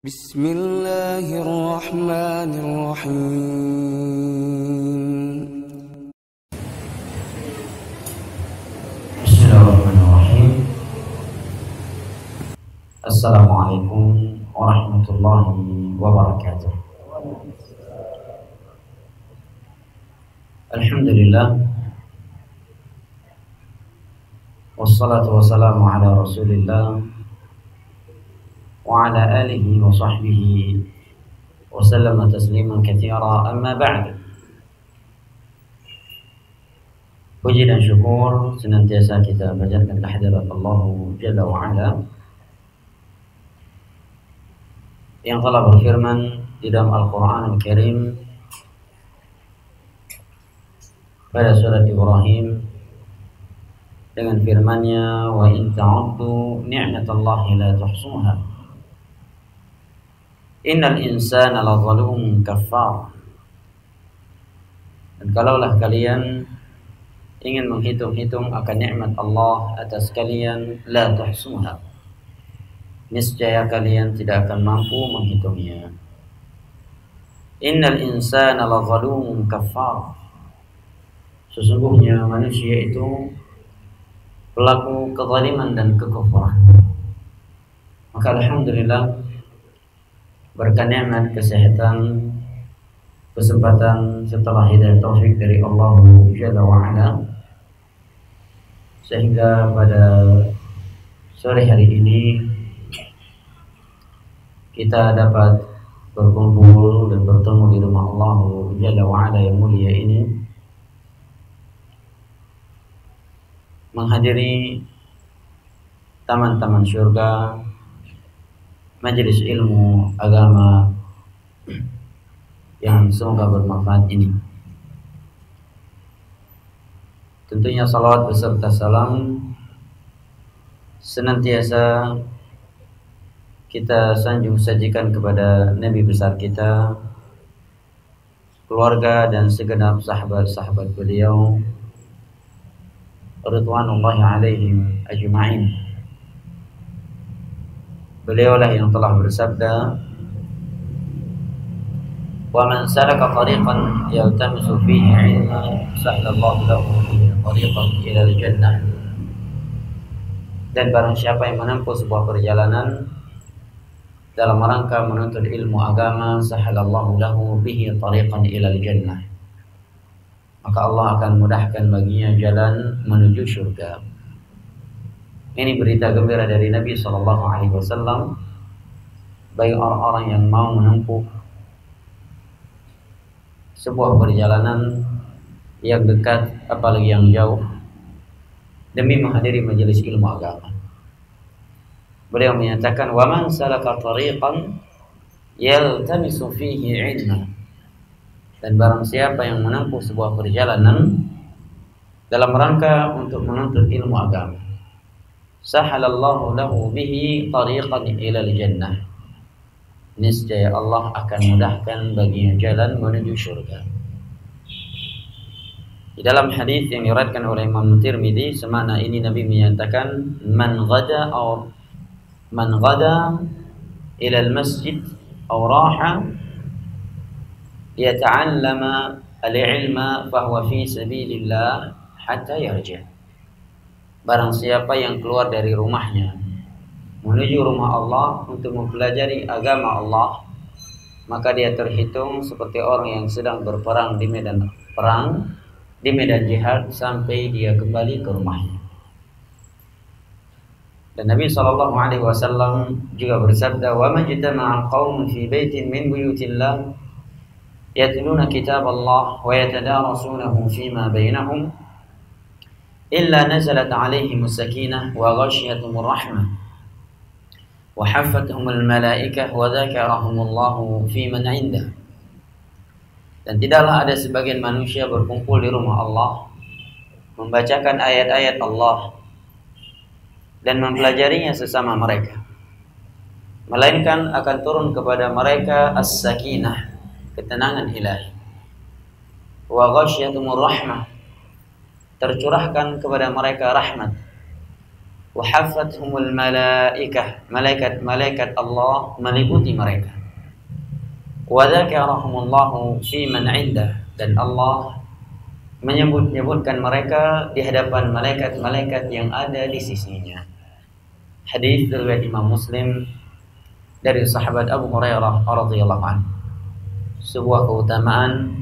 بسم الله الرحمن الرحيم. بسم الله الرحمن الرحيم. السلام عليكم ورحمة الله وبركاته. الحمد لله والصلاة والسلام على رسول الله وعلى آله وصحبه وسلم تسليما كثيرا. أما بعد, puji dan syukur senantiasa kita panjatkan kehadirat Allah Jalla wa'ala yang telah berfirman di dalam Al-Quran Al-Karim pada surat Ibrahim dengan firman-Nya, wa in ta'uddu ni'matallahi la tuhsuha innal insana lazalumun kaffar. Dan kalaulah kalian ingin menghitung-hitung akan nikmat Allah atas kalian, la tuhsuha, niscaya kalian tidak akan mampu menghitungnya. Innal insana lazalumun kaffar, sesungguhnya manusia itu pelaku kezaliman dan kekufuran. Maka alhamdulillah, berkat nikmat kesehatan, kesempatan setelah hidayah taufik dari Allah Jalla wa'ala, sehingga pada sore hari ini kita dapat berkumpul dan bertemu di rumah Allah Jalla wa'ala yang mulia ini, menghadiri taman-taman syurga, majelis ilmu agama yang semoga bermanfaat ini. Tentunya salawat beserta salam senantiasa kita sanjung sajikan kepada Nabi besar kita, keluarga dan segenap sahabat-sahabat beliau ridwanullahi alaihim ajma'in. Beliaulah yang telah bersabda, wa man salaka tariqan yaltamisu fihi 'ilman sahhalallahu lahu bihi tariqan ila al-jannah. Dan barang siapa yang menempuh sebuah perjalanan dalam rangka menuntut ilmu agama, sahhalallahu lahu bihi tariqan ila al-jannah, maka Allah akan mudahkan baginya jalan menuju surga. Ini berita gembira dari Nabi SAW bagi orang-orang yang mau menempuh sebuah perjalanan yang dekat apalagi yang jauh demi menghadiri majelis ilmu agama. Beliau menyatakan, wa man salaka tariqan yaltamisu fihi 'ilman, dan barang siapa yang menempuh sebuah perjalanan dalam rangka untuk menuntut ilmu agama, sahalallahu lahu bihi tariqan ila al-jannah, niscaya Allah akan mudahkan baginya jalan menuju syurga. Di dalam hadis yang diriwayatkan oleh Imam Tirmidzi, semakna ini Nabi menyatakan, man ghada ila al-masjid aw raha yata'allama al-ilma fahuwa fi sabilillah hatta yarji'. Barang siapa yang keluar dari rumahnya menuju rumah Allah untuk mempelajari agama Allah, maka dia terhitung seperti orang yang sedang berperang di medan perang, di medan jihad, sampai dia kembali ke rumahnya. Dan Nabi SAW juga bersabda, wa majtama'a qaumun fi baitin min buyutillah yatluna kitab Allah wa yatadarasunahu fima bainahum illa nazalat alaihimus sakinah wa ghashiyatuhumur rahmah wa haffathumul malaikah wa dzakarahumullahu fi man 'indah. Dan tidaklah ada sebagian manusia berkumpul di rumah Allah, membacakan ayat-ayat Allah dan mempelajarinya sesama mereka, melainkan akan turun kepada mereka as-sakinah, ketenangan ilahi, wa ghashiyatuhumur rahmah, tercurahkan kepada mereka rahmat, wa haffathumul malaikah, malaikat Allah meliputi mereka. Wa dzakarahumullahu fi man 'indah, dan Allah menyebutkan mereka di hadapan malaikat-malaikat yang ada di sisinya. Hadis riwayat Imam Muslim dari sahabat Abu Hurairah radhiyallahu anhu. Sebuah keutamaan,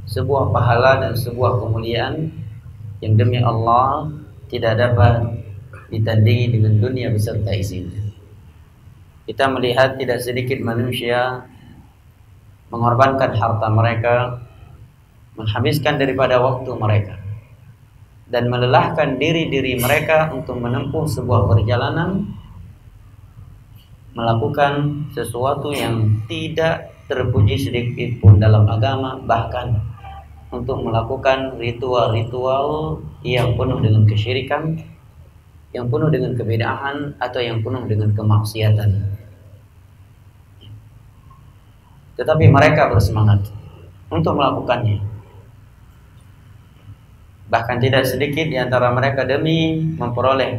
sebuah pahala dan sebuah kemuliaan yang demi Allah tidak dapat ditandingi dengan dunia beserta isinya. Kita melihat tidak sedikit manusia mengorbankan harta mereka, menghabiskan daripada waktu mereka, dan melelahkan diri-diri mereka untuk menempuh sebuah perjalanan, melakukan sesuatu yang tidak terpuji sedikit pun dalam agama, bahkan untuk melakukan ritual-ritual yang penuh dengan kesyirikan, yang penuh dengan kebid'ahan, atau yang penuh dengan kemaksiatan. Tetapi mereka bersemangat untuk melakukannya. Bahkan tidak sedikit di antara mereka demi memperoleh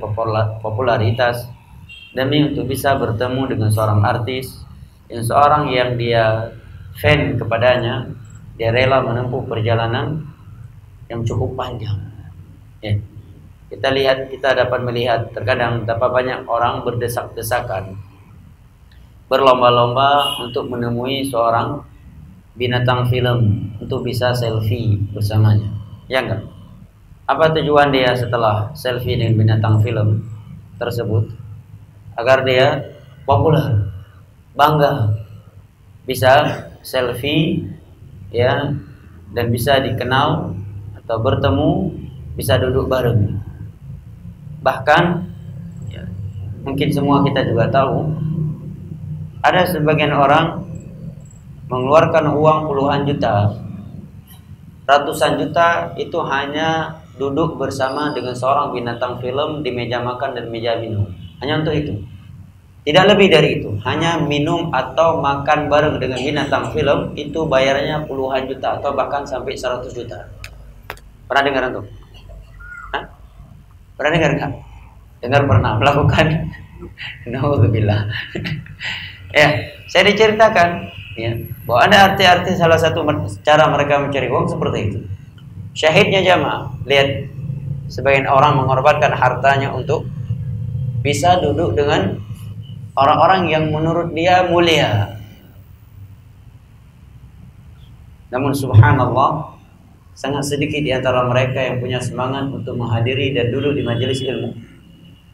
popularitas, demi untuk bisa bertemu dengan seorang artis, seorang yang dia fan kepadanya, dia rela menempuh perjalanan yang cukup panjang. Ya. Kita dapat melihat terkadang betapa banyak orang berdesak-desakan, berlomba-lomba untuk menemui seorang binatang film untuk bisa selfie bersamanya. Ya enggak? Apa tujuan dia setelah selfie dengan binatang film tersebut? Agar dia populer, bangga, bisa selfie, ya, dan bisa dikenal atau bertemu, bisa duduk bareng. Bahkan, ya, mungkin semua kita juga tahu, ada sebagian orang mengeluarkan uang puluhan juta, ratusan juta itu hanya duduk bersama dengan seorang binatang film di meja makan dan meja minum. Hanya untuk itu. Tidak lebih dari itu. Hanya minum atau makan bareng dengan binatang film itu bayarnya puluhan juta atau bahkan sampai 100 juta. Pernah dengar itu? Hah? Pernah dengar enggak? Dengar pernah melakukan? Nauzubillah. Ya, saya diceritakan ya, bahwa ada arti-arti salah satu cara mereka mencari uang seperti itu. Syahidnya jamaah, lihat sebagian orang mengorbankan hartanya untuk bisa duduk dengan orang-orang yang menurut dia mulia. Namun subhanallah, sangat sedikit di antara mereka yang punya semangat untuk menghadiri dan duduk di majelis ilmu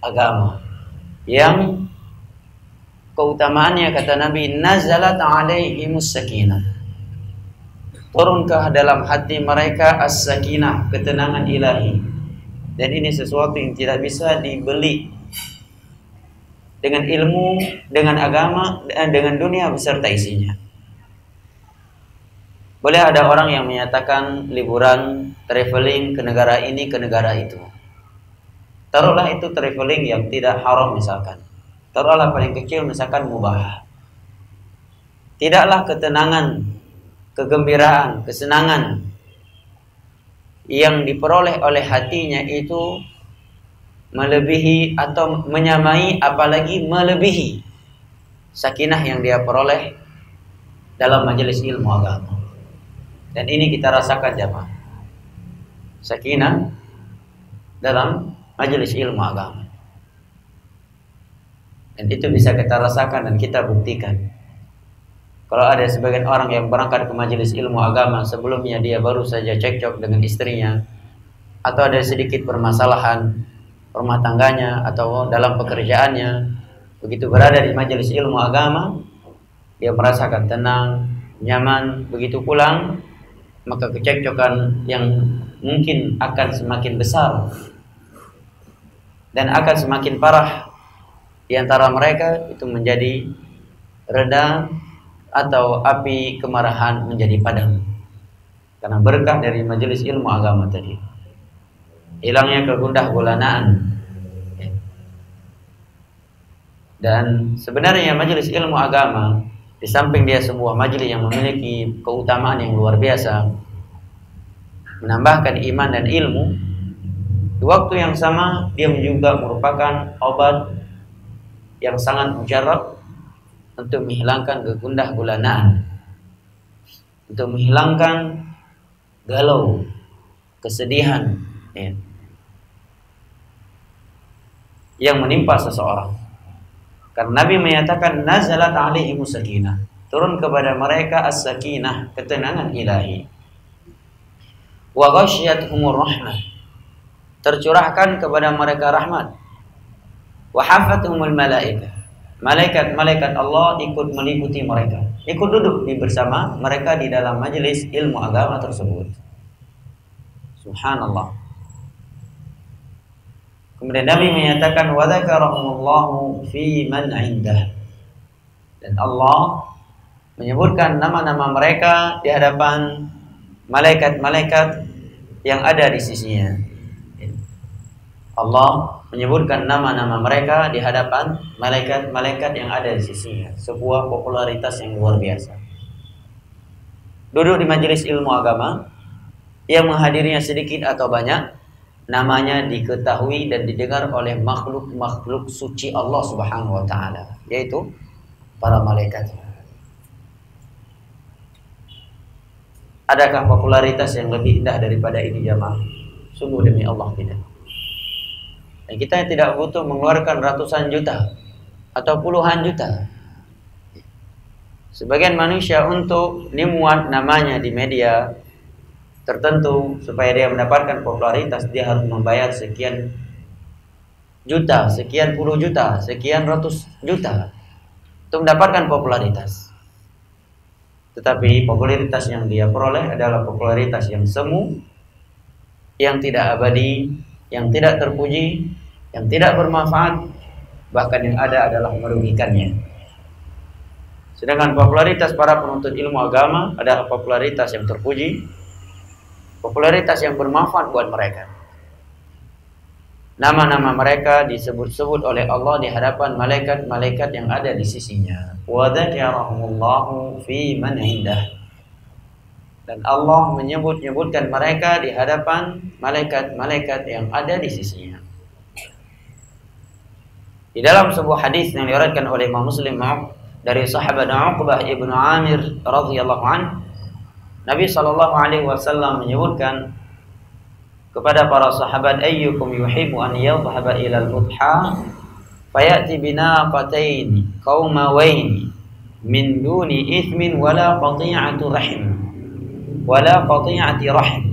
agama yang keutamaannya, kata Nabi, nazalat alaihimus sakinah, turun ke dalam hati mereka as-sakinah, ketenangan ilahi. Dan ini sesuatu yang tidak bisa dibeli dengan ilmu, dengan agama, dan dengan dunia beserta isinya. Boleh ada orang yang menyatakan liburan, traveling ke negara ini, ke negara itu. Taruhlah itu traveling yang tidak haram misalkan. Taruhlah paling kecil misalkan mubah. Tidaklah ketenangan, kegembiraan, kesenangan yang diperoleh oleh hatinya itu melebihi atau menyamai, apalagi melebihi sakinah yang dia peroleh dalam majelis ilmu agama. Dan ini kita rasakan jamaah, sakinah dalam majelis ilmu agama. Dan itu bisa kita rasakan dan kita buktikan. Kalau ada sebagian orang yang berangkat ke majelis ilmu agama, sebelumnya dia baru saja cekcok dengan istrinya, atau ada sedikit permasalahan rumah tangganya atau dalam pekerjaannya, begitu berada di majelis ilmu agama, dia merasakan tenang, nyaman. Begitu pulang, maka kecekcokan yang mungkin akan semakin besar dan akan semakin parah di antara mereka itu menjadi reda, atau api kemarahan menjadi padam karena berkah dari majelis ilmu agama tadi. Hilangnya kegundah gulanaan. Dan sebenarnya majelis ilmu agama, di samping dia sebuah majelis yang memiliki keutamaan yang luar biasa, menambahkan iman dan ilmu, Di waktu yang sama dia juga merupakan obat yang sangat mujarab untuk menghilangkan kegundah gulanaan, untuk menghilangkan galau, kesedihan ya, yang menimpa seseorang. Karena Nabi menyatakan nazalat alaihimus sakinah, turun kepada mereka as-sakinah, ketenangan ilahi. Wa ghasyiyatuhumur rahmah, tercurahkan kepada mereka rahmat. Wa hafathumul malaikah, malaikat-malaikat Allah ikut meliputi mereka, ikut duduk bersama mereka di dalam majelis ilmu agama tersebut. Subhanallah. Kemudian Nabi menyatakan wa dzakarahumullahu fi man 'indah, dan Allah menyebutkan nama-nama mereka di hadapan malaikat-malaikat yang ada di sisinya. Allah menyebutkan nama-nama mereka di hadapan malaikat-malaikat yang ada di sisinya. Sebuah popularitas yang luar biasa. Duduk di majelis ilmu agama, yang menghadirinya sedikit atau banyak, namanya diketahui dan didengar oleh makhluk-makhluk suci Allah Subhanahu wa taala, yaitu para malaikat. Adakah popularitas yang lebih indah daripada ini jamaah? Sungguh demi Allah tidak. Dan kita tidak butuh mengeluarkan ratusan juta atau puluhan juta. Sebagian manusia untuk dimuat namanya di media tertentu supaya dia mendapatkan popularitas, dia harus membayar sekian juta, sekian puluh juta, sekian ratus juta untuk mendapatkan popularitas. Tetapi popularitas yang dia peroleh adalah popularitas yang semu, yang tidak abadi, yang tidak terpuji, yang tidak bermanfaat, bahkan yang ada adalah merugikannya. Sedangkan popularitas para penuntut ilmu agama adalah popularitas yang terpuji, popularitas yang bermanfaat buat mereka. Nama-nama mereka disebut-sebut oleh Allah di hadapan malaikat-malaikat yang ada di sisinya. Wa dzakarahumullahu fi man 'indah. Dan Allah menyebut-nyebutkan mereka di hadapan malaikat-malaikat yang ada di sisinya. Di dalam sebuah hadis yang diriwayatkan oleh Imam Muslim dari sahabat Uqbah ibnu Amir radhiyallahu anhu, Nabi sallallahu alaihi wasallam menyebutkan kepada para sahabat, ayyukum yuhibbu an yadhhaba ila al-mudha fayati binaqatayn qaumawayn min duni ithmin wala qati'ati rahim.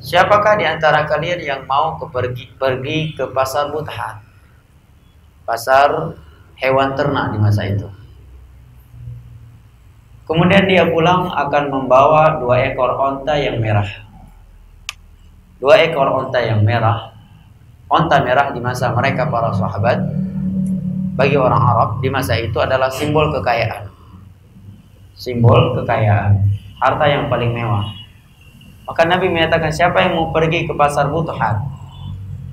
Siapakah di antara kalian yang mau pergi ke pasar Mutha, pasar hewan ternak di masa itu? Kemudian dia pulang akan membawa 2 ekor onta yang merah. 2 ekor onta yang merah. Onta merah di masa mereka para sahabat, bagi orang Arab di masa itu adalah simbol kekayaan. Simbol kekayaan, harta yang paling mewah. Maka Nabi menyatakan siapa yang mau pergi ke pasar Mutha,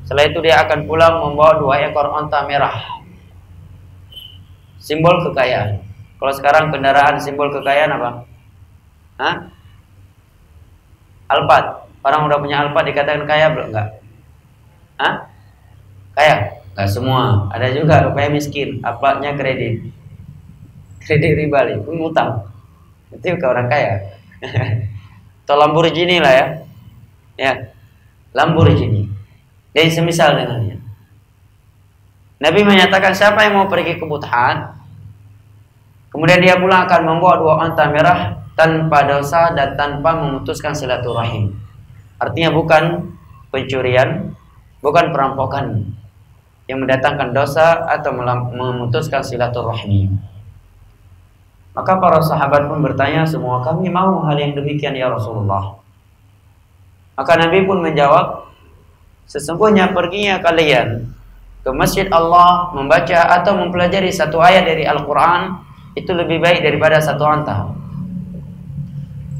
setelah itu dia akan pulang membawa 2 ekor onta merah. Simbol kekayaan. Kalau sekarang kendaraan simbol kekayaan apa? Hah? Alphard. Orang udah punya Alphard dikatakan kaya belum? Enggak. Hah? Kaya? Enggak semua. Ada juga rupanya miskin. Alphardnya kredit. Kredit riba, pun utang. Itu ke orang kaya. Atau Lamborghini lah ya. Ya. Lamborghini. Dan semisal dengannya. Nabi menyatakan siapa yang mau pergi ke Mutha, kemudian dia pulang akan membawa 2 onta merah tanpa dosa dan tanpa memutuskan silaturahim. Artinya bukan pencurian, bukan perampokan yang mendatangkan dosa atau memutuskan silaturahim. Maka para sahabat pun bertanya semua, kami mau hal yang demikian ya Rasulullah. Maka Nabi pun menjawab, sesungguhnya perginya kalian ke masjid Allah membaca atau mempelajari 1 ayat dari Al-Quran itu lebih baik daripada 1 onta.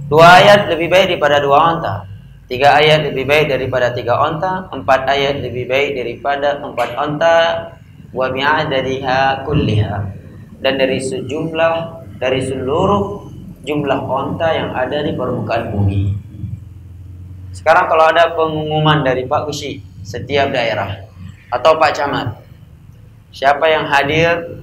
2 ayat lebih baik daripada 2 onta. 3 ayat lebih baik daripada 3 onta. 4 ayat lebih baik daripada 4 onta. Wa mi'adadiha kulliha, dan dari seluruh jumlah onta yang ada di permukaan bumi. Sekarang kalau ada pengumuman dari Pak Usi setiap daerah atau Pak Camat, siapa yang hadir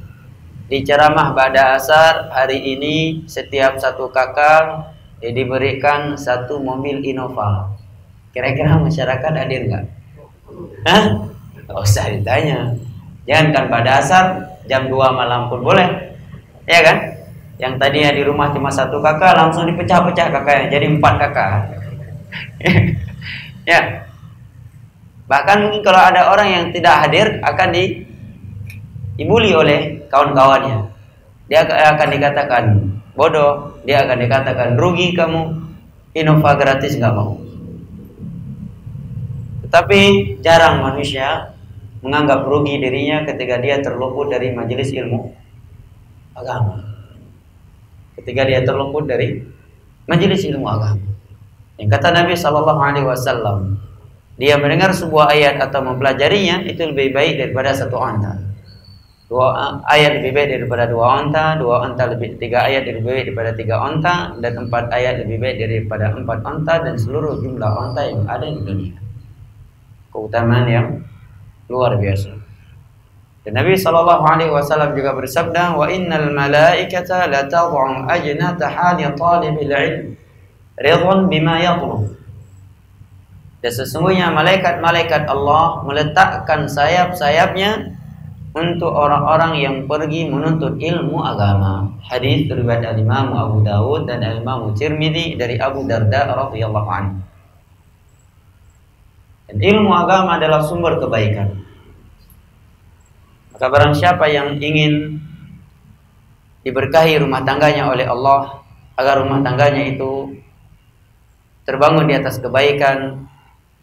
di ceramah pada asar hari ini, setiap satu kakak diberikan satu mobil Innova. Kira-kira masyarakat hadir nggak? Hah? Nggak usah ditanya. Jangankan pada asar, jam 2 malam pun boleh, ya kan? Yang tadinya di rumah cuma satu kakak, langsung dipecah-pecah kakaknya jadi 4 kakak. Ya. Bahkan mungkin kalau ada orang yang tidak hadir akan dibully oleh kawan-kawannya. Dia akan dikatakan bodoh, dia akan dikatakan rugi kamu, Innova gratis nggak mau. Tetapi jarang manusia menganggap rugi dirinya ketika dia terluput dari majelis ilmu agama. Ketika dia terluput dari majelis ilmu agama. Yang kata Nabi SAW, dia mendengar sebuah ayat atau mempelajarinya itu lebih baik daripada satu onta. 2 ayat lebih baik daripada 2 onta, 2 onta lebih 3 ayat lebih baik daripada 3 onta, dan 4 ayat lebih baik daripada 4 onta, dan seluruh jumlah onta yang ada di dunia. Keutamaan yang luar biasa. Dan Nabi SAW juga bersabda, wa innal malaikata la tad'u ajnataha li talibil ilm ridwan bima yatlub. Dan sesungguhnya malaikat-malaikat Allah meletakkan sayap-sayapnya untuk orang-orang yang pergi menuntut ilmu agama. Hadis riwayat Imam Abu Dawud dan Imam Tirmidzi dari Abu Darda radhiyallahu anhu. Dan ilmu agama adalah sumber kebaikan. Maka barang siapa yang ingin diberkahi rumah tangganya oleh Allah, agar rumah tangganya itu terbangun di atas kebaikan,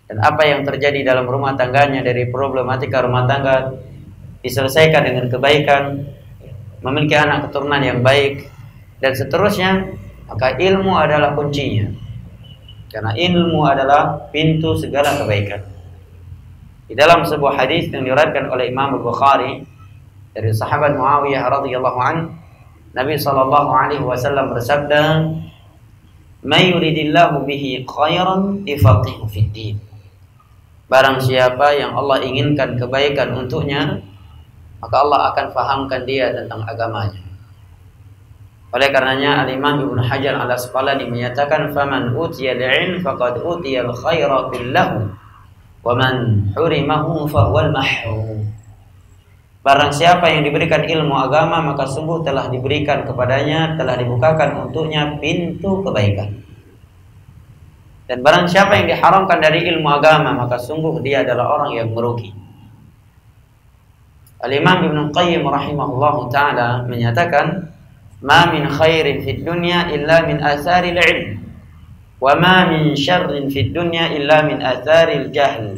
dan apa yang terjadi dalam rumah tangganya dari problematika rumah tangga diselesaikan dengan kebaikan, memiliki anak keturunan yang baik, dan seterusnya, maka ilmu adalah kuncinya. Karena ilmu adalah pintu segala kebaikan. Di dalam sebuah hadis yang diriwayatkan oleh Imam Al-Bukhari dari sahabat Muawiyah radhiyallahu anhu, Nabi SAW bersabda, "May yuridillahu bihi khairan yufaqihu fid din." Barang siapa yang Allah inginkan kebaikan untuknya, maka Allah akan fahamkan dia tentang agamanya. Oleh karenanya Al-Imam Ibnu Hajar Al-Asqalani menyatakan, "Faman utiya al-'ilm faqad utiya al-khaira kullahu, wa man hurimahu fahuwal mahrum." Barang siapa yang diberikan ilmu agama, maka sungguh telah diberikan kepadanya, telah dibukakan untuknya pintu kebaikan. Dan barang siapa yang diharamkan dari ilmu agama, maka sungguh dia adalah orang yang merugi. Al-Imam Ibnu Qayyim rahimahullahu ta'ala menyatakan, "Ma min khairin fid dunya illa min atharil ilm, wa ma min syarrin fid dunya illa min atharil jahl."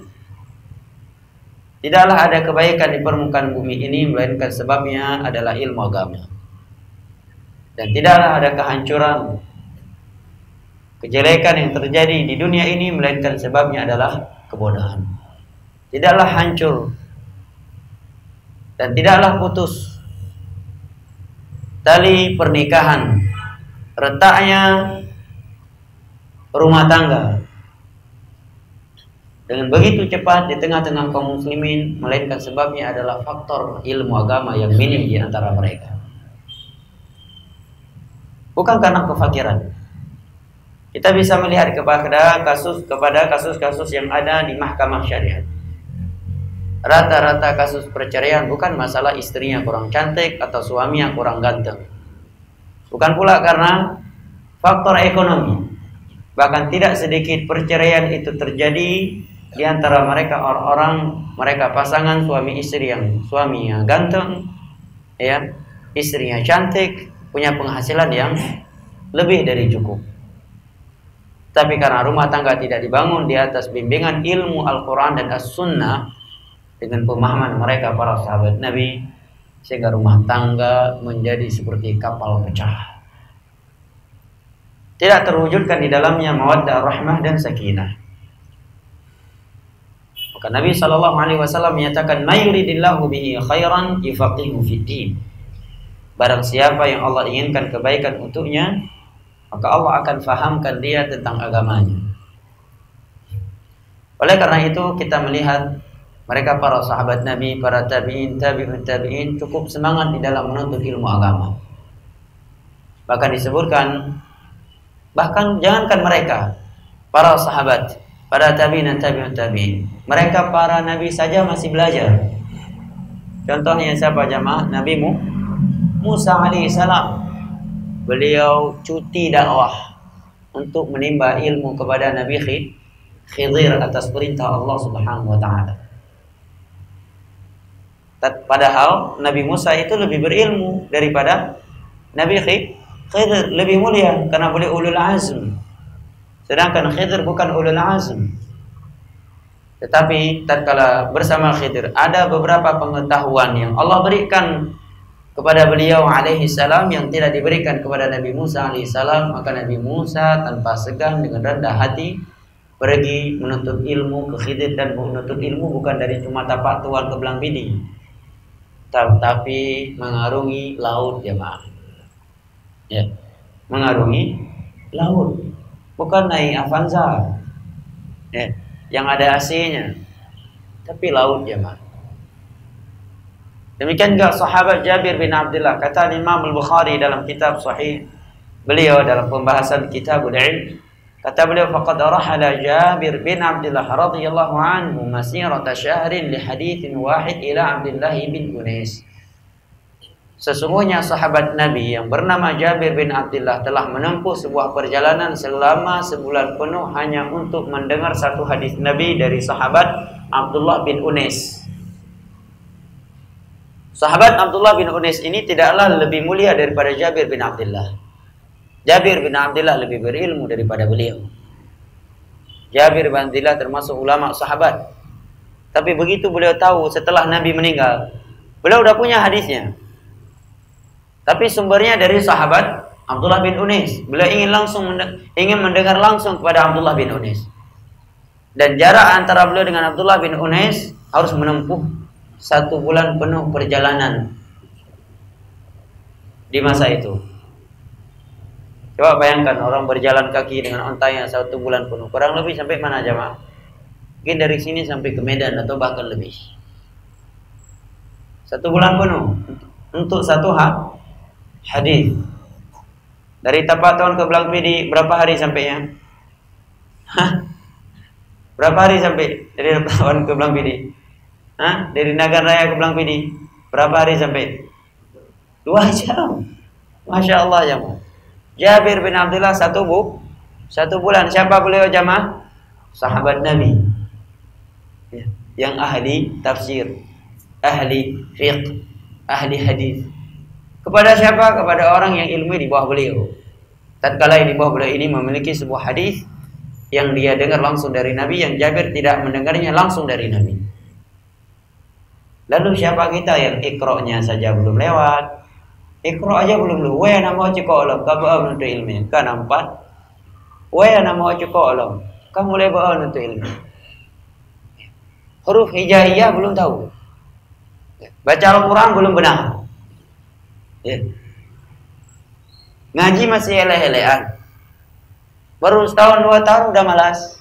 Tidaklah ada kebaikan di permukaan bumi ini melainkan sebabnya adalah ilmu agama. Dan tidaklah ada kehancuran, kejelekan yang terjadi di dunia ini melainkan sebabnya adalah kebodohan. Tidaklah hancur dan tidaklah putus tali pernikahan, retaknya rumah tangga dengan begitu cepat di tengah-tengah kaum muslimin, melainkan sebabnya adalah faktor ilmu agama yang minim di antara mereka. Bukan karena kefakiran. Kita bisa melihat kepada kasus-kasus yang ada di mahkamah syariat. Rata-rata kasus perceraian bukan masalah istrinya kurang cantik atau suaminya kurang ganteng. Bukan pula karena faktor ekonomi. Bahkan tidak sedikit perceraian itu terjadi di antara mereka mereka pasangan suami istri yang suaminya ganteng, ya, istrinya cantik, punya penghasilan yang lebih dari cukup. Tapi karena rumah tangga tidak dibangun di atas bimbingan ilmu Al-Quran dan As-Sunnah dengan pemahaman mereka para sahabat Nabi, sehingga rumah tangga menjadi seperti kapal pecah. Tidak terwujudkan di dalamnya mawaddah, rahmah, dan sakinah. Maka Nabi SAW menyatakan, "May yuridillahu bihi khairan yufaqihu fid din." Barang siapa yang Allah inginkan kebaikan untuknya, maka Allah akan fahamkan dia tentang agamanya. Oleh karena itu kita melihat mereka para sahabat Nabi, para tabi'in, tabi'ut tabi'in cukup semangat di dalam menuntut ilmu agama. Bahkan disebutkan, bahkan jangankan mereka, para sahabat, para tabi'in dan tabi'ut tabi'in, mereka para nabi saja masih belajar. Contohnya siapa jamaah? Nabi Musa alaihissalam. Beliau cuti dakwah untuk menimba ilmu kepada Nabi Khidir atas perintah Allah Subhanahu wa taala. Padahal Nabi Musa itu lebih berilmu daripada Nabi Khidir, lebih mulia karena beliau ulul azm. Sedangkan Khidir bukan ulul azm. Tetapi tatkala bersama Khidir ada beberapa pengetahuan yang Allah berikan kepada beliau alaihi salam yang tidak diberikan kepada Nabi Musa alaihi salam, maka Nabi Musa tanpa segan dengan rendah hati pergi menuntut ilmu ke Khidir, dan menuntut ilmu bukan dari cuma tapak tuan ke belang bidi, tapi mengarungi laut jemaah. Ya, mengarungi laut, bukan naik Avanza. Ya, yang ada AC-nya, tapi laut jemaah. Demikian juga sahabat Jabir bin Abdullah, kata Imam Al-Bukhari dalam kitab sahih beliau dalam pembahasan Kitabul Ilm, kata beliau faqad rahala Jabir bin Abdullah radhiyallahu anhu masirata syahrin li haditsin wahid ila Abdullah bin Unais. Sesungguhnya sahabat Nabi yang bernama Jabir bin Abdullah telah menempuh sebuah perjalanan selama sebulan penuh hanya untuk mendengar satu hadis Nabi dari sahabat Abdullah bin Unais. Sahabat Abdullah bin Unais ini tidaklah lebih mulia daripada Jabir bin Abdullah. Jabir bin Abdullah lebih berilmu daripada beliau. Jabir bin Abdullah termasuk ulama sahabat. Tapi begitu beliau tahu setelah Nabi meninggal, beliau udah punya hadisnya. Tapi sumbernya dari sahabat Abdullah bin Unais. Beliau ingin mendengar langsung kepada Abdullah bin Unais. Dan jarak antara beliau dengan Abdullah bin Unais harus menempuh 1 bulan penuh perjalanan di masa itu. Coba bayangkan orang berjalan kaki dengan ontanya 1 bulan penuh. Kurang lebih sampai mana jemaah? Mungkin dari sini sampai ke Medan atau bahkan lebih. 1 bulan penuh untuk satu hadis. Dari Tapatuan ke Belang Pidi berapa hari sampainya? Berapa hari sampai dari Tapatuan ke Belang Pidi? Dari Nagan Raya ke Belang Pidi berapa hari sampai? 2 jam. Masya Allah jemaah. Jabir bin Abdullah 1 bulan. Siapa beliau jemaah? Sahabat Nabi, ya, yang ahli tafsir, ahli fiqh, ahli hadis. Kepada siapa? Kepada orang yang ilmu di bawah beliau. Tatkala di bawah beliau ini memiliki sebuah hadis yang dia dengar langsung dari Nabi, yang Jabir tidak mendengarnya langsung dari Nabi. Lalu siapa kita yang ikra'nya saja belum lewat? Ikra' aja belum lu. Wa nama ciko alam, ka ba nuntut ilmu. Kan 4. Wa nama ciko alam, ka mulai ba nuntut ilmu. Huruf hijaiyah belum tahu. Baca Al-Qur'an belum benar. Ya. Ngaji masih eleh-elehan. Baru setahun 2 tahun udah malas.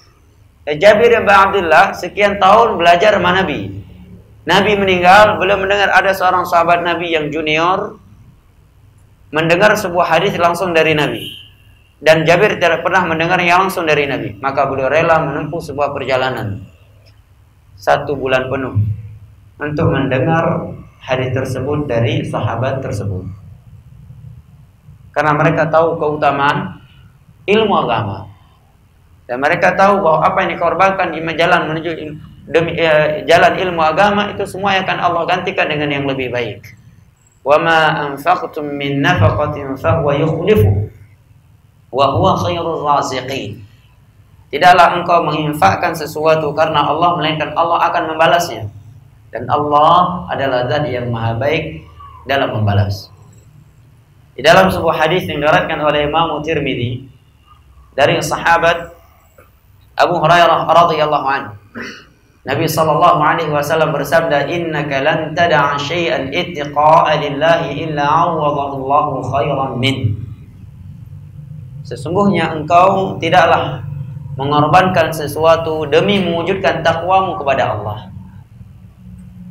Jabir bin Abdullah sekian tahun belajar sama Nabi. Nabi meninggal, belum mendengar ada seorang sahabat Nabi yang junior mendengar sebuah hadis langsung dari Nabi. Dan Jabir tidak pernah mendengarnya langsung dari Nabi. Maka beliau rela menempuh sebuah perjalanan 1 bulan penuh untuk mendengar hadis tersebut dari sahabat tersebut. Karena mereka tahu keutamaan ilmu agama. Dan mereka tahu bahwa apa yang dikorbankan di jalan menuju jalan ilmu agama itu semua akan Allah gantikan dengan yang lebih baik. Wa ma anfaqtum min nafaqatin fa huwa yukhlifu wa huwa khairur raziqin. Tidaklah engkau menginfakkan sesuatu karena Allah, melainkan Allah akan membalasnya. Dan Allah adalah zat yang maha baik dalam membalas. Di dalam sebuah hadis yang diriwayatkan oleh Imam Tirmidzi dari sahabat Abu Hurairah radhiyallahu anhu, Nabi sallallahu alaihi wasallam bersabda, "Innaka lan tad'a syai'an ittiqa'a lillahi illa 'awwadhahu Allahu khairan min." Sesungguhnya engkau tidaklah mengorbankan sesuatu demi mewujudkan takwamu kepada Allah.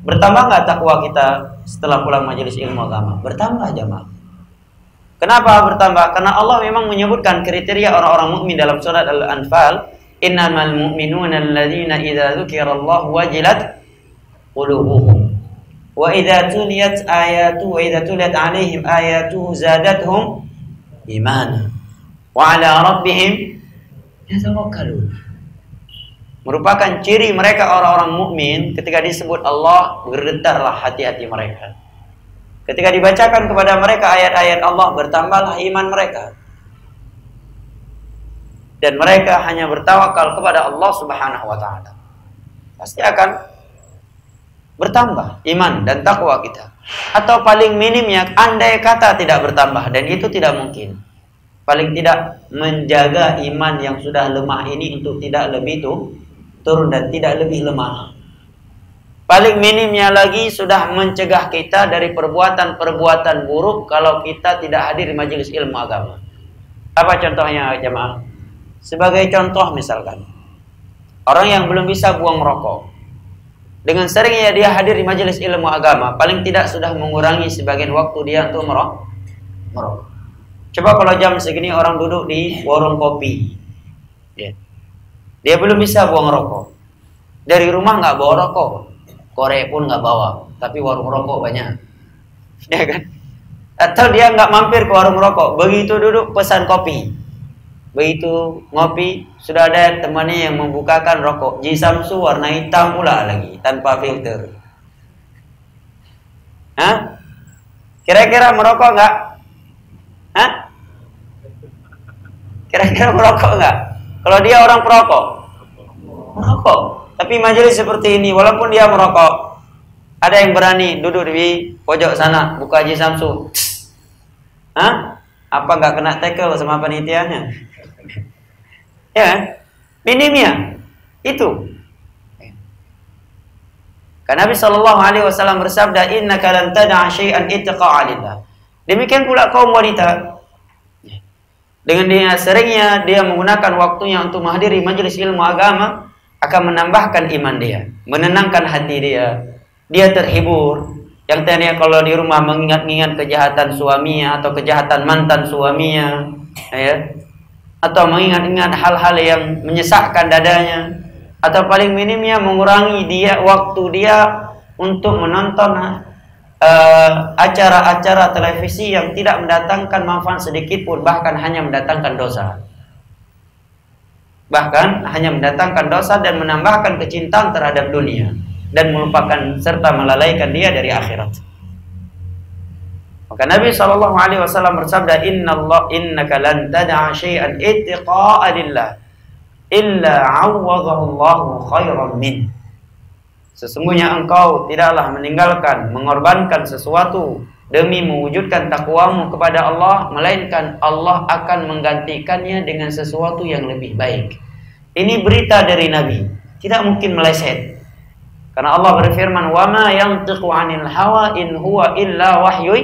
Bertambah nggak takwa kita setelah pulang majelis ilmu agama? Bertambah, jamaah. Kenapa bertambah? Karena Allah memang menyebutkan kriteria orang-orang mukmin dalam surat Al-Anfal, innamal mu'minuna alladzina idza dzukirallahu wajilat qulubuhum wa idza tuliyat alaihim ayatuhu zadatuhum imana wa ala rabbihim yatawakkalun. Merupakan ciri mereka orang-orang mukmin, ketika disebut Allah bergetarlah hati-hati mereka. Ketika dibacakan kepada mereka ayat-ayat Allah, bertambahlah iman mereka. Dan mereka hanya bertawakal kepada Allah Subhanahu wa taala. Pasti akan bertambah iman dan takwa kita. Atau paling minimnya andai kata tidak bertambah, dan itu tidak mungkin. Paling tidak menjaga iman yang sudah lemah ini untuk tidak lebih turun dan tidak lebih lemah. Paling minimnya lagi sudah mencegah kita dari perbuatan-perbuatan buruk kalau kita tidak hadir di majelis ilmu agama. Apa contohnya, jemaah? Sebagai contoh misalkan, orang yang belum bisa buang rokok, dengan seringnya dia hadir di majelis ilmu agama, paling tidak sudah mengurangi sebagian waktu dia untuk merokok. Coba kalau jam segini orang duduk di warung kopi, dia belum bisa buang rokok. Dari rumah nggak bawa rokok, korek pun nggak bawa, tapi warung rokok banyak, ya kan? Atau dia nggak mampir ke warung rokok, begitu duduk pesan kopi, begitu ngopi sudah ada temannya yang membukakan rokok Ji Samsu warna hitam pula lagi tanpa filter. Hah? Kira-kira merokok nggak? Hah? Kira-kira merokok nggak? Kalau dia orang perokok, merokok. Tapi majelis seperti ini, walaupun dia merokok, ada yang berani duduk di pojok sana, buka Haji Samsu. Hah? Apa nggak kena tackle sama panitianya? Ya, minimnya itu. Karena Nabi SAW bersabda, innaka lan tad'a syai'an ittaqa'a lillah. Demikian pula kaum wanita. Dengan dia seringnya dia menggunakan waktunya untuk menghadiri majelis ilmu agama, akan menambahkan iman dia, menenangkan hati dia. Dia terhibur. Yang tadinya kalau di rumah mengingat-ingat kejahatan suaminya atau kejahatan mantan suaminya, ya, atau mengingat-ingat hal-hal yang menyesakkan dadanya, atau paling minimnya mengurangi waktu dia untuk menonton acara-acara televisi yang tidak mendatangkan manfaat sedikit pun, bahkan hanya mendatangkan dosa. Bahkan hanya mendatangkan dosa dan menambahkan kecintaan terhadap dunia dan melupakan serta melalaikan dia dari akhirat. Maka Nabi SAW bersabda, innaka lan tad'a syai'an ittiqa'a lillah illa 'awwadhahu Allahu khairan min. Sesungguhnya engkau tidaklah meninggalkan, mengorbankan sesuatu demi mewujudkan takwamu kepada Allah, melainkan Allah akan menggantikannya dengan sesuatu yang lebih baik. Ini berita dari Nabi, tidak mungkin meleset. Karena Allah berfirman, wa ma yantiqu 'anil hawa in huwa illa wahyu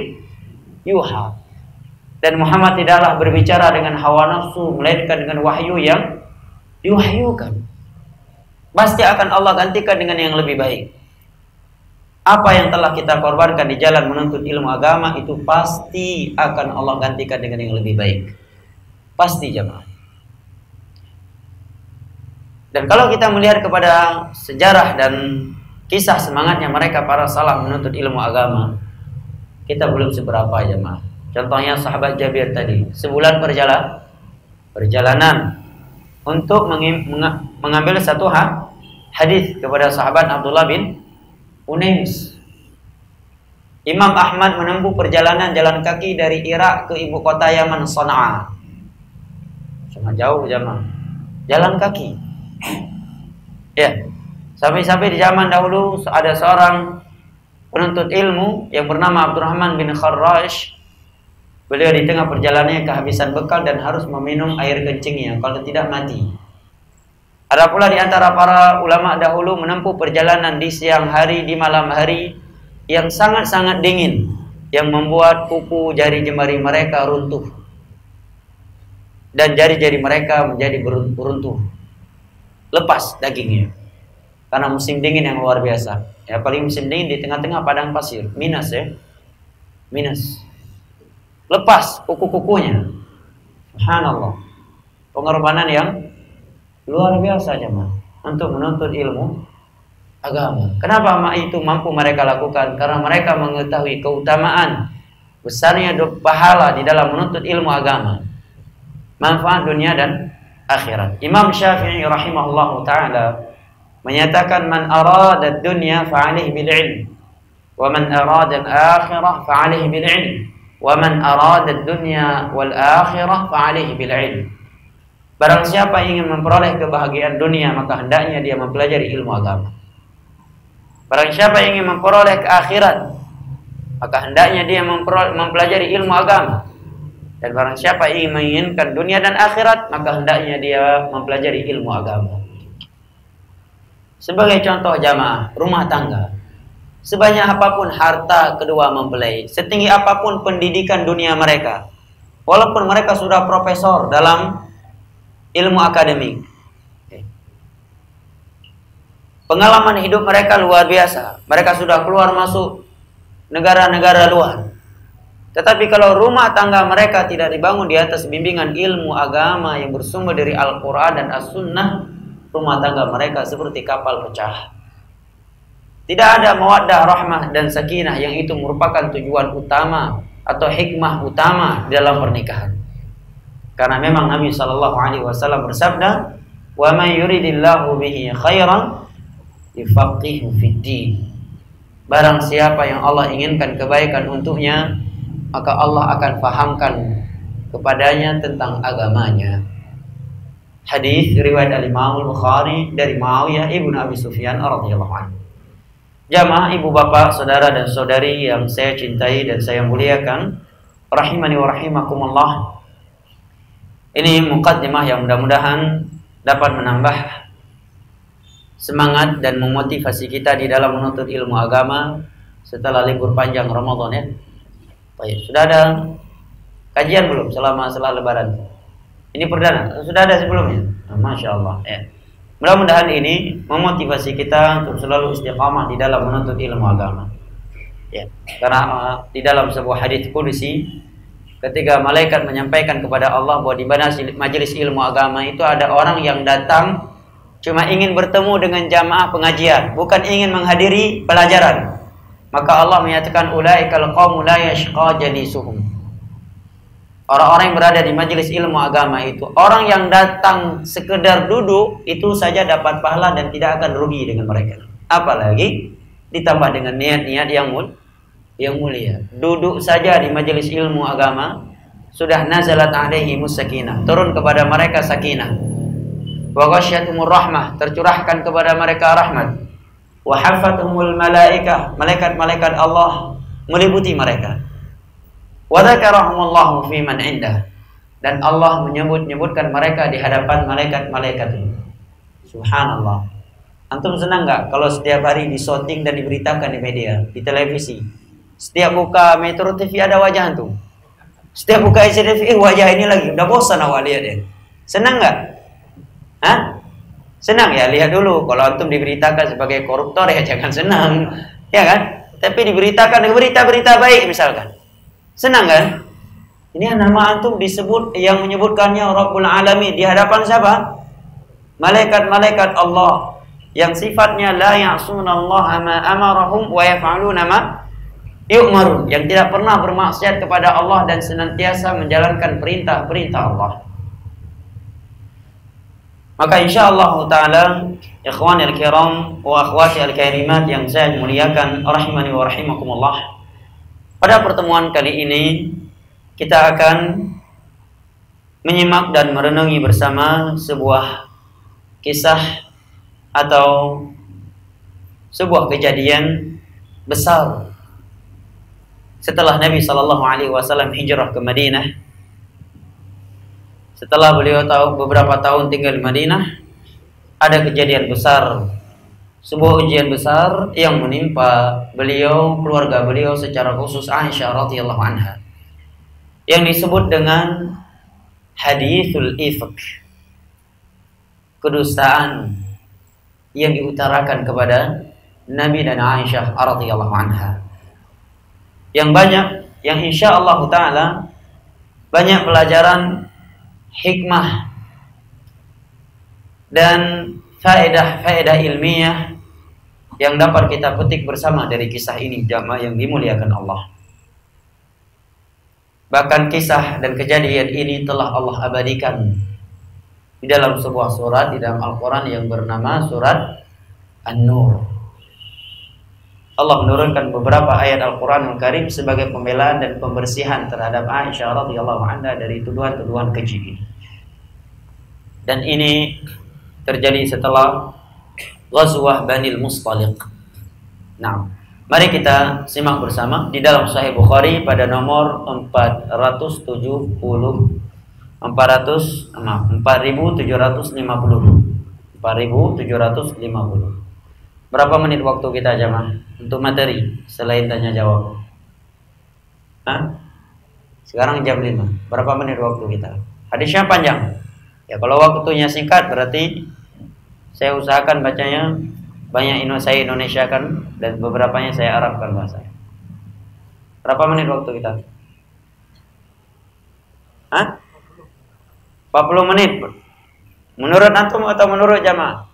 yuha. Dan Muhammad tidaklah berbicara dengan hawa nafsu, melainkan dengan wahyu yang diwahyukan. Pasti akan Allah gantikan dengan yang lebih baik. Apa yang telah kita korbankan di jalan menuntut ilmu agama, itu pasti akan Allah gantikan dengan yang lebih baik. Pasti, jemaah. Dan kalau kita melihat kepada sejarah dan kisah semangatnya mereka para salaf menuntut ilmu agama, kita belum seberapa, jemaah. Contohnya sahabat Jabir tadi, sebulan perjalanan untuk mengambil satu hadis kepada sahabat Abdullah bin Unais. Imam Ahmad menempuh perjalanan jalan kaki dari Irak ke ibu kota Yaman, Sana'a. Sangat jauh, jemaah. Jalan kaki. Ya. Sampai-sampai di zaman dahulu ada seorang penuntut ilmu yang bernama Abdurrahman bin Kharrash. Beliau di tengah perjalanannya kehabisan bekal dan harus meminum air kencingnya, kalau tidak mati. Ada pula di antara para ulama dahulu menempuh perjalanan di siang hari, di malam hari yang sangat-sangat dingin, yang membuat kuku jari jemari mereka runtuh dan jari-jari mereka menjadi beruntuh. lepas dagingnya. Karena musim dingin yang luar biasa. Ya, paling musim dingin di tengah-tengah padang pasir, minus ya. Minus. Lepas kuku-kukunya. Subhanallah. Pengorbanan yang luar biasa jemaah untuk menuntut ilmu agama. Kenapa itu mampu mereka lakukan? Karena mereka mengetahui keutamaan besarnya pahala di dalam menuntut ilmu agama. Manfaat dunia dan akhirat. Imam Syafi'i rahimahullahu ta'ala menyatakan man arada ad-dunya fa'alaihi bil ilm wa man arada al-akhirah fa'alaihi bil ilm wa man arada ad-dunya wal akhirah fa'alaihi bil ilm. Barang siapa ingin memperoleh kebahagiaan dunia, maka hendaknya dia mempelajari ilmu agama. Barang siapa ingin memperoleh keakhirat, maka hendaknya dia mempelajari ilmu agama. Dan barang siapa ingin menginginkan dunia dan akhirat, maka hendaknya dia mempelajari ilmu agama. Sebagai contoh jamaah, rumah tangga. Sebanyak apapun harta kedua mempelai, setinggi apapun pendidikan dunia mereka, walaupun mereka sudah profesor dalam ilmu akademik, pengalaman hidup mereka luar biasa. Mereka sudah keluar masuk negara-negara luar. Tetapi kalau rumah tangga mereka tidak dibangun di atas bimbingan ilmu agama yang bersumber dari Al-Quran dan As-Sunnah, rumah tangga mereka seperti kapal pecah. Tidak ada mawaddah, rahmah, dan sakinah yang itu merupakan tujuan utama atau hikmah utama dalam pernikahan. Karena memang Nabi SAW bersabda, "Wa man yuridillahu bihi khairan yufaqihu fid-din." Barang siapa yang Allah inginkan kebaikan untuknya, maka Allah akan fahamkan kepadanya tentang agamanya. Hadis riwayat Al-Imam Al-Bukhari dari Muawiyah ibn Abi Sufyan radhiyallahu anhu. Jamaah, ibu bapak, saudara dan saudari yang saya cintai dan saya muliakan, rahimani wa rahimakumullah. Ini muqaddimah yang mudah-mudahan dapat menambah semangat dan memotivasi kita di dalam menuntut ilmu agama setelah libur panjang Ramadan ya. Baik, sudah ada kajian belum selama Lebaran? Ini perdana, sudah ada sebelumnya? Masya Allah ya. Mudah-mudahan ini memotivasi kita untuk selalu istiqamah di dalam menuntut ilmu agama. Ya, karena di dalam sebuah hadits qudsi, ketika malaikat menyampaikan kepada Allah bahwa di majelis ilmu agama itu ada orang yang datang cuma ingin bertemu dengan jamaah pengajian, bukan ingin menghadiri pelajaran. Maka Allah menyatakan ulaikal qaumu la yashqa jalisuhum. Orang-orang yang berada di majelis ilmu agama itu, orang yang datang sekedar duduk itu saja dapat pahala dan tidak akan rugi dengan mereka. Apalagi ditambah dengan niat-niat yang mulia. Duduk saja di majelis ilmu agama sudah nazalat alaihimus sakinah, turun kepada mereka sakinah. Wa ghasyyatumur rahmah, tercurahkan kepada mereka rahmat. Wa hafathumul malaikah, malaikat-malaikat Allah meliputi mereka. Wa dzakarahumullahu fi man indah, dan Allah menyebutkan mereka di hadapan malaikat-malaikat itu. Subhanallah. Antum senang nggak kalau setiap hari disorting dan diberitakan di media, di televisi? Setiap buka Metro TV ada wajah antum. Setiap buka SCTV wajah ini lagi. Udah bosan awak lihat ya. Senang nggak? Hah? Senang ya, lihat dulu. Kalau antum diberitakan sebagai koruptor ya jangan senang, ya kan? Tapi diberitakan berita-berita baik misalkan, senang kan? Ini nama antum disebut, yang menyebutkannya Rabbul Alamin di hadapan siapa? Malaikat-malaikat Allah yang sifatnya la ya'sunallaha ma amarahum wa yaf'aluna ma yu'marun, yang tidak pernah bermaksiat kepada Allah dan senantiasa menjalankan perintah-perintah Allah. Maka insyaallah taala, ikhwani al-kiram wa akhwati al-karimat yang saya muliakan rahimani wa rahimakumullah, pada pertemuan kali ini kita akan menyimak dan merenungi bersama sebuah kisah atau sebuah kejadian besar setelah Nabi SAW hijrah ke Madinah. Setelah beliau beberapa tahun tinggal di Madinah, ada kejadian besar, sebuah ujian besar yang menimpa beliau, keluarga beliau, secara khusus Aisyah radhiyallahu anha, yang disebut dengan hadithul ifk, kedustaan yang diutarakan kepada Nabi dan Aisyah radhiyallahu anha. Yang banyak, yang insyaallah taala banyak pelajaran hikmah dan faedah-faedah ilmiah yang dapat kita petik bersama dari kisah ini, jamaah yang dimuliakan Allah. Bahkan kisah dan kejadian ini telah Allah abadikan di dalam sebuah surat di dalam Al-Quran yang bernama surat An-Nur. Allah menurunkan beberapa ayat Al-Quran Al Karim sebagai pembelaan dan pembersihan terhadap Aisyah radhiyallahu anha dari tuduhan-tuduhan keji ini. Dan ini terjadi setelah Ghazwah Banil Mustaliq. Nah, mari kita simak bersama di dalam Sahih Bukhari pada nomor 4750. Berapa menit waktu kita, jamaah, untuk materi selain tanya jawab? Sekarang jam 5. Berapa menit waktu kita? Hadisnya panjang. Ya, kalau waktunya singkat berarti saya usahakan bacanya banyak saya Indonesiakan dan beberapanya saya Arabkan bahasanya. Berapa menit waktu kita? 40 menit. Menurut antum atau menurut jamaah?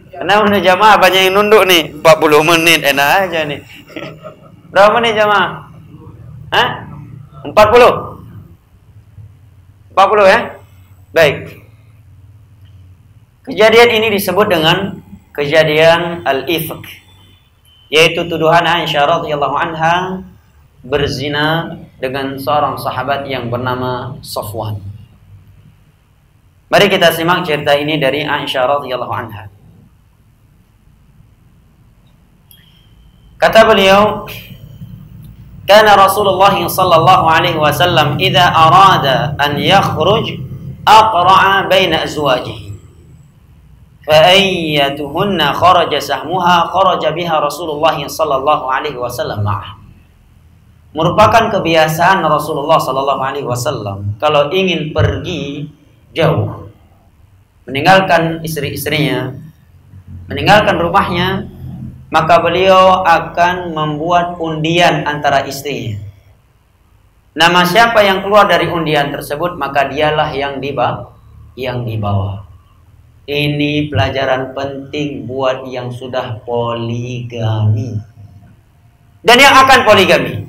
Karena menurut jamaah banyak yang nunduk nih. 40 menit enak aja nih. Berapa menit jamaah? 40? 40 ya? Baik. Kejadian ini disebut dengan kejadian al-ifk, yaitu tuduhan Aisyah radhiyallahu anha berzina dengan seorang sahabat yang bernama Safwan. Mari kita simak cerita ini dari Aisyah radhiyallahu anha. Kata beliau, "Kana Rasulullah sallallahu alaihi wasallam idza arada an yakhruj aqra'a baina azwajihi. Fa ayyatuhunna kharaja sahmuha kharaja biha Rasulullah sallallahu alaihi wasallam ma'ah." Merupakan kebiasaan Rasulullah sallallahu alaihi wasallam kalau ingin pergi jauh, meninggalkan istri-istrinya, meninggalkan rumahnya, maka beliau akan membuat undian antara istrinya. Nama siapa yang keluar dari undian tersebut, maka dialah yang dibawa. Ini pelajaran penting buat yang sudah poligami dan yang akan poligami.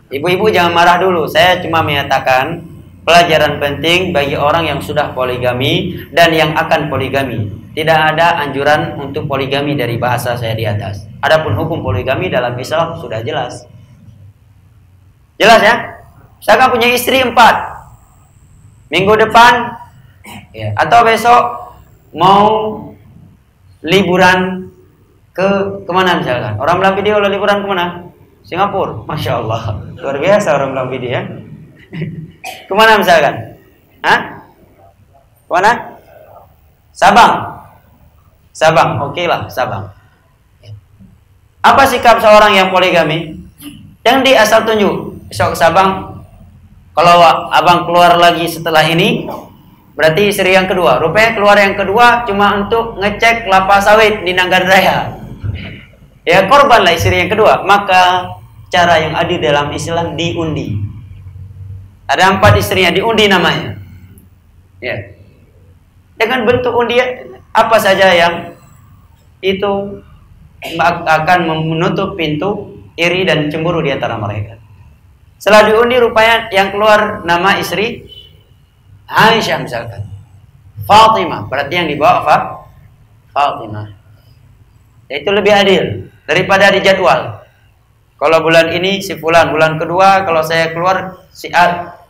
Ibu-ibu jangan marah dulu, saya cuma menyatakan pelajaran penting bagi orang yang sudah poligami dan yang akan poligami. Tidak ada anjuran untuk poligami dari bahasa saya di atas. Adapun hukum poligami dalam Islam sudah jelas. Jelas ya? Saya punya istri 4. Minggu depan ya, atau besok mau liburan kemana misalkan? Orang bilang video liburan kemana? Singapura. Masya Allah, luar biasa orang bilang video ya. Kemana misalkan? Kemana? Sabang, oke lah, Sabang. Apa sikap seorang yang poligami? Yang di asal tunjuk, besok ke Sabang. Kalau abang keluar lagi setelah ini, berarti istri yang kedua. Rupanya keluar yang kedua cuma untuk ngecek kelapa sawit di Nanggan Raya. Ya, korbanlah istri yang kedua. Maka cara yang adil dalam Islam diundi. Ada 4 istrinya, diundi namanya. Ya. Dengan bentuk undian apa saja yang itu akan menutup pintu iri dan cemburu di antara mereka. Setelah diundi, rupanya yang keluar nama istri Aisyah misalkan. Fatimah, berarti yang dibawa Fatimah. Itu lebih adil daripada dijadwal. Kalau bulan ini si fulan, bulan kedua kalau saya keluar si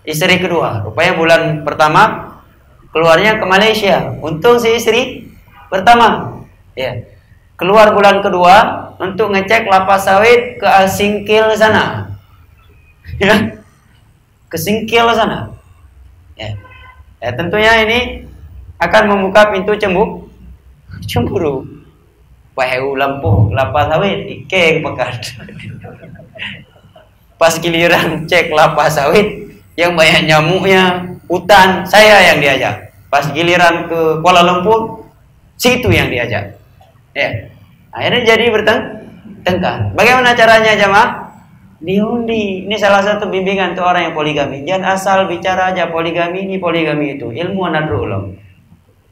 istri kedua. Rupanya bulan pertama keluarnya ke Malaysia. Untung si istri pertama. Ya. Keluar bulan kedua untuk ngecek kelapa sawit ke Singkil sana. Ya. Ke Singkil sana. Ya. Ya, tentunya ini akan membuka pintu cemburu. Pahew lampu kelapa sawit ike pekat. Pas giliran cek kelapa sawit yang banyak nyamuknya, hutan, saya yang diajak. Pas giliran ke Kuala Lumpur, situ yang diajak. Ya. Akhirnya jadi bertengkar. Bagaimana caranya jamaah? Diundi. Ini salah satu bimbingan untuk orang yang poligami. Jangan asal bicara aja poligami ini poligami itu. Ilmu anadrullah.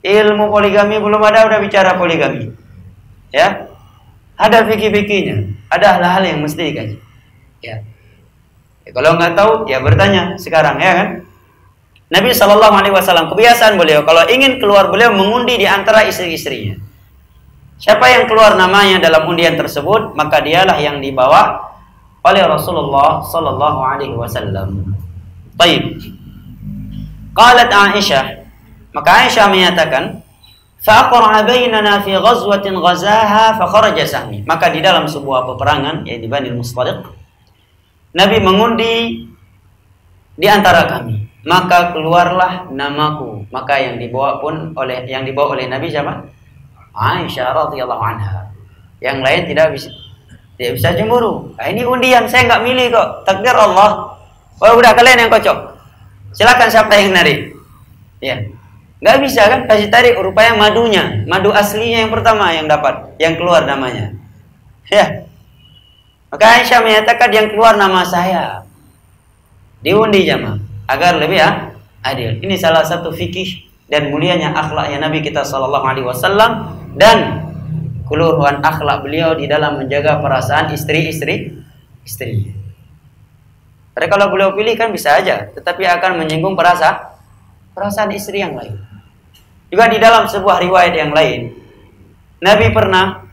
Ilmu poligami belum ada udah bicara poligami. Ya. Ada fikih-fikihnya. Ada hal-hal yang mesti dikaji. Ya. Kalau nggak tahu ya bertanya sekarang ya kan. Nabi SAW kebiasaan beliau kalau ingin keluar beliau mengundi di antara istri-istrinya. Siapa yang keluar namanya dalam undian tersebut maka dialah yang dibawa oleh Rasulullah SAW. Baik. Qalat Aisyah, maka Aisyah menyatakan, faqara bainana fi ghazwatin ghazaha fa kharaja sahmi. Maka di dalam sebuah peperangan yaitu Bani Mustaliq, Nabi mengundi di antara kami. Maka keluarlah namaku. Maka yang dibawa oleh Nabi siapa? Aisyah radhiyallahu anha. Yang lain tidak bisa cemburu. Nah, ini undian, saya nggak milih kok. Takdir Allah. Oh udah kalian yang kocok. Silakan siapa yang narik. Ya, nggak bisa kan? Kasih tarik rupanya madunya, madu aslinya yang pertama yang dapat, yang keluar namanya. Ya. Maka Aisyah menyatakan yang keluar nama saya. Diundi jamaah. Agar lebih adil. Ini salah satu fikih dan mulianya akhlaknya Nabi kita SAW dan keluhuran akhlak beliau di dalam menjaga perasaan istri. Karena kalau beliau pilih kan bisa aja, tetapi akan menyinggung perasaan istri yang lain. Juga di dalam sebuah riwayat yang lain, Nabi pernah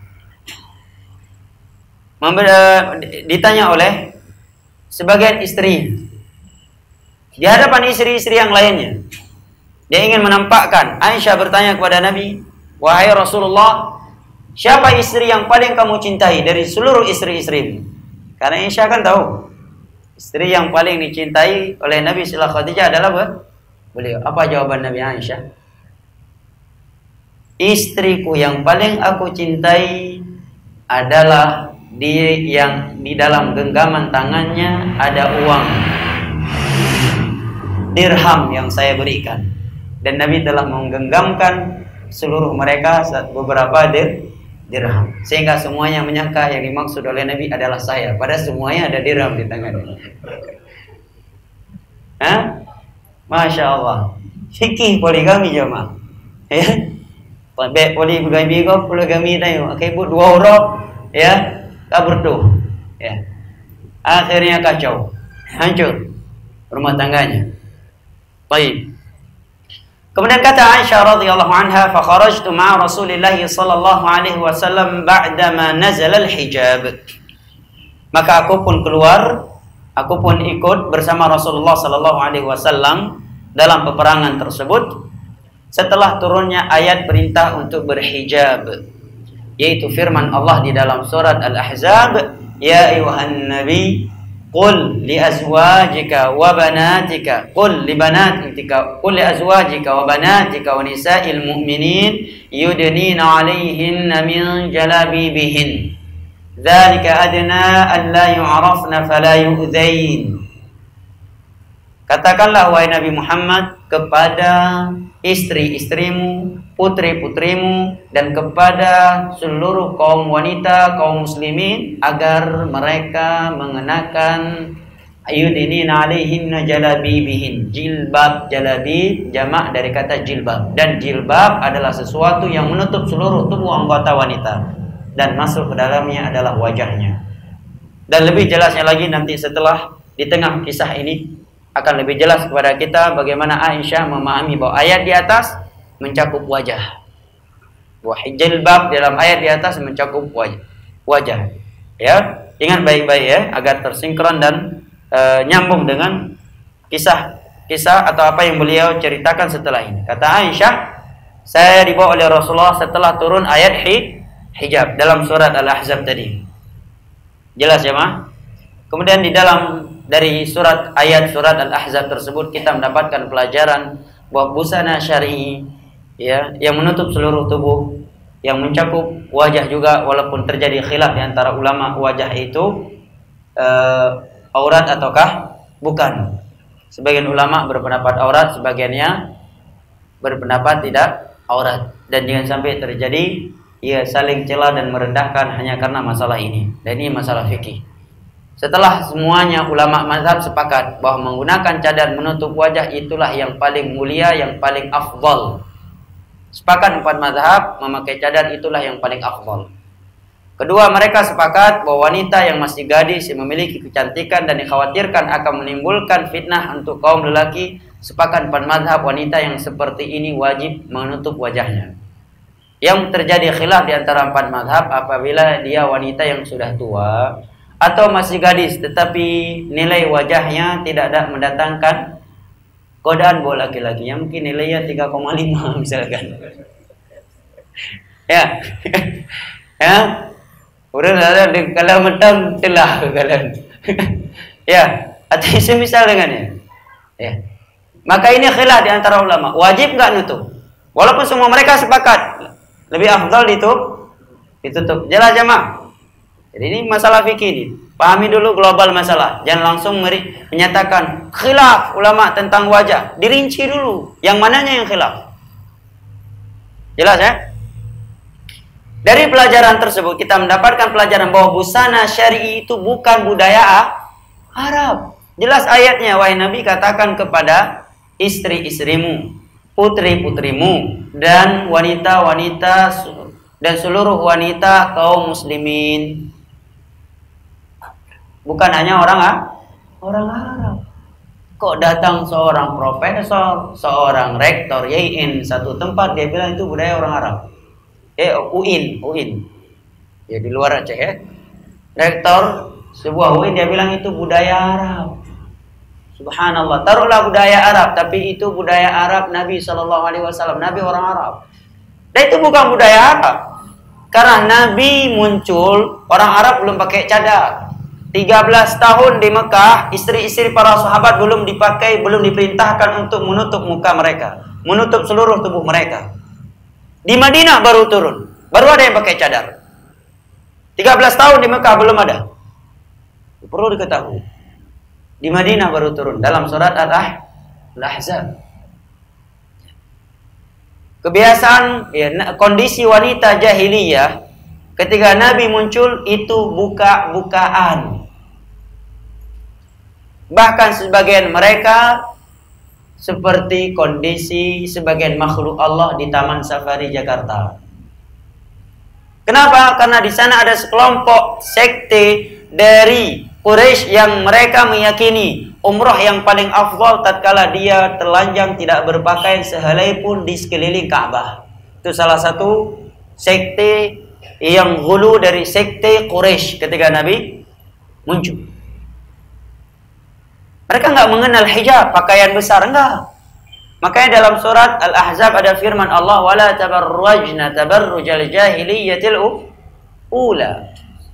ditanya oleh sebagian istri di hadapan istri-istri yang lainnya. Dia ingin menampakkan. Aisyah bertanya kepada Nabi, wahai Rasulullah, siapa istri yang paling kamu cintai dari seluruh istri-istrimu? Karena Aisyah kan tahu istri yang paling dicintai oleh Nabi setelah Khadijah adalah beliau. Apa jawaban Nabi Aisyah? Istriku yang paling aku cintai adalah dia yang di dalam genggaman tangannya ada uang dirham yang saya berikan. Dan Nabi telah menggenggamkan seluruh mereka beberapa dirham. Sehingga semuanya menyangka yang dimaksud oleh Nabi adalah saya. Padahal semuanya ada dirham di tangannya. Masya Allah. Fikih poligami jemaah. Ya. Poligami tayo. Akibut dua orang. Ya. Kabur tuh. Ya. Akhirnya kacau. Hancur rumah tangganya. Baik. Kemudian kata Aisyah radhiyallahu anha, fa kharajtu ma'a Rasulillah sallallahu alaihi wasallam ba'dama nazala al-hijab. Maka aku pun keluar, aku pun ikut bersama Rasulullah sallallahu alaihi wasallam dalam peperangan tersebut setelah turunnya ayat perintah untuk berhijab, yaitu firman Allah di dalam surat Al-Ahzab, ya ayyuhan nabi qul li azwajika wa banatika qul li banatika qul li azwajika wa banatika wa nisa'il mu'minin yudnina 'alaihinna min jalabibihin dzalika adna an la yu'rafna fala yu'dzain. Katakanlah wahai Nabi Muhammad kepada istri-istrimu, putri-putrimu, dan kepada seluruh kaum wanita, kaum muslimin agar mereka mengenakan ayudinina alaihinna jalabibihin. Jilbab, jalabib jamak dari kata jilbab, dan jilbab adalah sesuatu yang menutup seluruh tubuh anggota wanita dan masuk ke dalamnya adalah wajahnya. Dan lebih jelasnya lagi nanti setelah di tengah kisah ini akan lebih jelas kepada kita bagaimana Aisyah memahami bahwa ayat di atas mencakup wajah. Bahwa jilbab dalam ayat di atas mencakup wajah. Ya, ingat baik-baik ya agar tersinkron dan nyambung dengan kisah atau apa yang beliau ceritakan setelah ini. Kata Aisyah, saya dibawa oleh Rasulullah setelah turun ayat hijab dalam surat Al-Ahzab tadi. Jelas ya, Ma? Kemudian di dalam dari surat Al-Ahzab tersebut kita mendapatkan pelajaran bahwa busana syar'i ya yang menutup seluruh tubuh, yang mencakup wajah juga, walaupun terjadi khilaf di antara ulama wajah itu aurat ataukah bukan. Sebagian ulama berpendapat aurat, sebagiannya berpendapat tidak aurat. Dan jangan sampai terjadi saling cela dan merendahkan hanya karena masalah ini. Dan ini masalah fikih. Setelah semuanya ulama mazhab sepakat bahwa menggunakan cadar menutup wajah itulah yang paling mulia, yang paling afdal. Sepakat 4 mazhab memakai cadar itulah yang paling afdal. Kedua, mereka sepakat bahwa wanita yang masih gadis yang memiliki kecantikan dan dikhawatirkan akan menimbulkan fitnah untuk kaum lelaki, sepakat 4 mazhab wanita yang seperti ini wajib menutup wajahnya. Yang terjadi khilaf di antara 4 mazhab apabila dia wanita yang sudah tua atau masih gadis tetapi nilai wajahnya tidak ada mendatangkan godaan buat laki-laki, yang mungkin nilainya 3,5 misalkan. Ya. Ya. Udah kalau mentang telah kalian. Ya, atau semisal dengannya. Ya. Maka ini khilaf di antara ulama, wajib enggak nutup? Walaupun semua mereka sepakat lebih afdal ditutup. Jelas jemaah? Jadi ini masalah fikih ini. Pahami dulu global masalah. Jangan langsung menyatakan khilaf ulama tentang wajah. Dirinci dulu. Yang mananya yang khilaf. Jelas ya? Dari pelajaran tersebut kita mendapatkan pelajaran bahwa busana syar'i itu bukan budaya Arab. Jelas ayatnya, wahai Nabi katakan kepada istri-istrimu, putri-putrimu, dan wanita-wanita dan seluruh wanita kaum muslimin. Bukan hanya orang Arab. Kok datang seorang profesor, seorang rektor YIN satu tempat dia bilang itu budaya orang Arab. UIN. Ya di luar Aceh ya. Rektor sebuah UIN dia bilang itu budaya Arab. Subhanallah. Taruhlah budaya Arab, tapi itu budaya Arab Nabi SAW. Nabi orang Arab. Dan itu bukan budaya Arab. Karena Nabi muncul, orang Arab belum pakai cadar. 13 tahun di Mekah, istri-istri para sahabat belum diperintahkan untuk menutup muka mereka, menutup seluruh tubuh mereka. Di Madinah baru turun, baru ada yang pakai cadar. 13 tahun di Mekah belum ada. Perlu diketahui. Di Madinah baru turun dalam surat Al-Ahzab. Kebiasaan kondisi wanita jahiliyah ketika Nabi muncul itu buka-bukaan. Bahkan sebagian mereka seperti kondisi sebagian makhluk Allah di Taman Safari Jakarta. Kenapa? Karena di sana ada sekelompok sekte dari Quraisy yang mereka meyakini umrah yang paling afdal tatkala dia telanjang tidak berpakaian sehelai pun di sekeliling Ka'bah. Itu salah satu sekte yang ghulu dari sekte Quraisy ketika Nabi muncul. Mereka enggak mengenal hijab, pakaian besar, enggak. Makanya dalam surat Al-Ahzab ada firman Allah, "Wala tabarrajna tabarrujal jahiliyatil ula."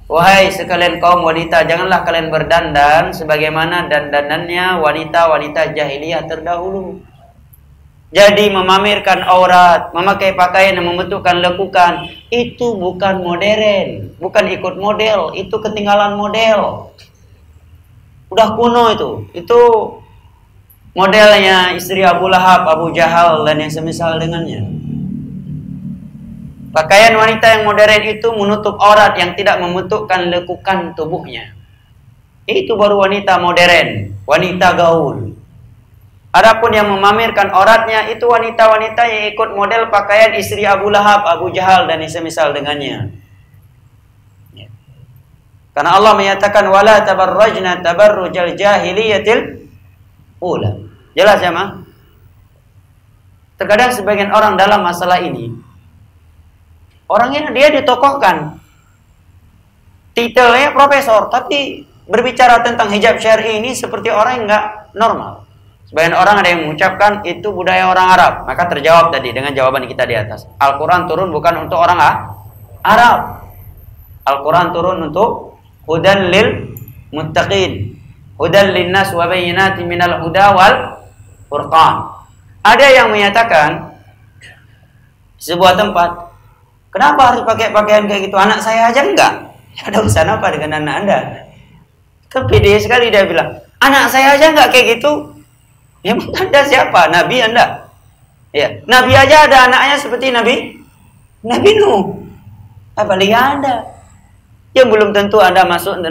Wahai sekalian kaum wanita, janganlah kalian berdandan sebagaimana dandanannya wanita-wanita jahiliyah terdahulu. Jadi memamerkan aurat, memakai pakaian yang membentukkan lekukan, itu bukan modern, bukan ikut model, itu ketinggalan model. Udah kuno itu. Itu modelnya istri Abu Lahab, Abu Jahal dan yang semisal dengannya. Pakaian wanita yang modern itu menutup aurat yang tidak membentukkan lekukan tubuhnya. Itu baru wanita modern, wanita gaul. Adapun yang memamerkan auratnya itu wanita-wanita yang ikut model pakaian istri Abu Lahab, Abu Jahal dan yang semisal dengannya. Karena Allah menyatakan wala tabarrajna tabarrujal jahiliyatil ula. Jelas ya, Ma? Terkadang sebagian orang dalam masalah ini, orangnya dia ditokohkan, titelnya profesor, tapi berbicara tentang hijab syar'i ini seperti orang yang enggak normal. Sebagian orang ada yang mengucapkan itu budaya orang Arab. Maka terjawab tadi dengan jawaban kita di atas. Al-Quran turun bukan untuk orang Arab. Al-Quran turun untuk hudan lil muttaqin, hudan linnas wa bayyinatin minal huda wal furqan. Ada yang menyatakan sebuah tempat, kenapa harus pakai pakaian kayak gitu? Anak saya aja enggak. Ada urusan apa dengan anak Anda? Pede sekali dia bilang, anak saya aja enggak kayak gitu. Emang Anda siapa? Nabi Anda? Ya, Nabi aja ada anaknya seperti Nabi Nuh. Apalagi Anda yang belum tentu Anda masuk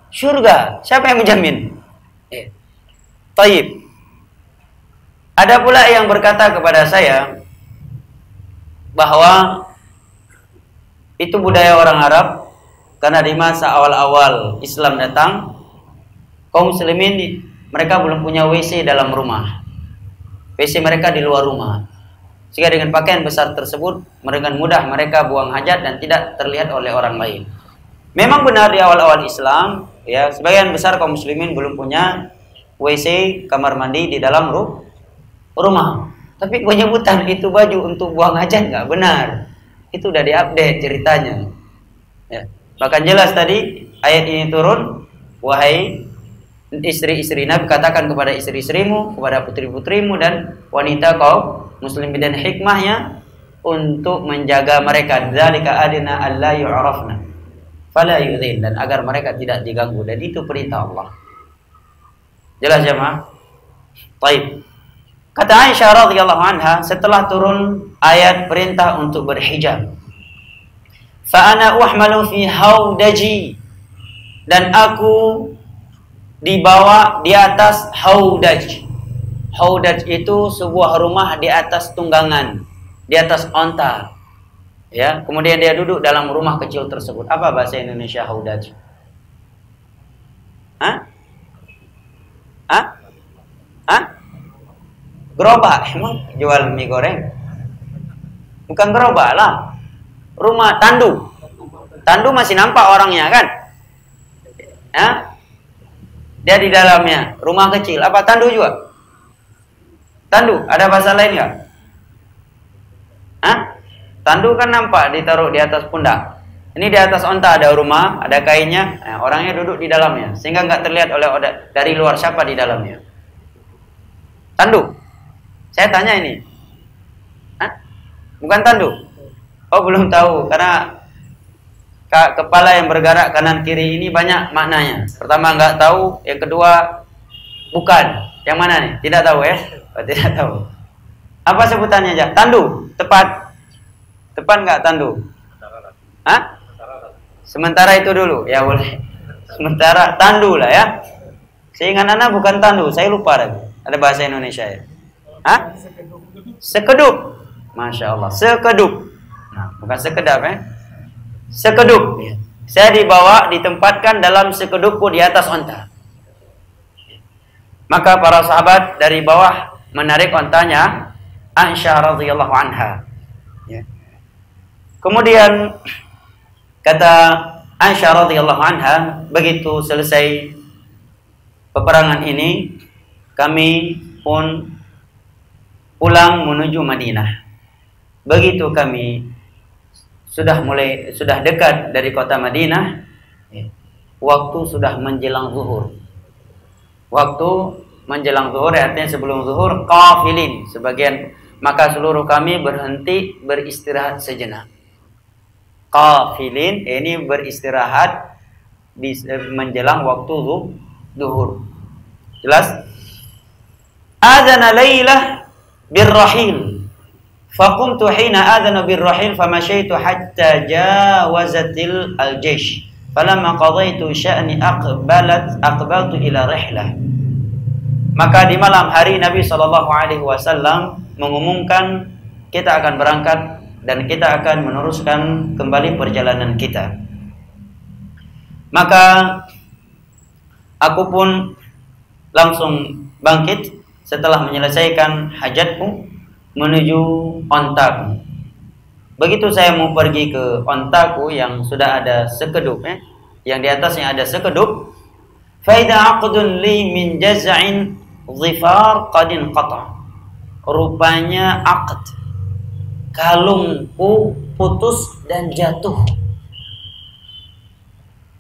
surga. Siapa yang menjamin? Ya. Taib. Ada pula yang berkata kepada saya bahwa itu budaya orang Arab, karena di masa awal-awal Islam datang, kaum muslimin mereka belum punya WC dalam rumah. WC mereka di luar rumah. Sehingga dengan pakaian besar tersebut, dengan mudah mereka buang hajat dan tidak terlihat oleh orang lain. Memang benar di awal-awal Islam, ya, sebagian besar kaum muslimin belum punya WC, kamar mandi di dalam rumah. Tapi penyebutan itu baju untuk buang hajat nggak benar. Itu udah diupdate ceritanya. Ya. Bahkan jelas tadi ayat ini turun, wahai istri-istri Nabi, katakan kepada istri-istrimu, kepada putri-putrimu dan wanita kaum muslimin, dan hikmahnya untuk menjaga mereka, dzalika adna alla yu'rafna fala yu'dhin, dan agar mereka tidak diganggu, dan itu perintah Allah. Jelas jemaah? Baik. Kata Aisyah radhiyallahu anha setelah turun ayat perintah untuk berhijab, fa ana uhmalu fi haudaji, dan aku dibawa di atas haudaj. Haudaj itu sebuah rumah di atas tunggangan, di atas onta. Ya, kemudian dia duduk dalam rumah kecil tersebut. Apa bahasa Indonesia haudaj? Hah? Hah? Hah? Gerobak. Emang jual mie goreng? Bukan gerobak lah. Rumah tandu. Tandu masih nampak orangnya kan? Hah? Dia di dalamnya, rumah kecil. Apa tandu juga? Tandu, ada bahasa lain nggak? Hah? Tandu kan nampak ditaruh di atas pundak. Ini di atas onta ada rumah, ada kainnya, nah, orangnya duduk di dalamnya, sehingga nggak terlihat oleh dari luar siapa di dalamnya. Tandu. Saya tanya ini. Hah? Bukan tandu? Oh, belum tahu, karena kepala yang bergerak kanan kiri ini banyak maknanya. Pertama nggak tahu, yang kedua bukan. Yang mana nih? Tidak tahu ya? Oh, tidak tahu. Apa sebutannya aja? Tandu, tepat. Tepat nggak tandu? Hah? Sementara itu dulu, ya boleh. Sementara tandu lah ya. Seingat anak bukan tandu, saya lupa lagi. Ada bahasa Indonesia ya? Hah? Sekedup. Masya Allah, sekedup. Nah, bukan sekedap ya. Sekedup. Saya dibawa, ditempatkan dalam sekedupku di atas onta. Maka para sahabat dari bawah menarik ontanya Aisyah radhiyallahu anha. Ya. Kemudian kata Aisyah radhiyallahu anha, begitu selesai peperangan ini, kami pun pulang menuju Madinah. Begitu kami sudah dekat dari kota Madinah, waktu sudah menjelang zuhur. Waktu menjelang zuhur, artinya sebelum zuhur, qafilin sebagian, maka seluruh kami berhenti beristirahat sejenak. Qafilin ini beristirahat di menjelang waktu zuhur. Jelas? Adzana lailah birrahil. Faqumtu hina adzana birrahil famashaitu hatta jawazatil al-jaysh. Falamma qadaitu sya'ni aqbaltu ila rihlah. Maka di malam hari Nabi SAW mengumumkan kita akan berangkat dan kita akan meneruskan kembali perjalanan kita. Maka aku pun langsung bangkit setelah menyelesaikan hajatku menuju ontaku. Begitu saya mau pergi ke ontaku yang sudah ada sekedup, yang di atasnya ada sekedup, faida aqdun li min jaz'in dhifar qad inqata. Rupanya aqd, kalungku putus dan jatuh.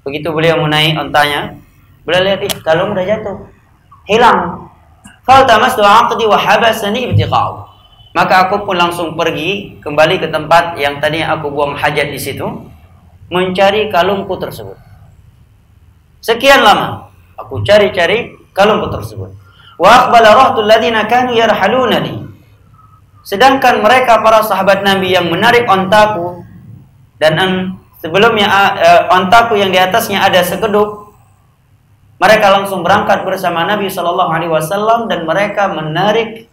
Begitu beliau menaik ontanya, beliau lihat kalung udah jatuh, hilang. Faltamastu aqdi wa habasani ibtiqa'u. Maka aku pun langsung pergi kembali ke tempat yang tadinya aku buang hajat di situ, mencari kalungku tersebut. Sekian lama aku cari-cari kalungku tersebut. Wa aqbala rahtul ladzina kanu yarhalunani. Sedangkan mereka para sahabat Nabi yang menarik ontaku, dan sebelumnya ontaku yang di atasnya ada sekeduk, mereka langsung berangkat bersama Nabi Shallallahu Alaihi Wasallam dan mereka menarik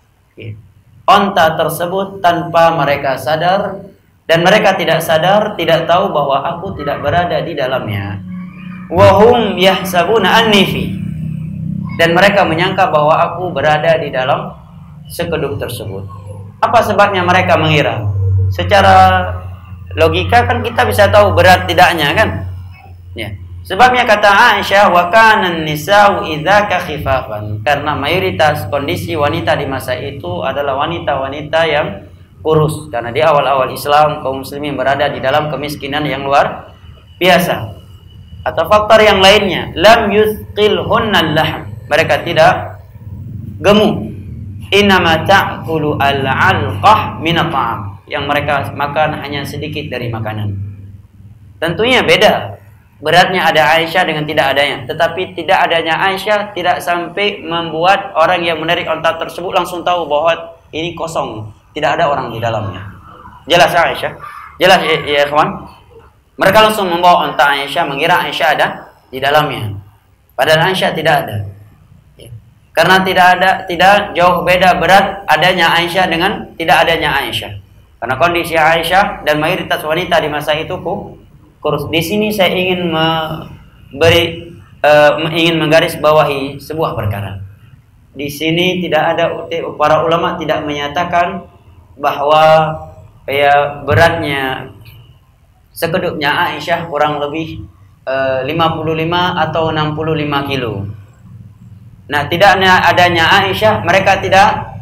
onta tersebut tanpa mereka sadar, dan mereka tidak sadar, tidak tahu bahwa aku tidak berada di dalamnya. Wahum yahsabuna anni fi, dan mereka menyangka bahwa aku berada di dalam sekeduk tersebut. Apa sebabnya mereka mengira? Secara logika kan kita bisa tahu berat tidaknya kan? Ya. Sebabnya kata Aisyah, wa kana nisa'u idzaka khifafan, karena mayoritas kondisi wanita di masa itu adalah wanita-wanita yang kurus, karena di awal-awal Islam kaum muslimin berada di dalam kemiskinan yang luar biasa. Atau faktor yang lainnya, lam yuthqilhunna al-lahm, mereka tidak gemuk. Innama ta'kulu al-alqah min at-ta'am, yang mereka makan hanya sedikit dari makanan. Tentunya beda beratnya ada Aisyah dengan tidak adanya. Tetapi tidak adanya Aisyah tidak sampai membuat orang yang menarik onta tersebut langsung tahu bahwa ini kosong, tidak ada orang di dalamnya. Jelas Aisyah? Jelas ya kawan? Mereka langsung membawa onta Aisyah, mengira Aisyah ada di dalamnya. Padahal Aisyah tidak ada. Karena tidak jauh beda berat adanya Aisyah dengan tidak adanya Aisyah. Karena kondisi Aisyah dan mayoritas wanita di masa itu kurus. Di sini saya ingin ingin menggarisbawahi sebuah perkara. Di sini tidak ada, para ulama tidak menyatakan bahwa beratnya sekedupnya Aisyah kurang lebih 55 atau 65 kilo. Nah, tidak adanya Aisyah, mereka tidak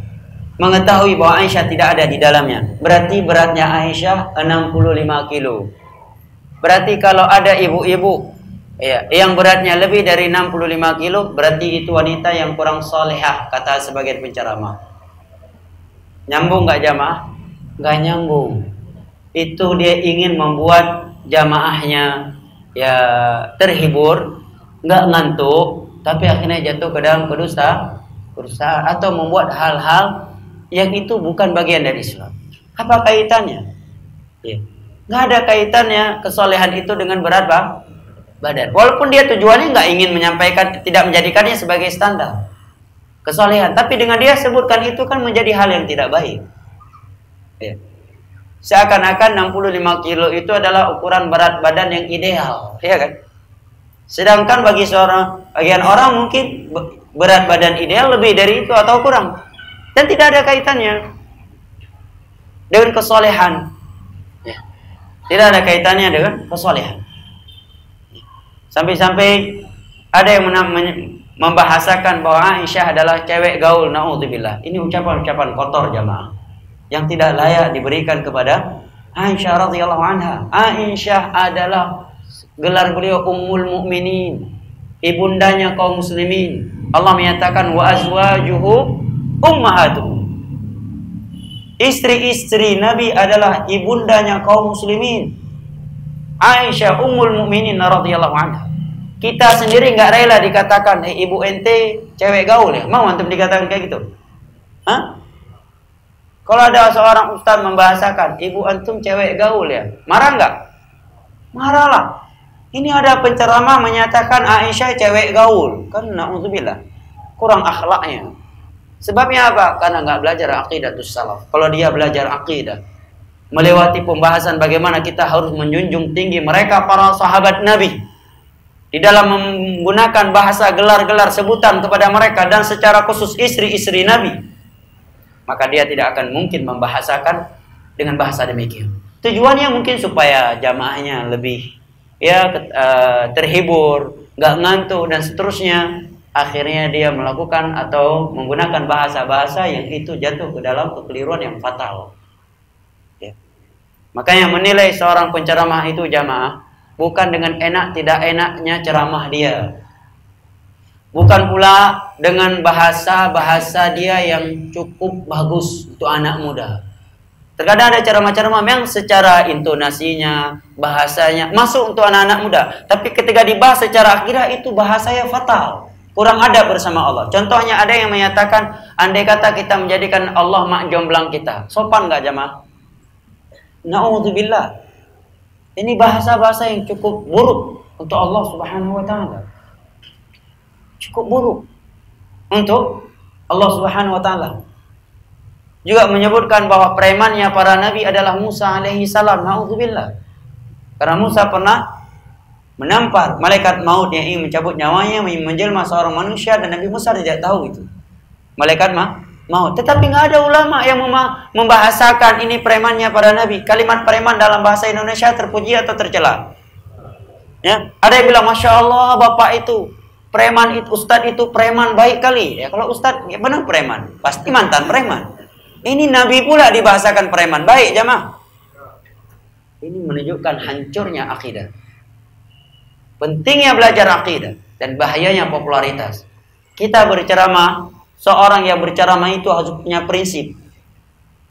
mengetahui bahwa Aisyah tidak ada di dalamnya. Berarti beratnya Aisyah 65 kilo. Berarti kalau ada ibu-ibu yang beratnya lebih dari 65 kilo, berarti itu wanita yang kurang solehah, kata sebagian penceramah. Nyambung nggak jamaah? Nggak nyambung. Itu dia ingin membuat jamaahnya terhibur, nggak ngantuk, tapi akhirnya jatuh ke dalam kedustaan atau membuat hal-hal yang itu bukan bagian dari Islam. Apa kaitannya? Nggak ada kaitannya kesolehan itu dengan berat badan. Walaupun dia tujuannya nggak ingin menyampaikan, tidak menjadikannya sebagai standar kesolehan, tapi dengan dia sebutkan itu kan menjadi hal yang tidak baik. Seakan-akan 65 kilo itu adalah ukuran berat badan yang ideal, ya kan? Sedangkan bagi bagian orang mungkin berat badan ideal lebih dari itu atau kurang, dan tidak ada kaitannya dengan kesolehan. Tidak ada kaitannya dengan kesolehan. Sampai-sampai ada yang membahasakan bahwa Aisyah adalah cewek gaul. Na'udzubillah. Ini ucapan-ucapan kotor jamaah yang tidak layak diberikan kepada Aisyah radhiyallahu anha. Aisyah adalah gelar beliau Ummul Mukminin, ibundanya kaum muslimin. Allah menyatakan wa azwajuhu ummahatuhum. Istri-istri Nabi adalah ibundanya kaum muslimin. Aisyah Ummul Mukminin radhiyallahu anha. Kita sendiri nggak rela dikatakan ibu ente cewek gaul ya. Mau antum dikatakan kayak gitu? Hah? Kalau ada seorang ustaz membahasakan ibu antum cewek gaul ya, marah nggak? Marahlah. Ini ada penceramah menyatakan Aisyah cewek gaul, kan na'udzubillah, kurang akhlaknya. Sebabnya apa? Karena nggak belajar aqidatus salaf. Kalau dia belajar aqidah, melewati pembahasan bagaimana kita harus menjunjung tinggi mereka para sahabat Nabi di dalam menggunakan bahasa gelar-gelar sebutan kepada mereka dan secara khusus istri-istri Nabi, maka dia tidak akan mungkin membahasakan dengan bahasa demikian. Tujuannya mungkin supaya jamaahnya lebih terhibur, nggak ngantuk dan seterusnya. Akhirnya dia melakukan atau menggunakan bahasa-bahasa yang itu jatuh ke dalam kekeliruan yang fatal. Makanya menilai seorang penceramah itu jamaah bukan dengan enak tidak enaknya ceramah dia, bukan pula dengan bahasa-bahasa dia yang cukup bagus untuk anak muda. Terkadang ada ceramah-ceramah yang secara intonasinya, bahasanya masuk untuk anak-anak muda, tapi ketika dibahas secara akidah itu bahasanya fatal. kurang adab bersama Allah. Contohnya ada yang menyatakan, andai kata kita menjadikan Allah mak jomblang kita, sopan nggak jamaah? Na'udzubillah. Ini bahasa-bahasa yang cukup buruk untuk Allah Subhanahu wa Ta'ala. Cukup buruk untuk Allah Subhanahu wa Ta'ala. Juga menyebutkan bahwa premannya para nabi adalah Musa alaihi salam. Na'udzubillah. Karena Musa pernah menampar malaikat maut yang ingin mencabut nyawanya, menjelma seorang manusia, dan Nabi Musa tidak tahu itu malaikat maut. Tetapi nggak ada ulama yang membahasakan ini premannya para nabi. Kalimat preman dalam bahasa Indonesia terpuji atau tercela? Ya, ada yang bilang masya Allah bapak itu preman, itu ustadz itu preman baik kali. Ya kalau ustadz ya benar preman, pasti mantan preman. Ini nabi pula dibahasakan preman baik jamaah. Ini menunjukkan hancurnya akidah. Pentingnya belajar akidah dan bahayanya popularitas. Kita berceramah, seorang yang berceramah itu harus punya prinsip.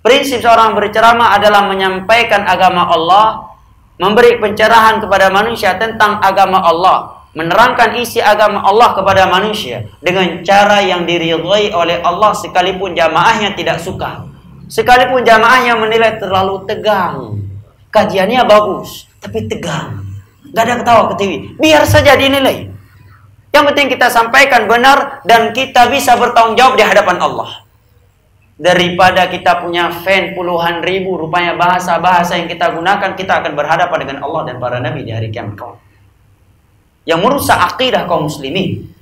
Prinsip seorang berceramah adalah menyampaikan agama Allah, memberi pencerahan kepada manusia tentang agama Allah, menerangkan isi agama Allah kepada manusia dengan cara yang diridhai oleh Allah, sekalipun jamaahnya tidak suka. Sekalipun jamaahnya menilai terlalu tegang. Kajiannya bagus, tapi tegang. Gak ada ketawa ke TV. Biar saja dinilai. Yang penting kita sampaikan benar dan kita bisa bertanggung jawab di hadapan Allah. Daripada kita punya fan puluhan ribu, rupanya bahasa-bahasa yang kita gunakan, kita akan berhadapan dengan Allah dan para nabi di hari kiamat. Yang merusak akidah kaum muslimin.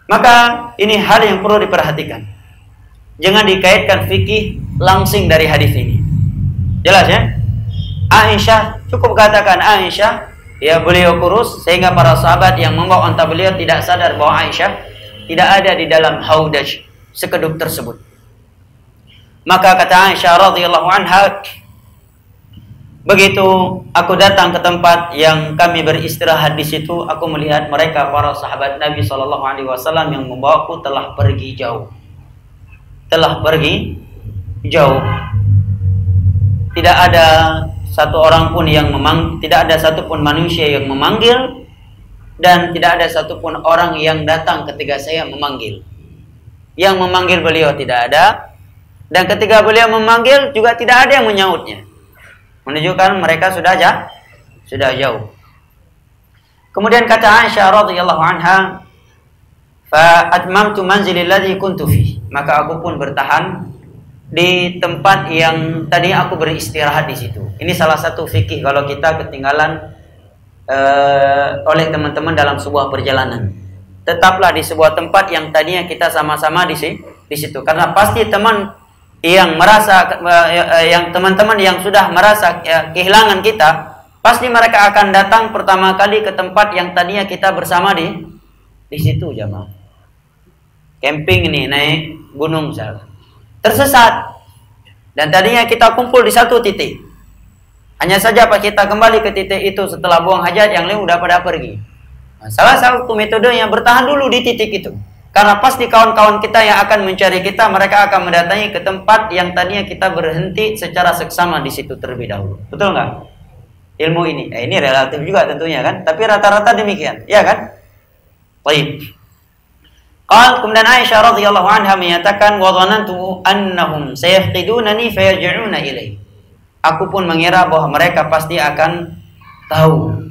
Maka ini hal yang perlu diperhatikan. Jangan dikaitkan fikih langsing dari hadis ini. Jelas ya? Aisyah, cukup katakan Aisyah, ya beliau kurus sehingga para sahabat yang membawa unta beliau tidak sadar bahwa Aisyah tidak ada di dalam haudaj sekeduk tersebut. Maka kata Aisyah radhiyallahu anha, begitu aku datang ke tempat yang kami beristirahat di situ, aku melihat mereka para sahabat Nabi sallallahu alaihi wasallam yang membawaku telah pergi jauh. Telah pergi jauh. Tidak ada satu orang pun yang tidak ada satupun manusia yang memanggil, dan tidak ada satupun orang yang datang ketika saya memanggil. Yang memanggil beliau tidak ada, dan ketika beliau memanggil juga tidak ada yang menyautnya. Menunjukkan mereka sudah jauh. Kemudian kata Aisyah radhiyallahu anha, fa atmamtu manzili alladhi kuntu fi. Maka aku pun bertahan di tempat yang tadi aku beristirahat di situ. Ini salah satu fikih kalau kita ketinggalan oleh teman-teman dalam sebuah perjalanan. Tetaplah di sebuah tempat yang tadinya kita sama-sama di situ. Karena pasti teman yang merasa yang teman-teman yang sudah merasa kehilangan kita, pasti mereka akan datang pertama kali ke tempat yang tadinya kita bersama di situ jamaah. Camping ini naik gunung misalnya. Tersesat. Dan tadinya kita kumpul di satu titik. Hanya saja pas kita kembali ke titik itu setelah buang hajat, yang lain udah pada pergi. Nah, salah satu metodenya bertahan dulu di titik itu. Karena pasti kawan-kawan kita yang akan mencari kita, mereka akan mendatangi ke tempat yang tadinya kita berhenti secara seksama di situ terlebih dahulu. Betul nggak? Ilmu ini. Ini relatif juga tentunya kan. Tapi rata-rata demikian. Ya kan? Baik. Kemudian Aisyah radhiyallahu anha menyatakan, wa dhanantu annahum sayafqidunani fayarji'una ilai. Aku pun mengira bahwa mereka pasti akan tahu,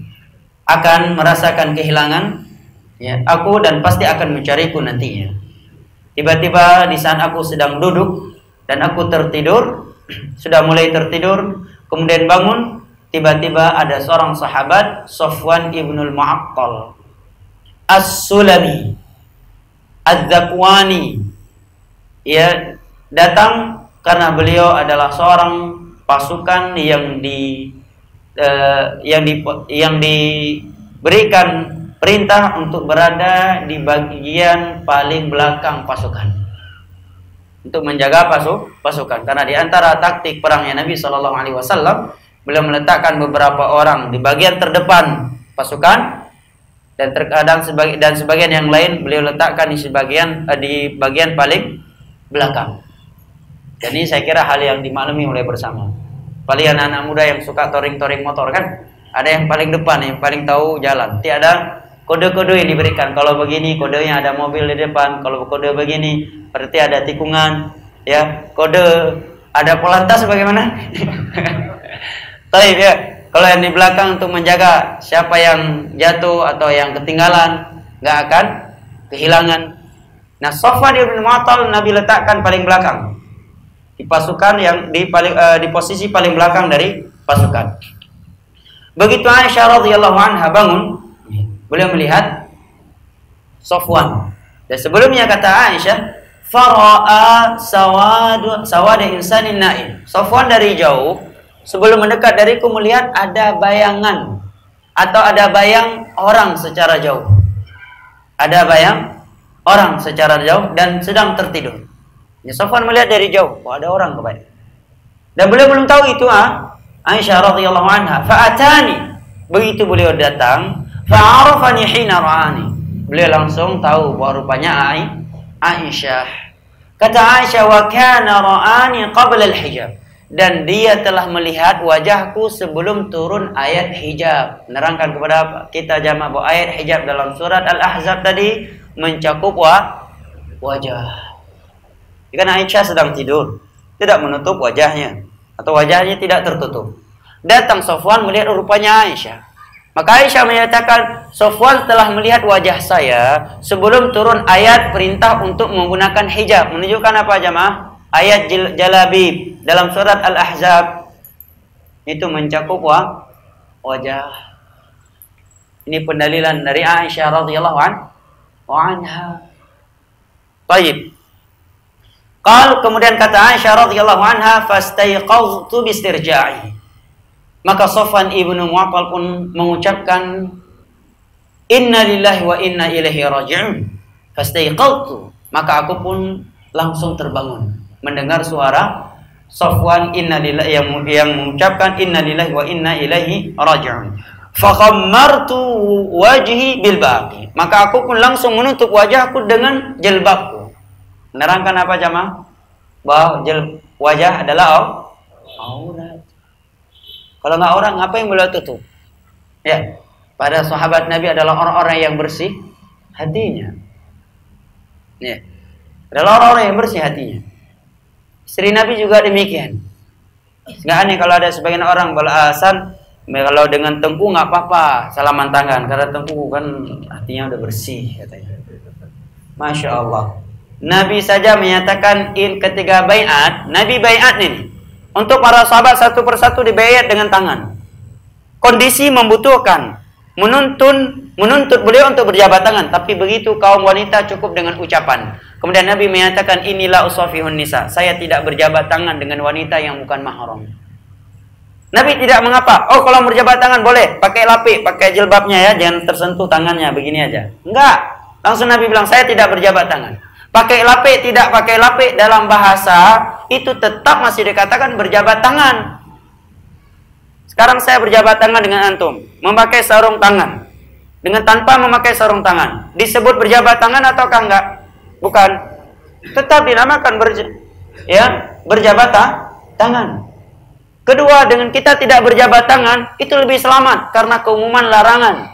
akan merasakan kehilangan ya, aku, dan pasti akan mencariku nantinya. Tiba-tiba di saat aku sedang duduk dan aku tertidur, sudah mulai tertidur, kemudian bangun, tiba-tiba ada seorang sahabat, Safwan ibnul Mu'attal As-Sulami Az-Zakwani, ya, datang karena beliau adalah seorang pasukan yang diberikan perintah untuk berada di bagian paling belakang pasukan, untuk menjaga pasukan. Karena di antara taktik perangnya Nabi Shallallahu Alaihi Wasallam, beliau meletakkan beberapa orang di bagian terdepan pasukan, dan terkadang sebagian yang lain beliau letakkan di bagian paling belakang. Dan ini saya kira hal yang dimaklumi oleh bersama. Paling anak-anak muda yang suka touring motor kan, ada yang paling depan, yang paling tahu jalan. Nanti ada kode-kode yang diberikan. Kalau begini kodenya ada mobil di depan, kalau kode begini berarti ada tikungan, ya. Kode ada polantas bagaimana? Baik ya. Kalau yang di belakang untuk menjaga siapa yang jatuh atau yang ketinggalan, nggak akan kehilangan. Nah, Safwan ibn Mu'attal Nabi letakkan paling belakang di pasukan yang di posisi paling belakang dari pasukan. Begitu Aisyah radhiyallahu anha bangun, beliau melihat Safwan. Dan sebelumnya kata Aisyah, fara'a sawada insanin naim. Safwan dari jauh sebelum mendekat dariku melihat ada bayangan atau ada bayang orang secara jauh. Ada bayang orang secara jauh dan sedang tertidur. Ya, Safwan melihat dari jauh, ada orang kebayang. Dan beliau belum tahu itu Aisyah radhiyallahu anha. Fa'atani, begitu beliau datang, fa'arafani hina ra'ani. Beliau langsung tahu bahwa rupanya Aisyah. Kata Aisyah, wa kana ra'ani qabla al-hijab. Dan dia telah melihat wajahku sebelum turun ayat hijab. Menerangkan kepada kita jamaah bahwa ayat hijab dalam surat Al-Ahzab tadi mencakup wajah. Karena Aisyah sedang tidur, tidak menutup wajahnya atau wajahnya tidak tertutup. Datang Safwan melihat rupanya Aisyah. Maka Aisyah menyatakan, Safwan telah melihat wajah saya sebelum turun ayat perintah untuk menggunakan hijab. Menunjukkan apa jamaah? Ayat jalabib dalam surat Al-Ahzab itu mencakup wajah. Ini pendalilan dari Aisyah radhiyallahu anha. Baik. Kemudian kata Aisyah radhiyallahu anha, fastaiqadtu bistirja'i. Maka Safwan ibnu Mu'attal pun mengucapkan, inna lillahi wa inna ilaihi raji'un. Fastaiqadtu, maka aku pun langsung terbangun mendengar suara Safwan yang mengucapkan inna lillahi wa inna ilaihi raji'un. Fakhammartu wajhi bil baqi, maka aku pun langsung menutup wajahku dengan jilbabku. Menerangkan apa jamaah? Bahwa wajah adalah aurat. Kalau nggak orang, apa yang beliau tutup? Ya, pada sahabat Nabi adalah orang-orang yang bersih hatinya. Ya, adalah orang-orang yang bersih hatinya. Istri Nabi juga demikian. Nggak aneh kalau ada sebagian orang beralasan kalau dengan Tengku nggak apa-apa salaman tangan karena Tengku kan hatinya udah bersih katanya. Masya Allah. Nabi saja menyatakan ketika baiat, Nabi baiat ini untuk para sahabat satu persatu dibaiat dengan tangan. Kondisi membutuhkan, menuntut beliau untuk berjabat tangan, tapi begitu kaum wanita cukup dengan ucapan. Kemudian Nabi menyatakan, inilah usafihun nisa, saya tidak berjabat tangan dengan wanita yang bukan mahram. Nabi tidak mengapa. Oh, kalau berjabat tangan boleh, pakai lapik, pakai jilbabnya ya, jangan tersentuh tangannya, begini aja. Enggak, langsung Nabi bilang, saya tidak berjabat tangan. Pakai lapik, tidak pakai lapik dalam bahasa itu tetap masih dikatakan berjabat tangan. Sekarang saya berjabat tangan dengan antum, memakai sarung tangan, dengan tanpa memakai sarung tangan, disebut berjabat tangan ataukah enggak? Bukan. Tetap dinamakan berjabat tangan. Kedua, dengan kita tidak berjabat tangan itu lebih selamat karena keumuman larangan.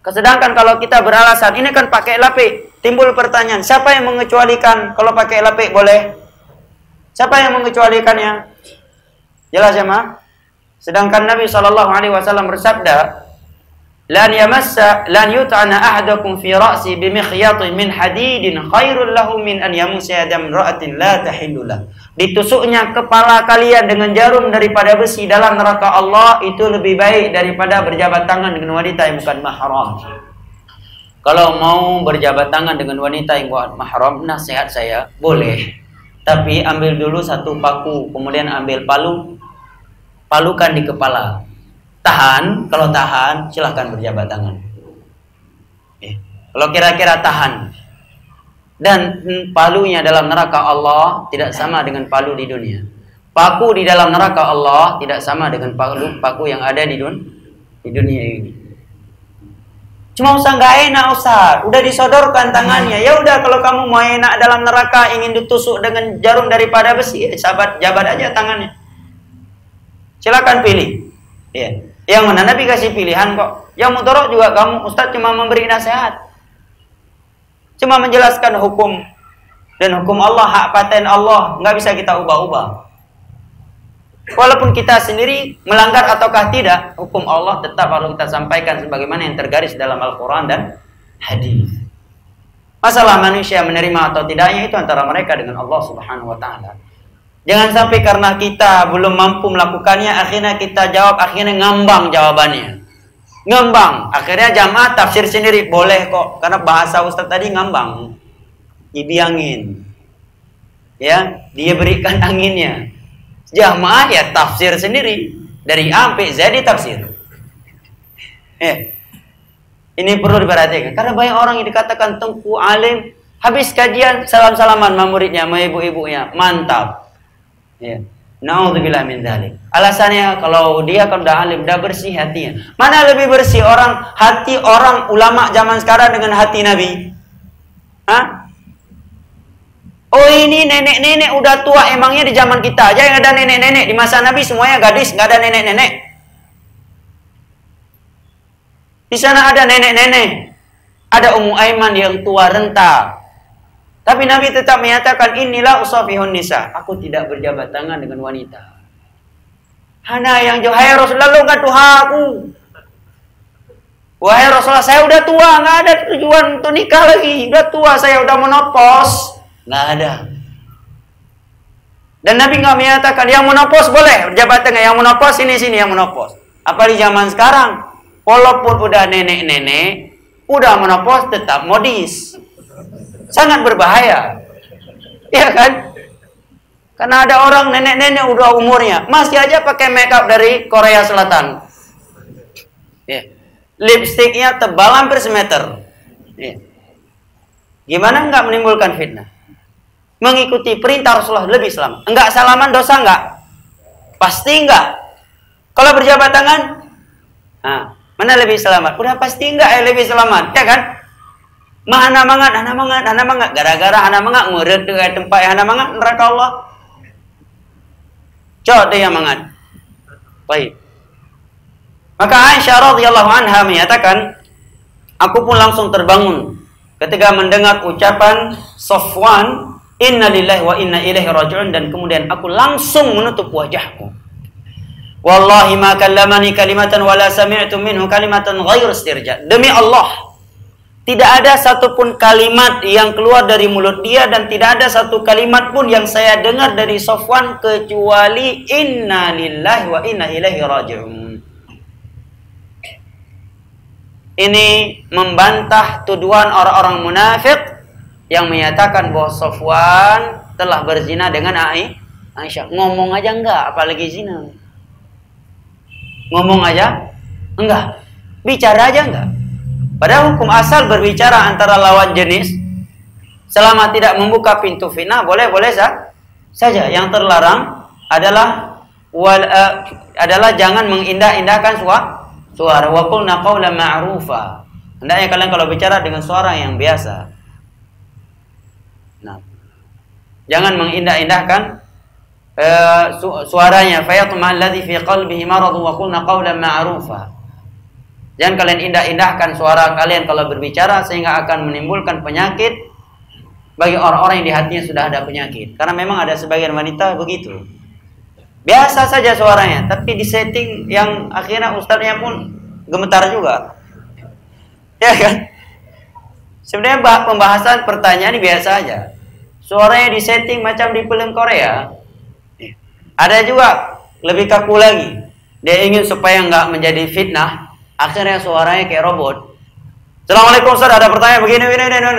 Sedangkan kalau kita beralasan ini kan pakai lapik, timbul pertanyaan, siapa yang mengecualikan kalau pakai lapik boleh? Siapa yang mengecualikannya? Jelas ya, Ma? Sedangkan Nabi SAW bersabda, lan yut'ana ahadakum fi ra'si bimikhyatin min hadidin khairul lahu min an yamusa yadam ra'atin la tahillulah. Ditusuknya kepala kalian dengan jarum daripada besi dalam neraka Allah itu lebih baik daripada berjabat tangan dengan wanita yang bukan mahram. Kalau mau berjabat tangan dengan wanita yang bukan mahram, nasihat saya boleh, tapi ambil dulu satu paku, kemudian ambil palukan di kepala. Tahan, kalau tahan silahkan berjabat tangan. Kalau kira-kira tahan. Dan palunya dalam neraka Allah tidak sama dengan palu di dunia. Paku di dalam neraka Allah tidak sama dengan paku yang ada di dunia ini. Cuma usah nggak enak Ustaz, udah disodorkan tangannya. Ya udah, kalau kamu mau enak dalam neraka, ingin ditusuk dengan jarum daripada besi, sahabat jabat aja tangannya. Silakan pilih. Ya. Yang mana Nabi kasih pilihan kok. Yang mudorok juga kamu, Ustaz cuma memberi nasihat. Cuma menjelaskan hukum. Dan hukum Allah, hak paten Allah, nggak bisa kita ubah-ubah. Walaupun kita sendiri melanggar ataukah tidak, hukum Allah tetap harus kita sampaikan sebagaimana yang tergaris dalam Al-Quran dan hadis. Masalah manusia menerima atau tidaknya itu antara mereka dengan Allah Subhanahu wa Ta'ala. Jangan sampai karena kita belum mampu melakukannya, akhirnya kita jawab, akhirnya ngambang jawabannya. Ngambang. Akhirnya jamaah tafsir sendiri. Boleh kok. Karena bahasa Ustaz tadi ngambang. Dibiangin. Ya, dia berikan anginnya. Jamaah ya tafsir sendiri. Dari A sampai Z ditafsir. Ini perlu diperhatikan. Karena banyak orang yang dikatakan tengku, alim. Habis kajian, salam-salaman sama muridnya, sama ibu-ibunya. Mantap. Ya. Na'udzubillah min dzalik. Alasannya kalau dia kan udah alim, udah bersih hatinya. Mana lebih bersih hati orang ulama zaman sekarang dengan hati Nabi? Hah? Oh ini nenek-nenek udah tua, emangnya di zaman kita aja yang ada nenek-nenek, di masa Nabi semuanya gadis, nggak ada nenek-nenek. Di sana ada nenek-nenek, ada Ummu Aiman yang tua renta. Tapi Nabi tetap menyatakan, inilah usafihun nisa. Aku tidak berjabat tangan dengan wanita. Hana yang jauh, hai Rasulullah, lu nggak tuha aku. Wahai Rasulullah, saya udah tua, nggak ada tujuan untuk nikah lagi. Udah tua, saya udah menopos. Nggak ada. Dan Nabi nggak menyatakan, yang menopos boleh berjabat tangan. Yang menopos sini yang menopos. Apa di zaman sekarang? Walaupun udah nenek-nenek, udah menopos tetap modis. Sangat berbahaya. Iya kan? Karena ada orang nenek-nenek udah umurnya masih aja pakai makeup dari Korea Selatan. Ya. Lipstiknya tebal hampir semeter. Ya. Gimana enggak menimbulkan fitnah? Mengikuti perintah Rasulullah lebih selamat. Enggak salaman dosa enggak? Pasti enggak. Kalau berjabat tangan, mana lebih selamat? Udah pasti enggak lebih selamat, ya kan? Hana mangat. Gara-gara hana mangat murid ke tempat yang hana mangat neraka Allah. Cok dia mangat. Baik. Maka Aisyah radhiyallahu anha menyatakan, aku pun langsung terbangun ketika mendengar ucapan Safwan, inna lillahi wa inna ilaihi raji'un, dan kemudian aku langsung menutup wajahku. Wallahi ma kallamani kalimatan wala sami'tu minhu kalimatan ghairu istirja. Demi Allah, tidak ada satupun kalimat yang keluar dari mulut dia dan tidak ada satu kalimat pun yang saya dengar dari Safwan kecuali inna lillahi wa inna ilaihi raji'un. Ini membantah tuduhan orang-orang munafik yang menyatakan bahwa Safwan telah berzina dengan Aisyah. Ngomong aja enggak, apalagi zina. Ngomong aja enggak, bicara aja enggak. Padahal hukum asal berbicara antara lawan jenis selama tidak membuka pintu fitnah boleh-boleh saja. Yang terlarang adalah jangan mengindah-indahkan suara. Wa qulna qawlan ma'rufa. Hendaknya kalian kalau bicara dengan suara yang biasa. Nah, jangan mengindah-indahkan suaranya. Fayatma alladhi fi qalbihi marad wa qulna qawlan ma'rufa. Jangan kalian indah-indahkan suara kalian kalau berbicara sehingga akan menimbulkan penyakit bagi orang-orang yang di hatinya sudah ada penyakit. Karena memang ada sebagian wanita begitu. Biasa saja suaranya, tapi di setting yang akhirnya ustadznya pun gemetar juga. Ya kan? Sebenarnya pembahasan pertanyaan ini biasa aja. Suaranya di setting macam di film Korea. Ada juga lebih kaku lagi. Dia ingin supaya nggak menjadi fitnah. Akhirnya suaranya kayak robot. Assalamualaikum Ustaz, ada pertanyaan begini.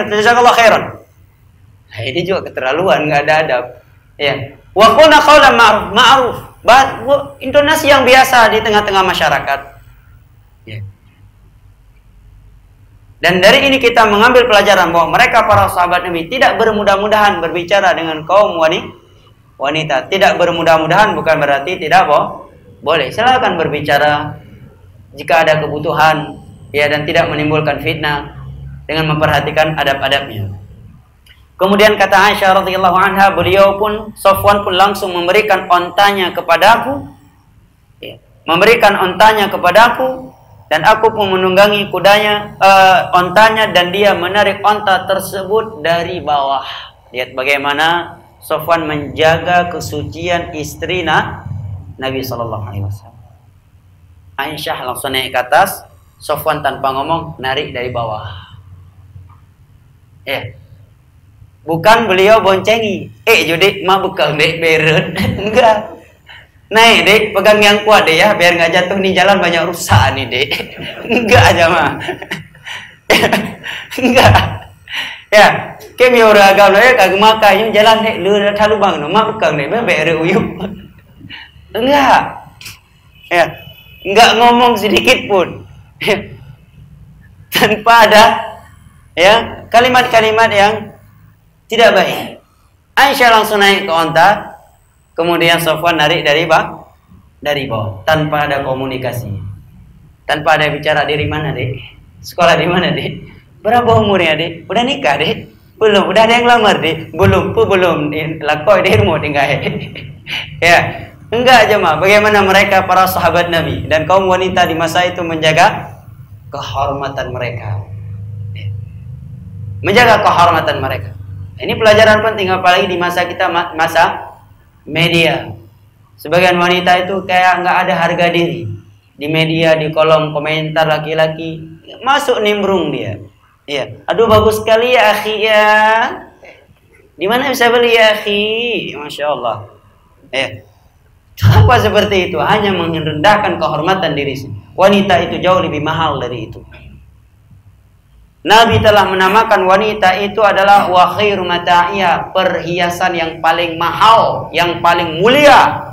Jazakallah khairan. Nah, ini juga keterlaluan, nggak ada adab. Ya. Wa qulna qawlan ma'ruf. Intonasi yang biasa di tengah-tengah masyarakat. Ya. Dan dari ini kita mengambil pelajaran bahwa mereka para sahabat Nabi tidak bermudah-mudahan berbicara dengan kaum wanita. Tidak bermudah-mudahan bukan berarti tidak boleh. Silakan berbicara jika ada kebutuhan, ya, dan tidak menimbulkan fitnah dengan memperhatikan adab-adabnya. Kemudian kata Aisyah radhiyallahu anha, Safwan pun langsung memberikan ontanya kepadaku. Ya. memberikan ontanya kepadaku, dan aku pun menunggangi kudanya, ontanya, dan dia menarik onta tersebut dari bawah. Lihat bagaimana Sofwan menjaga kesucian istri Nabi Sallallahu Alaihi Wasallam. Aisyah langsung naik ke atas, Sofwan tanpa ngomong narik dari bawah. Ya, bukan beliau boncengi. Jadi mak bekal dek beren. Enggak. Naik dek, pegang yang kuat deh ya, biar nggak jatuh nih jalan banyak rusak nih dek. Enggak aja mah. Enggak. Ya, kami orang agama ya kagak makan yang jalan dek, lu terlalu bang, mak bekal dek, beren uyup. Enggak. Ya, enggak ngomong sedikit pun. Tanpa ada ya kalimat-kalimat yang tidak baik. Aisyah langsung naik ke onta, kemudian Sofwan narik dari bawah tanpa ada komunikasi, tanpa ada bicara. Dari mana dek? Sekolah di mana dek? Berapa umurnya dek? Udah nikah dek? Belum. Udah ada yang lamar dek? Belum. Lakoi dek mau tinggal. Ya, enggak jemaah. Bagaimana mereka para sahabat Nabi dan kaum wanita di masa itu menjaga kehormatan mereka, menjaga kehormatan mereka. Ini pelajaran penting apalagi di masa kita, masa media. Sebagian wanita itu kayak nggak ada harga diri di media, di kolom komentar laki-laki masuk nimbrung dia. Iya, aduh bagus sekali ya akhi ya. Di mana bisa beli ya akhi? Masya Allah. Apa seperti itu? Hanya merendahkan kehormatan diri sendiri. Wanita itu jauh lebih mahal dari itu. Nabi telah menamakan wanita itu adalah wa khairu mata'iyah, perhiasan yang paling mahal, yang paling mulia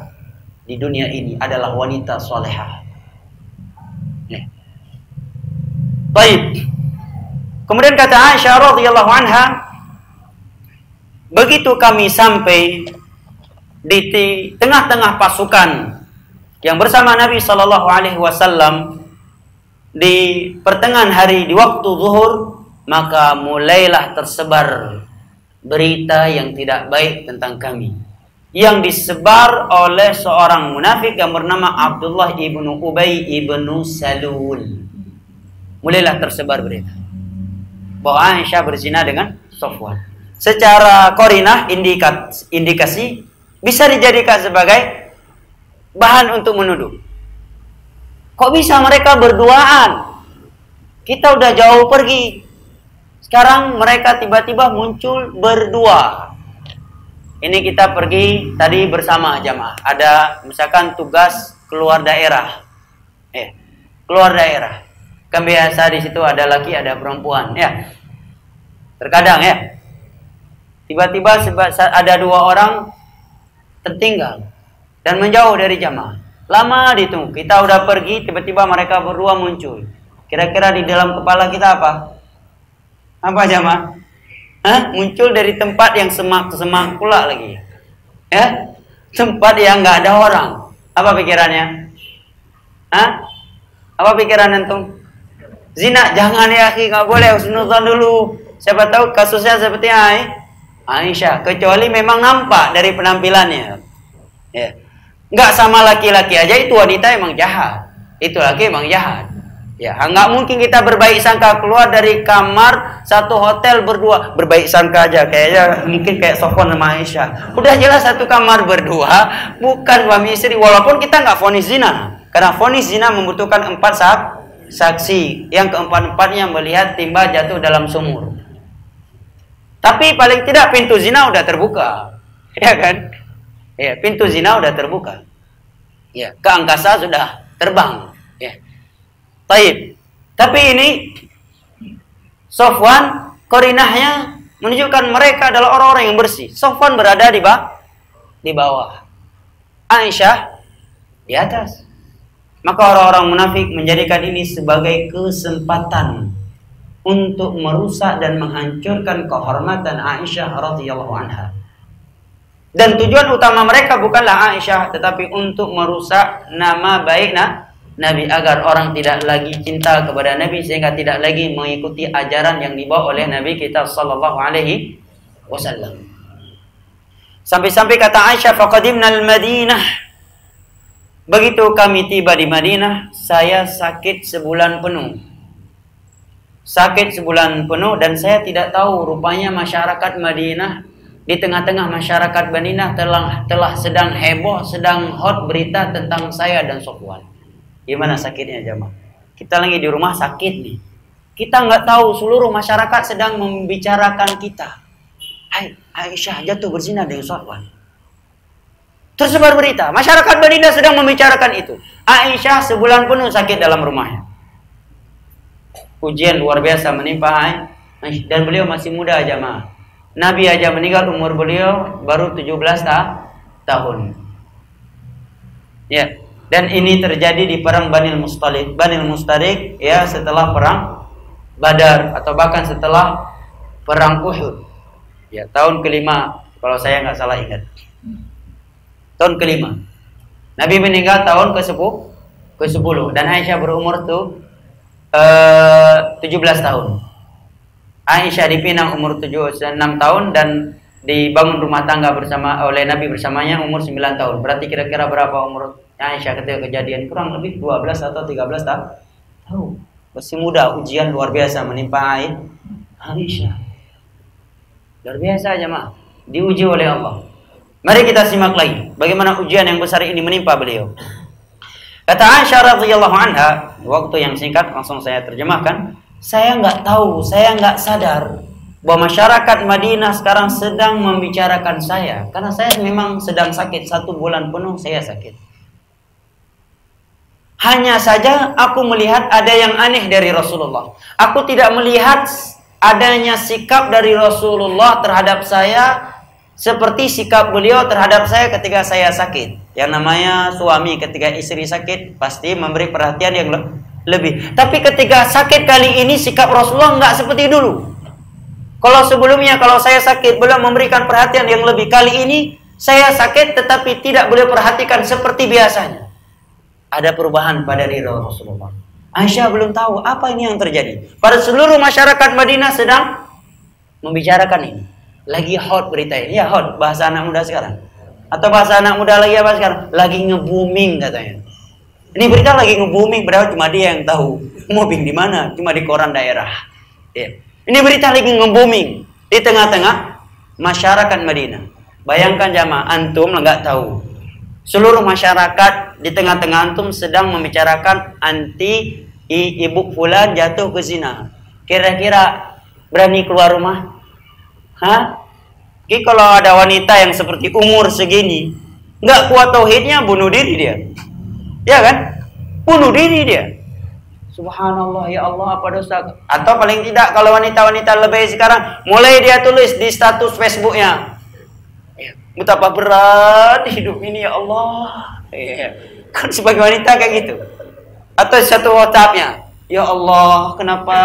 di dunia ini adalah wanita solehah. Baik. Kemudian kata Aisyah radhiyallahu anha, begitu kami sampai di tengah-tengah pasukan yang bersama Nabi Sallallahu Alaihi Wasallam di pertengahan hari di waktu zuhur, maka mulailah tersebar berita yang tidak baik tentang kami, yang disebar oleh seorang munafik yang bernama Abdullah ibnu Ubay ibnu Salul. Mulailah tersebar berita bahwa Aisyah berzina dengan Sofwan. Secara korinah, indikasi bisa dijadikan sebagai bahan untuk menuduh. Kok bisa mereka berduaan? Kita udah jauh pergi, sekarang mereka tiba-tiba muncul berdua. Ini kita pergi tadi bersama jamaah. Ada misalkan tugas keluar daerah. Keluar daerah. Kan biasa di situ ada laki, ada perempuan, ya. Terkadang ya. Tiba-tiba ada dua orang tertinggal dan menjauh dari jamaah. Lama ditunggu, kita udah pergi, tiba-tiba mereka berdua muncul. Kira-kira di dalam kepala kita apa? Apa jamaah? Muncul dari tempat yang semak pula lagi. Ya? Tempat yang nggak ada orang. Apa pikirannya? Apa pikiran antum? Zina, jangan ya akhi, nggak boleh, husnuzan dulu. Siapa tahu kasusnya seperti Aisyah, kecuali memang nampak dari penampilannya. Ya. Nggak sama laki-laki aja, itu wanita emang jahat. Itu laki emang jahat. Ya, nggak mungkin kita berbaik sangka keluar dari kamar satu hotel berdua. Berbaik sangka aja, kayaknya mungkin kayak Sofwan sama Aisyah. Udah jelas satu kamar berdua, bukan suami istri. Walaupun kita nggak vonis zina, karena vonis zina membutuhkan 4 saksi. Yang keempat-empatnya melihat timba jatuh dalam sumur. Tapi paling tidak pintu zina udah terbuka, ya kan? Ya, pintu zina udah terbuka. Ya, ke angkasa sudah terbang. Ya. Taib. Tapi ini Sofwan, korinahnya menunjukkan mereka adalah orang-orang yang bersih. Sofwan berada di bawah. Aisyah di atas. Maka orang-orang munafik menjadikan ini sebagai kesempatan untuk merusak dan menghancurkan kehormatan Aisyah radhiyallahu anha. Dan tujuan utama mereka bukanlah Aisyah, tetapi untuk merusak nama baik Nabi, agar orang tidak lagi cinta kepada Nabi, sehingga tidak lagi mengikuti ajaran yang dibawa oleh Nabi kita sallallahu alaihi wasallam. Sampai-sampai kata Aisyah, faqadimna al-Madinah, begitu kami tiba di Madinah, saya sakit sebulan penuh. Sakit sebulan penuh dan saya tidak tahu rupanya masyarakat Madinah, di tengah-tengah masyarakat Madinah telah sedang heboh, sedang hot berita tentang saya dan Sofwan. Gimana sakitnya jamaah? Kita lagi di rumah sakit nih. Kita nggak tahu seluruh masyarakat sedang membicarakan kita. Hai, Aisyah jatuh berzina dengan Sofwan. Tersebar berita, masyarakat Madinah sedang membicarakan itu. Aisyah sebulan penuh sakit dalam rumahnya. Ujian luar biasa menimpa Aisyah, dan beliau masih muda jamaah. Nabi aja meninggal umur beliau baru 17 tahun. Ya, dan ini terjadi di perang Banil Mustalik ya, setelah perang Badar atau bahkan setelah perang Uhud. Ya, tahun kelima kalau saya nggak salah ingat. Tahun kelima. Nabi meninggal tahun ke-10 dan Aisyah berumur 17 tahun. Aisyah dipinang umur 6 tahun dan dibangun rumah tangga oleh Nabi bersamanya umur 9 tahun. Berarti kira-kira berapa umur Aisyah ketika kejadian? Kurang lebih 12 atau 13 tahun. Masih muda, ujian luar biasa menimpa Aisyah. Luar biasa jemaah, diuji oleh Allah. Mari kita simak lagi bagaimana ujian yang besar ini menimpa beliau. Kata Aisyah radhiyallahu anha, waktu yang singkat langsung saya terjemahkan. Saya nggak tahu, saya nggak sadar bahwa masyarakat Madinah sekarang sedang membicarakan saya, karena saya memang sedang sakit 1 bulan penuh saya sakit. Hanya saja aku melihat ada yang aneh dari Rasulullah. Aku tidak melihat adanya sikap dari Rasulullah terhadap saya seperti sikap beliau terhadap saya ketika saya sakit. Yang namanya suami ketika istri sakit pasti memberi perhatian yang lebih. Tapi ketika sakit kali ini sikap Rasulullah nggak seperti dulu. Kalau sebelumnya kalau saya sakit beliau memberikan perhatian yang lebih. Kali ini saya sakit tetapi tidak beliau perhatikan seperti biasanya. Ada perubahan pada diri Rasulullah. Aisyah belum tahu apa ini yang terjadi. Pada seluruh masyarakat Madinah sedang membicarakan ini. Lagi hot berita ini. Ya hot bahasa anak muda sekarang. Atau bahasa anak muda lagi apa sekarang? Lagi nge-booming katanya. Ini berita lagi nge-booming, padahal cuma dia yang tahu. Booming di mana? Cuma di koran daerah. Ya. Ini berita lagi nge-booming di tengah-tengah masyarakat Madinah. Bayangkan jamaah, antum nggak tahu. Seluruh masyarakat di tengah-tengah antum sedang membicarakan anti ibu fulan jatuh ke zina. Kira-kira berani keluar rumah? Hah? Jadi kalau ada wanita yang seperti umur segini, nggak kuat tauhidnya, bunuh diri dia. Ya kan? Bunuh diri dia. Subhanallah, ya Allah, apa dosa? Atau paling tidak kalau wanita-wanita lebih sekarang, mulai dia tulis di status Facebooknya, betapa berat hidup ini ya Allah. Kan sebagai wanita kayak gitu. Atau satu WhatsAppnya, ya Allah, kenapa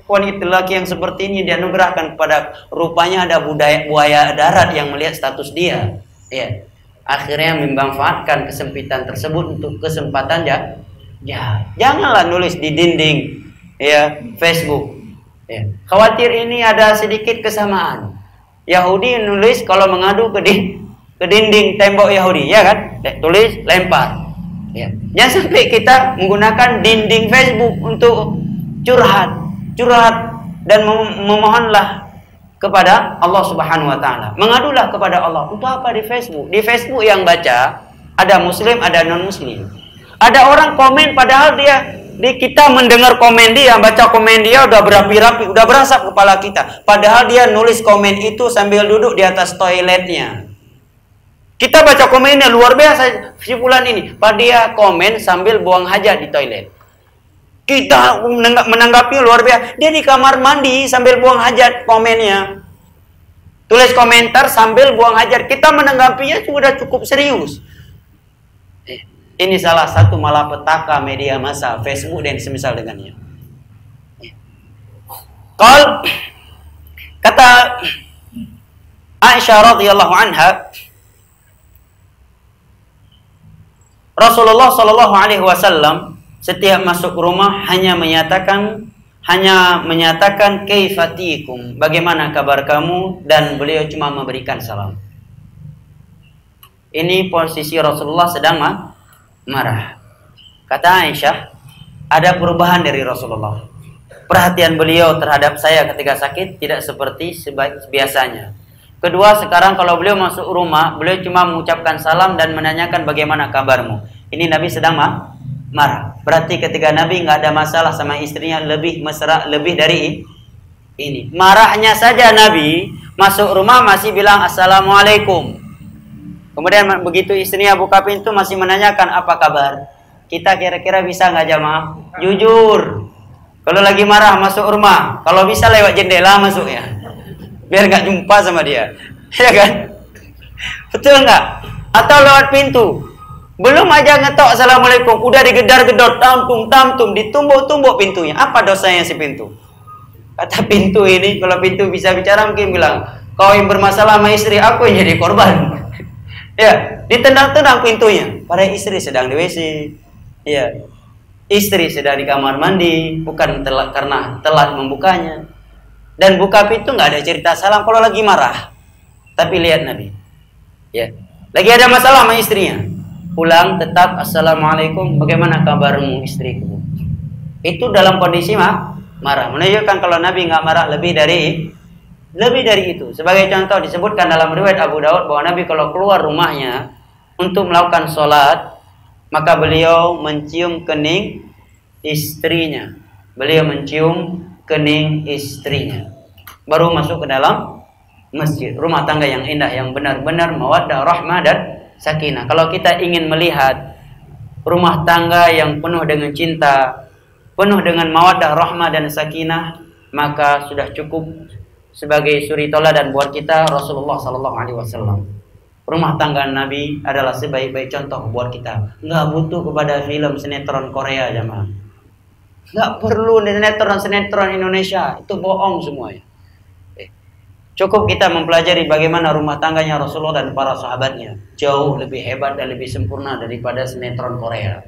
wanita laki yang seperti ini dianugerahkan kepada, rupanya ada buaya darat yang melihat status dia. Ya. Akhirnya memanfaatkan kesempitan tersebut untuk kesempatan ya. Janganlah nulis di dinding ya Facebook. Ya. Khawatir ini ada sedikit kesamaan. Yahudi nulis kalau mengadu ke dinding tembok Yahudi, ya kan? Tulis lempar. Ya. Jangan sampai kita menggunakan dinding Facebook untuk curhat dan memohonlah kepada Allah Subhanahu wa taala. Mengadulah kepada Allah. Untuk apa di Facebook? Di Facebook yang baca ada muslim, ada non muslim. Ada orang komen padahal kita mendengar komen dia, baca komen dia udah berapi-rapi, udah berasap kepala kita. Padahal dia nulis komen itu sambil duduk di atas toiletnya. Kita baca komennya luar biasa si fulan ini. Padahal dia komen sambil buang hajat di toilet. Kita menanggapi luar biasa. Dia di kamar mandi sambil buang hajat komennya. Tulis komentar sambil buang hajat. Kita menanggapinya sudah cukup serius. Ini salah satu malapetaka media massa, Facebook dan semisal dengannya. Kata Aisyah radhiyallahu anha, Rasulullah sallallahu alaihi wasallam setiap masuk rumah hanya menyatakan kaifatikum, bagaimana kabar kamu, dan beliau cuma memberikan salam. Ini posisi Rasulullah sedang marah. Kata Aisyah, ada perubahan dari Rasulullah. Perhatian beliau terhadap saya ketika sakit tidak seperti biasanya. Kedua, sekarang kalau beliau masuk rumah, beliau cuma mengucapkan salam dan menanyakan bagaimana kabarmu. Ini Nabi sedang marah. Berarti ketika Nabi nggak ada masalah sama istrinya, lebih mesra, lebih dari ini. Marahnya saja Nabi masuk rumah masih bilang assalamualaikum. Kemudian begitu istrinya buka pintu masih menanyakan apa kabar. Kita kira-kira bisa nggak jamaah? Jujur. Kalau lagi marah masuk rumah, kalau bisa lewat jendela masuk ya, biar nggak jumpa sama dia, ya kan? Betul nggak? Atau lewat pintu, belum aja ngetok assalamualaikum, udah digedar-gedor, tamtum, ditumbuk-tumbuk pintunya. Apa dosanya si pintu? Kata pintu ini, kalau pintu bisa bicara mungkin bilang, kau yang bermasalah sama istri, aku yang jadi korban. Ya, ditendang-tendang pintunya. Para istri sedang di WC, ya. Istri sedang di kamar mandi, bukan karena telat membukanya. Dan buka pintu nggak ada cerita salam kalau lagi marah. Tapi lihat Nabi, ya, lagi ada masalah sama istrinya, pulang tetap assalamualaikum, bagaimana kabarmu istriku. Itu dalam kondisi marah, menunjukkan kalau Nabi nggak marah lebih dari itu. Sebagai contoh disebutkan dalam riwayat Abu Daud bahwa Nabi kalau keluar rumahnya untuk melakukan sholat, maka beliau mencium kening istrinya. Baru masuk ke dalam masjid. Rumah tangga yang indah, yang benar-benar mawaddah, rahmah, dan sakinah. Kalau kita ingin melihat rumah tangga yang penuh dengan cinta, penuh dengan mawaddah, rahmah, dan sakinah, maka sudah cukup sebagai suri tauladan buat kita Rasulullah SAW. Rumah tangga Nabi adalah sebaik-baik contoh buat kita. Nggak butuh kepada film sinetron Korea jamaah. Nggak perlu sinetron Indonesia. Itu bohong semuanya. Cukup kita mempelajari bagaimana rumah tangganya Rasulullah dan para sahabatnya. Jauh lebih hebat dan lebih sempurna daripada sinetron Korea.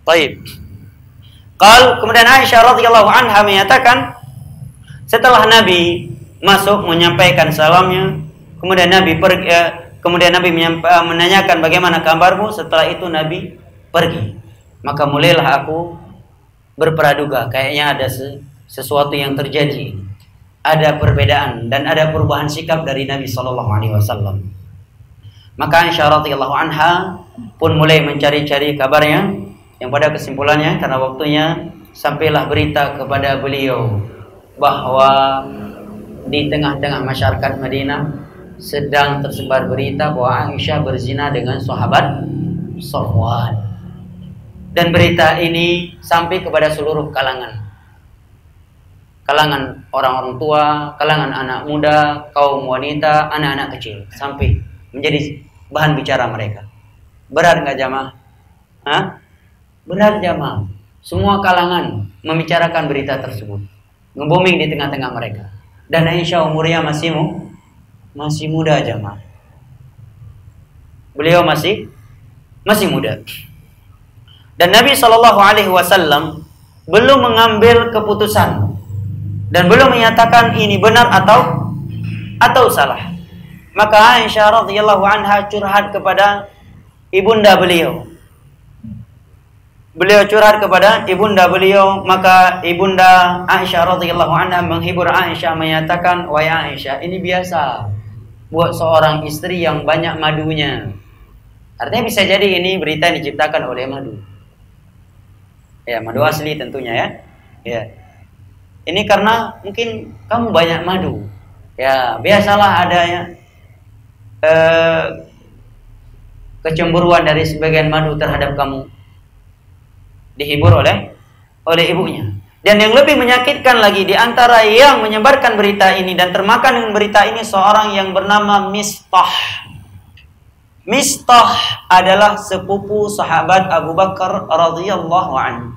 Baik. Kemudian Aisyah radhiyallahu anha menyatakan, setelah Nabi masuk menyampaikan salamnya, kemudian Nabi menanyakan bagaimana kabarmu. Setelah itu Nabi pergi. Maka mulailah aku berpraduga, kayaknya ada sesuatu yang terjadi. Ada perbedaan dan ada perubahan sikap dari Nabi SAW. Maka Aisyah radhiyallahu anha pun mulai mencari-cari kabarnya. Yang pada kesimpulannya, karena waktunya, sampailah berita kepada beliau bahwa di tengah-tengah masyarakat Madinah sedang tersebar berita bahwa Aisyah berzina dengan sahabat Safwan. Dan berita ini sampai kepada seluruh kalangan orang-orang tua, kalangan anak muda, kaum wanita, anak-anak kecil, sampai menjadi bahan bicara mereka. Berat nggak jamaah? Berat jamaah. Semua kalangan membicarakan berita tersebut, nge-booming di tengah-tengah mereka. Dan Aisyah umurnya masih muda jamaah. Beliau masih muda. Dan Nabi SAW belum mengambil keputusan dan belum menyatakan ini benar atau salah. Maka Aisyah radhiyallahu anha curhat kepada ibunda beliau. Maka ibunda Aisyah radhiyallahu anha menghibur Aisyah, menyatakan, wahai Aisyah, ini biasa buat seorang istri yang banyak madunya. Artinya bisa jadi ini berita yang diciptakan oleh madu. Ya, madu asli tentunya ya. Ya. Ini karena mungkin kamu banyak madu. Ya, biasalah adanya kecemburuan dari sebagian madu terhadap kamu. Dihibur oleh ibunya. Dan yang lebih menyakitkan lagi, di antara yang menyebarkan berita ini dan termakan dengan berita ini seorang yang bernama Mistah. Mistah adalah sepupu sahabat Abu Bakar radhiyallahu anhu.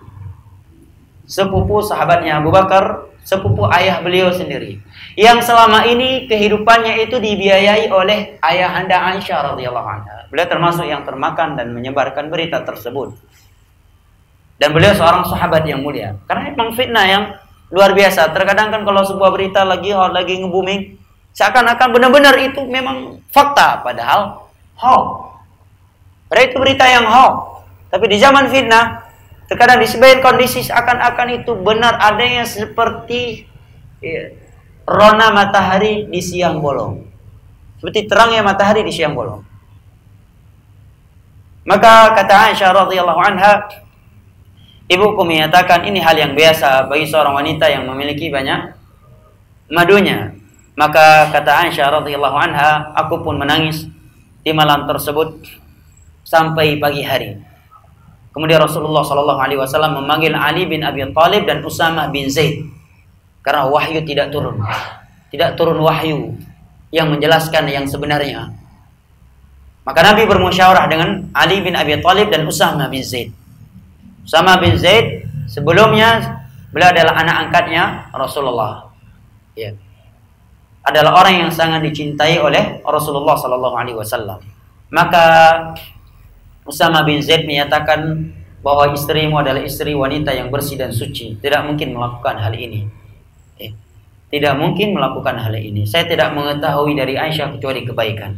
Sepupu sahabatnya Abu Bakar, sepupu ayah beliau sendiri. Yang selama ini kehidupannya itu dibiayai oleh ayahanda Aisyah radhiyallahu anha. Beliau termasuk yang termakan dan menyebarkan berita tersebut. Dan beliau seorang sahabat yang mulia. Karena memang fitnah yang luar biasa. Terkadang kan kalau sebuah berita lagi nge-booming, seakan-akan benar-benar itu memang fakta, padahal hoax. Padahal itu berita yang hoax. Tapi di zaman fitnah, terkadang di sebagian kondisi seakan-akan itu benar adanya seperti rona matahari di siang bolong. Seperti terangnya matahari di siang bolong. Maka kata Aisyah radhiyallahu anha, ibuku menyatakan ini hal yang biasa bagi seorang wanita yang memiliki banyak madunya. Maka kata Aisyah radhiyallahu anha, aku pun menangis di malam tersebut sampai pagi hari. Kemudian Rasulullah sallallahu alaihi wasallam memanggil Ali bin Abi Thalib dan Usamah bin Zaid karena wahyu tidak turun. Tidak turun wahyu yang menjelaskan yang sebenarnya. Maka Nabi bermusyawarah dengan Ali bin Abi Thalib dan Usamah bin Zaid. Usamah bin Zaid sebelumnya beliau adalah anak angkatnya Rasulullah. Ya. Adalah orang yang sangat dicintai oleh Rasulullah sallallahu alaihi wasallam. Maka Usamah bin Zaid menyatakan bahwa istrimu adalah istri wanita yang bersih dan suci. Tidak mungkin melakukan hal ini. Tidak mungkin melakukan hal ini. Saya tidak mengetahui dari Aisyah kecuali kebaikan.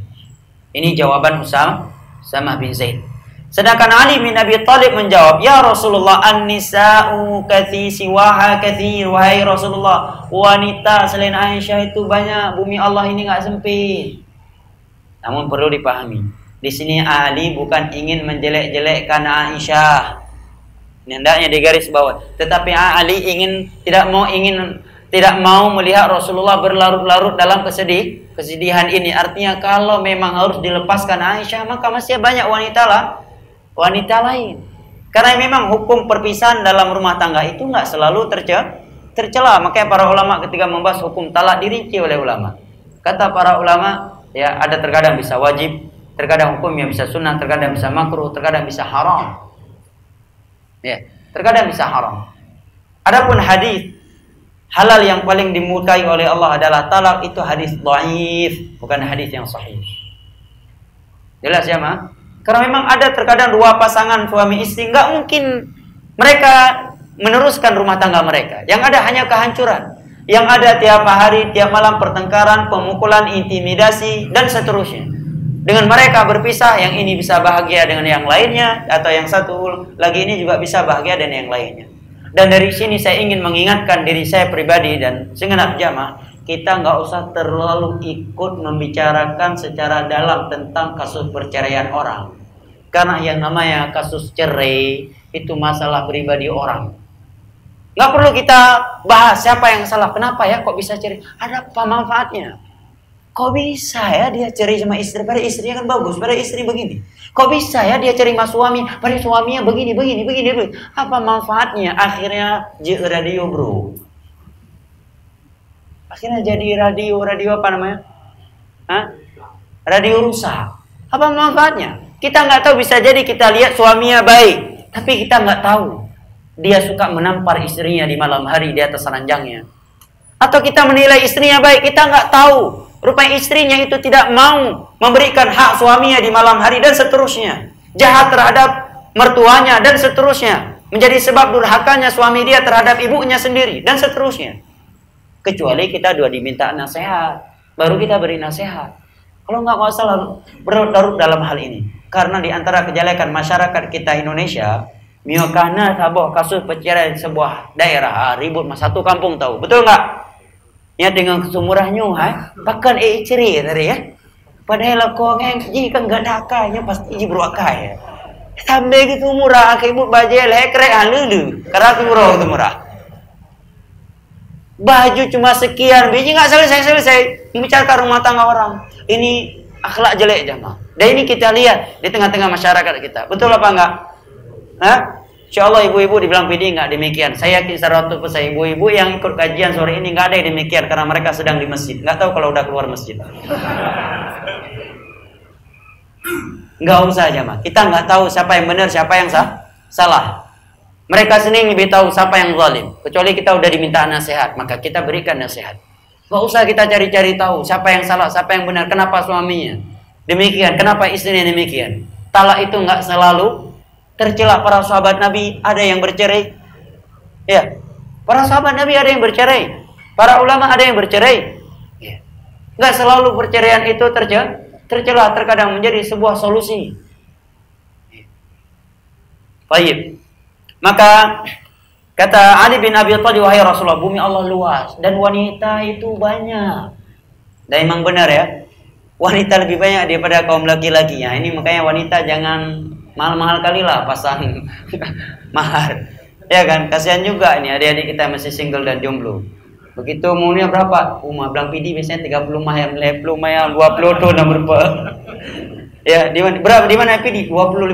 Ini jawaban Usamah bin Zaid. Sedangkan Ali bin Abi Thalib menjawab, ya Rasulullah, an-nisa'u kathi siwaha kathir. Wahai Rasulullah, wanita selain Aisyah itu banyak. Bumi Allah ini gak sempit. Namun perlu dipahami, di sini Ali bukan ingin menjelek-jelekkan Aisyah. Hendaknya digaris bawah. Tetapi Ali tidak mau melihat Rasulullah berlarut-larut dalam kesedihan ini. Artinya kalau memang harus dilepaskan Aisyah, maka masih banyak wanita lain. Karena memang hukum perpisahan dalam rumah tangga itu nggak selalu tercela. Makanya para ulama ketika membahas hukum talak dirinci oleh ulama. Kata para ulama, ya ada terkadang bisa wajib, terkadang hukumnya bisa sunnah, terkadang bisa makruh, terkadang bisa haram. Ya, terkadang bisa haram. Adapun hadis halal yang paling dimurkai oleh Allah adalah talak, itu hadis dhaif, bukan hadis yang sahih. Jelas ya, Ma? Karena memang ada terkadang dua pasangan suami istri nggak mungkin mereka meneruskan rumah tangga mereka. Yang ada hanya kehancuran. Yang ada tiap hari, tiap malam pertengkaran, pemukulan, intimidasi dan seterusnya. Dengan mereka berpisah, yang ini bisa bahagia dengan yang lainnya, atau yang satu lagi ini juga bisa bahagia dengan yang lainnya. Dan dari sini saya ingin mengingatkan diri saya pribadi dan segenap jamaah, kita nggak usah terlalu ikut membicarakan secara dalam tentang kasus perceraian orang. Karena yang namanya kasus cerai itu masalah pribadi orang. Nggak perlu kita bahas siapa yang salah, kenapa ya kok bisa cerai, ada apa manfaatnya. Kok bisa ya dia cerai sama istri, pada istrinya kan bagus, pada istri begini. Kok bisa ya dia cerai sama suami, pada suaminya begini. Apa manfaatnya? Akhirnya radio, bro. Akhirnya jadi radio apa namanya? Radio rusak. Apa manfaatnya? Kita nggak tahu, bisa jadi kita lihat suaminya baik, tapi kita nggak tahu dia suka menampar istrinya di malam hari di atas ranjangnya. Atau kita menilai istrinya baik, kita nggak tahu rupanya istrinya itu tidak mau memberikan hak suaminya di malam hari dan seterusnya. Jahat terhadap mertuanya dan seterusnya. Menjadi sebab durhakanya suami dia terhadap ibunya sendiri dan seterusnya. Kecuali kita dua diminta nasihat, baru kita beri nasihat. Kalau nggak masalah berlarut dalam hal ini. Karena di antara kejelekan masyarakat kita Indonesia, karena sabah kasus perceraian sebuah daerah, ribut mas satu kampung tahu. Betul nggak? Ya dengan kesumurahnya, pakan ceri tadi ya. Padahal kau jika nggak ada akanya pasti beruakai ya. Sampai gitu murah, akibut bajel, krek halulu. Karena murah itu murah. Baju cuma sekian, biji nggak selesai membicarakan rumah tangga orang. Ini akhlak jelek jamaah. Dan ini kita lihat di tengah-tengah masyarakat kita. Betul apa enggak? Insyaallah ibu-ibu dibilang PD enggak demikian. Saya yakin 100% ibu-ibu yang ikut kajian sore ini enggak ada yang demikian karena mereka sedang di masjid. Enggak tahu kalau udah keluar masjid. Enggak usah jamaah. Kita enggak tahu siapa yang benar, siapa yang salah. Mereka sendiri lebih tahu siapa yang zalim. Kecuali kita udah diminta nasihat, maka kita berikan nasihat. Enggak usah kita cari-cari tahu siapa yang salah, siapa yang benar, kenapa suaminya demikian, kenapa istrinya demikian. Talak itu enggak selalu tercela. Para sahabat Nabi ada yang bercerai. Ya. Para sahabat Nabi ada yang bercerai. Para ulama ada yang bercerai. Ya. Enggak selalu perceraian itu tercela, terkadang menjadi sebuah solusi. Baik. Maka kata Ali bin Abi Thalib, wahai Rasulullah, bumi Allah luas dan wanita itu banyak. Dan memang benar ya, wanita lebih banyak daripada kaum laki-lakinya. Ini makanya wanita jangan mahal-mahal kali lah pasang mahar. Ya kan, kasihan juga ini adik-adik kita masih single dan jomblo. Begitu umurnya berapa? Umur bilang PD biasanya 30 mayam, 50 mayam, 20 tuh nomor berapa? Ya, di mana berapa di mana PD? 25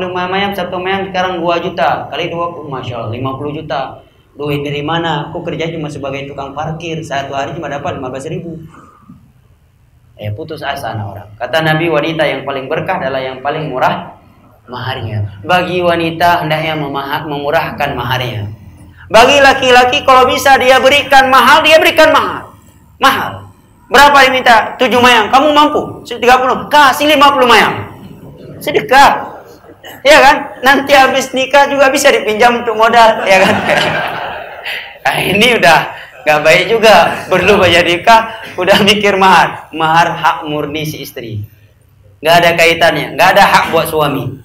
mayam, satu mayam sekarang 2 juta. Kali 20, Masya Allah, 50 juta. Duit dari mana? Aku kerja cuma sebagai tukang parkir, satu hari cuma dapat 15.000. Putus asa anak orang. Kata Nabi, wanita yang paling berkah adalah yang paling murah maharnya. Bagi wanita hendaknya memurahkan maharnya. Bagi laki-laki kalau bisa dia berikan mahal, dia berikan mahal. Mahal. Berapa dia minta? 7 mayang. Kamu mampu? 30. Kasih 50 mayang. Sedekah. Ya kan? Nanti habis nikah juga bisa dipinjam untuk modal, ya kan? Nah, ini udah gak baik juga. Perlu bayar nikah, udah mikir mahar. Mahar hak murni si istri. Gak ada kaitannya. Gak ada hak buat suami.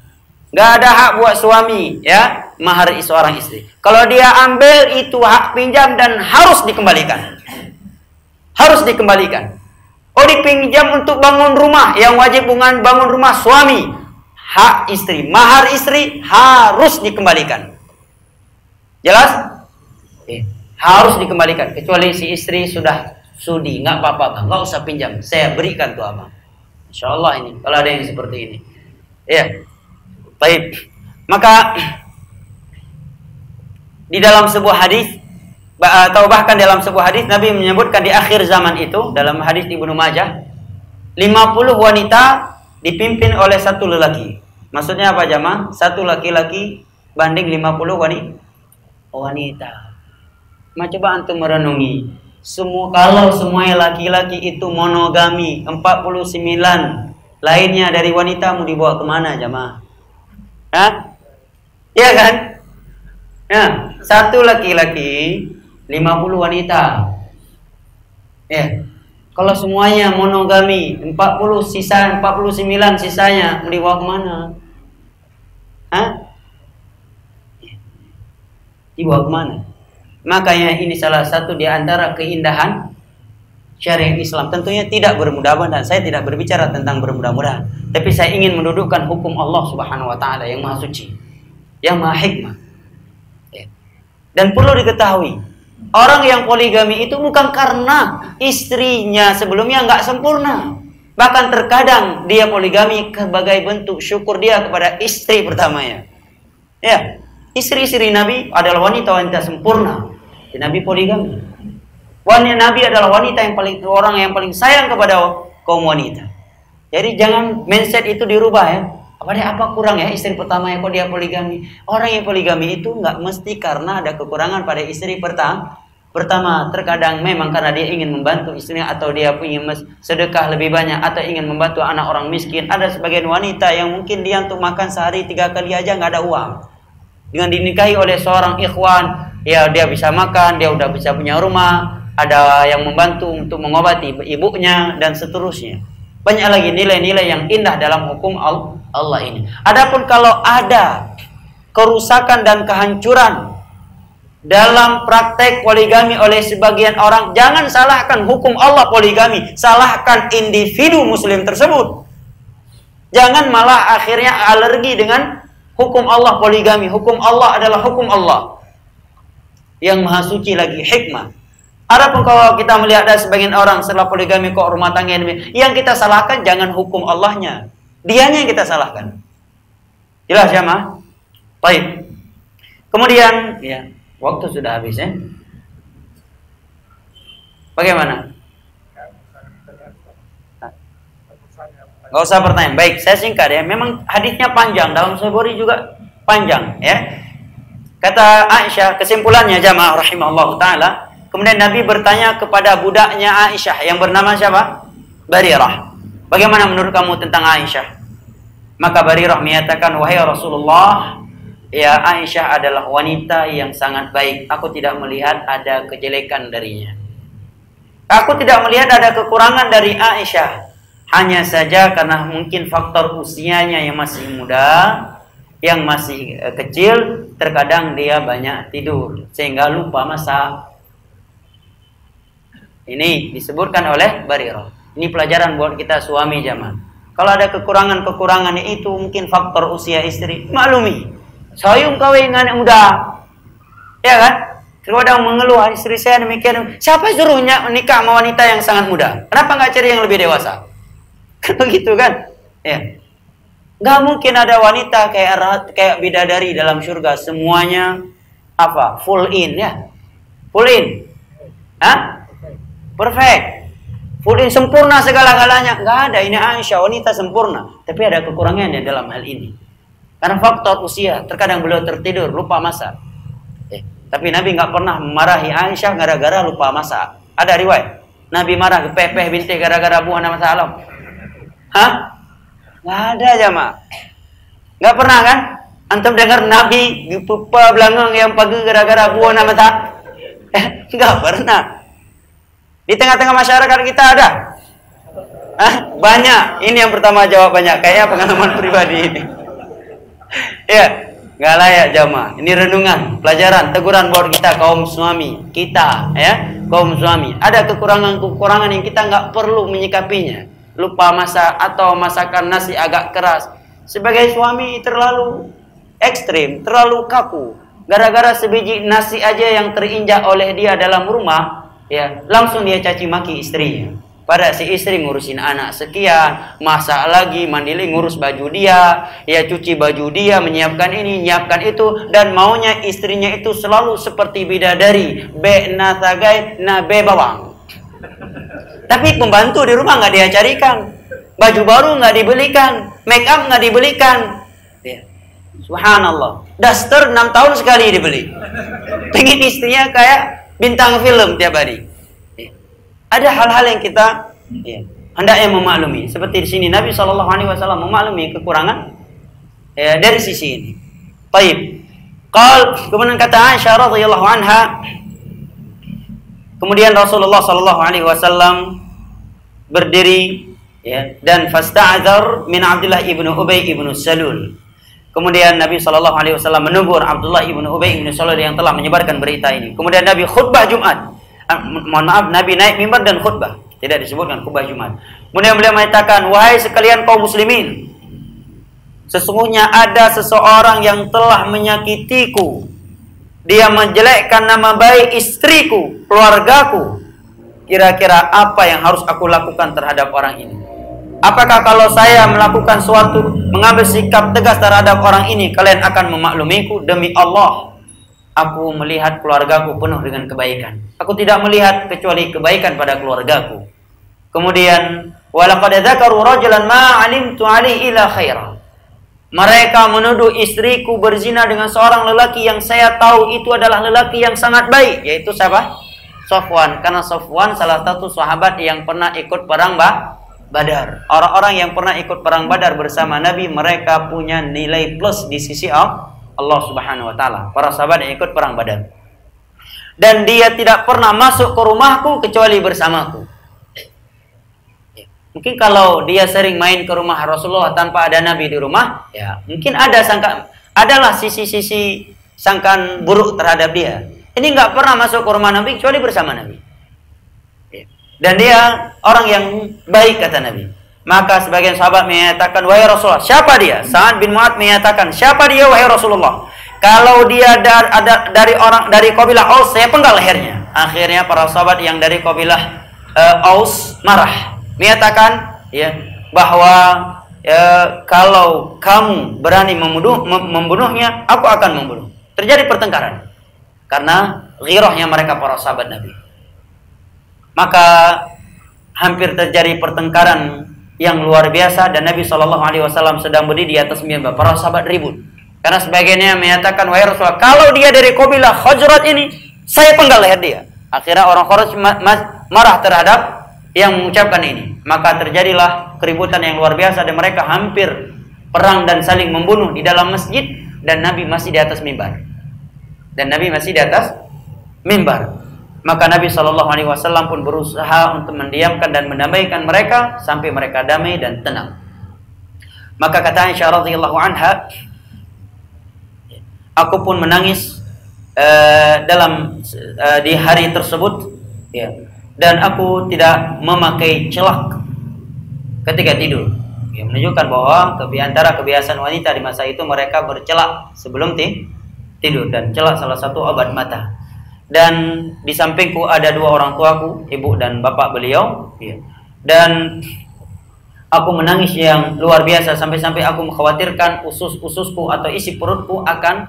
Gak ada hak buat suami, ya. Mahar seorang istri. Kalau dia ambil itu hak pinjam dan harus dikembalikan. Harus dikembalikan. Oh, dipinjam untuk bangun rumah, yang wajib bangun rumah suami. Hak istri, mahar istri harus dikembalikan. Jelas? Harus dikembalikan. Kecuali si istri sudah sudi, nggak apa-apa, nggak usah pinjam, saya berikan tuh abang. Insya Allah ini, kalau ada yang seperti ini. Ya, baik. Maka di dalam sebuah hadis atau bahkan dalam sebuah hadis Nabi menyebutkan di akhir zaman itu, dalam hadis Ibnu Majah, 50 wanita dipimpin oleh satu lelaki. Maksudnya apa jamaah? Satu laki-laki banding 50 wanita. Coba antum merenungi. Kalau semuanya laki-laki itu monogami, 49 lainnya dari wanita, mau dibawa kemana jamaah? Hah? Iya kan? Ya, satu laki-laki 50 wanita. Ya. Kalau semuanya monogami, 49 sisanya mau dibawa kemana? Hah? Dibawa kemana? Makanya ini salah satu di antara keindahan syariat Islam. Tentunya tidak bermudah-mudahan, saya tidak berbicara tentang bermudah-mudahan, tapi saya ingin mendudukkan hukum Allah Subhanahu wa taala yang Maha Suci, yang Maha Hikmah. Dan perlu diketahui, orang yang poligami itu bukan karena istrinya sebelumnya nggak sempurna. Bahkan terkadang dia poligami sebagai bentuk syukur dia kepada istri pertamanya. Ya, istri-istri Nabi adalah wanita-wanita sempurna. Nabi poligami. Wanita Nabi adalah wanita yang orang yang paling sayang kepada kaum wanita. Jadi jangan mindset itu dirubah ya. Apa kurang ya istri pertama yang kok dia poligami? Orang yang poligami itu nggak mesti karena ada kekurangan pada istri pertama. Terkadang memang karena dia ingin membantu istrinya, atau dia ingin sedekah lebih banyak, atau ingin membantu anak orang miskin. Ada sebagian wanita yang mungkin dia untuk makan sehari 3 kali aja nggak ada uang. Dengan dinikahi oleh seorang ikhwan, ya dia bisa makan, dia udah bisa punya rumah, ada yang membantu untuk mengobati ibunya dan seterusnya. Banyak lagi nilai-nilai yang indah dalam hukum Allah ini. Adapun kalau ada kerusakan dan kehancuran dalam praktek poligami oleh sebagian orang, jangan salahkan hukum Allah poligami, salahkan individu muslim tersebut. Jangan malah akhirnya alergi dengan hukum Allah poligami. Hukum Allah adalah hukum Allah yang Maha Suci lagi hikmah. Adapun kalau kita melihat ada sebagian orang setelah poligami kok rumah tangga ini, yang kita salahkan jangan hukum Allahnya, dianya yang kita salahkan. Jelas ya mah? Baik. Kemudian ya, waktu sudah habis ya. Bagaimana? Gak usah pertanyaan. Baik, saya singkat ya. Memang hadisnya panjang, dalam Sahih Bukhari juga panjang ya. Kata Aisyah, kesimpulannya jamaah rahimahullah taala, kemudian Nabi bertanya kepada budaknya Aisyah yang bernama siapa? Barirah. Bagaimana menurut kamu tentang Aisyah? Maka Barirah menyatakan, wahai Rasulullah, ya Aisyah adalah wanita yang sangat baik. Aku tidak melihat ada kejelekan darinya. Aku tidak melihat ada kekurangan dari Aisyah. Hanya saja karena mungkin faktor usianya yang masih muda, yang masih kecil terkadang dia banyak tidur sehingga lupa masak. Ini disebutkan oleh Barirah. Ini pelajaran buat kita suami jamaah. Kalau ada kekurangannya itu mungkin faktor usia istri, maklumi. Saya kawin anak muda, ya kan? Kadang mengeluh istri saya demikian. Siapa suruhnya menikah sama wanita yang sangat muda? Kenapa nggak cari yang lebih dewasa? Begitu kan? Ya. Nggak mungkin ada wanita kayak bidadari dalam surga semuanya apa? Full in ya, full in, hah? Perfect, full in, sempurna segala-galanya. Nggak ada. Ini Aisyah wanita sempurna, tapi ada kekurangannya dalam hal ini. Karena faktor usia, terkadang beliau tertidur, lupa masak. Tapi Nabi nggak pernah memarahi Aisyah gara-gara lupa masak. Ada riwayat Nabi marah ke Pepeh binti gara-gara buah nama salam. Hah? Nggak ada jamaah. Nggak pernah kan? Antum dengar Nabi pupa belangang yang pagi gara-gara buah nama salam? Nggak pernah. Di tengah-tengah masyarakat kita ada? Banyak. Ini yang pertama jawabannya. Kayak pengalaman pribadi ini. Ya. Nggak layak jamaah. Ini renungan, pelajaran, teguran buat kita kaum suami. Kita ya, kaum suami. Ada kekurangan-kekurangan yang kita nggak perlu menyikapinya. Lupa masak atau masakan nasi agak keras. Sebagai suami terlalu ekstrim, terlalu kaku. Gara-gara sebiji nasi aja yang terinjak oleh dia dalam rumah, ya langsung dia caci maki istrinya. Pada si istri ngurusin anak sekian, masak lagi, mandili, ngurus baju dia, ya cuci baju dia, menyiapkan ini, menyiapkan itu, dan maunya istrinya itu selalu seperti bidadari, be nasagai na be bawang. Tapi pembantu di rumah nggak dia carikan, baju baru nggak dibelikan, make up nggak dibelikan. Ya. Subhanallah, daster 6 tahun sekali dibeli. Pengen istrinya kayak bintang film tiap hari. Ada hal-hal yang kita hendaknya memaklumi. Seperti di sini Nabi SAW memaklumi kekurangan dari sisi ini. Baik. Kemudian kata Aisyah radhiyallahu anha, kemudian Rasulullah SAW berdiri dan fasta'adzar min Abdullah ibnu Ubay ibnu Salul. Kemudian Nabi SAW menegur Abdullah ibnu Ubay ibnu Salul yang telah menyebarkan berita ini. Kemudian Nabi khutbah Jumat. Mohon maaf, Nabi naik mimbar dan khutbah. Tidak disebutkan khutbah Jumat. Kemudian beliau mengatakan, wahai sekalian kaum muslimin, sesungguhnya ada seseorang yang telah menyakitiku. Dia menjelekkan nama baik istriku, keluargaku. Kira-kira apa yang harus aku lakukan terhadap orang ini? Apakah kalau saya melakukan suatu, mengambil sikap tegas terhadap orang ini, kalian akan memaklumiku? Demi Allah, aku melihat keluargaku penuh dengan kebaikan. Aku tidak melihat kecuali kebaikan pada keluargaku. Kemudian, walaqad dzakaru rajulan ma 'alimtu 'alaihi illa khaira. Mereka menuduh istriku berzina dengan seorang lelaki yang saya tahu itu adalah lelaki yang sangat baik, yaitu siapa? Safwan. Karena Safwan salah satu sahabat yang pernah ikut perang Badar. Orang-orang yang pernah ikut perang Badar bersama Nabi, mereka punya nilai plus di sisi Allah Subhanahu wa taala. Para sahabat yang ikut perang Badar. Dan dia tidak pernah masuk ke rumahku kecuali bersamaku. Mungkin kalau dia sering main ke rumah Rasulullah tanpa ada Nabi di rumah, ya mungkin adalah sisi-sisi sangkaan buruk terhadap dia. Ini nggak pernah masuk ke rumah Nabi kecuali bersama Nabi. Dan dia orang yang baik kata Nabi. Maka sebagian sahabat menyatakan, wahai Rasulullah, siapa dia? Sa'ad bin Mu'adz menyatakan, siapa dia wahai Rasulullah? Kalau dia dari kabilah Aus, saya penggal lehernya. Akhirnya para sahabat yang dari kabilah Aus marah, menyatakan bahwa kalau kamu berani membunuhnya, aku akan membunuh. Terjadi pertengkaran karena ghirahnya mereka para sahabat Nabi. Maka hampir terjadi pertengkaran yang luar biasa dan Nabi SAW sedang berdiri di atas mimbar. Para sahabat ribut karena sebagiannya menyatakan, wahai Rasulullah, kalau dia dari kabilah Khazraj ini, saya penggal leher dia. Akhirnya orang Khazraj marah terhadap yang mengucapkan ini. Maka terjadilah keributan yang luar biasa dan mereka hampir perang dan saling membunuh di dalam masjid dan Nabi masih di atas mimbar. Maka Nabi SAW pun berusaha untuk mendiamkan dan mendamaikan mereka sampai mereka damai dan tenang. Maka kata Aisyah radhiyallahu anha, Aku pun menangis di hari tersebut, ya. Dan aku tidak memakai celak ketika tidur. Ya, menunjukkan bahwa antara kebiasaan wanita di masa itu mereka bercelak sebelum tidur, dan celak salah satu obat mata. Dan di sampingku ada dua orang tuaku, ibu dan bapak beliau, ya. Dan aku menangis yang luar biasa sampai-sampai aku mengkhawatirkan usus-ususku atau isi perutku akan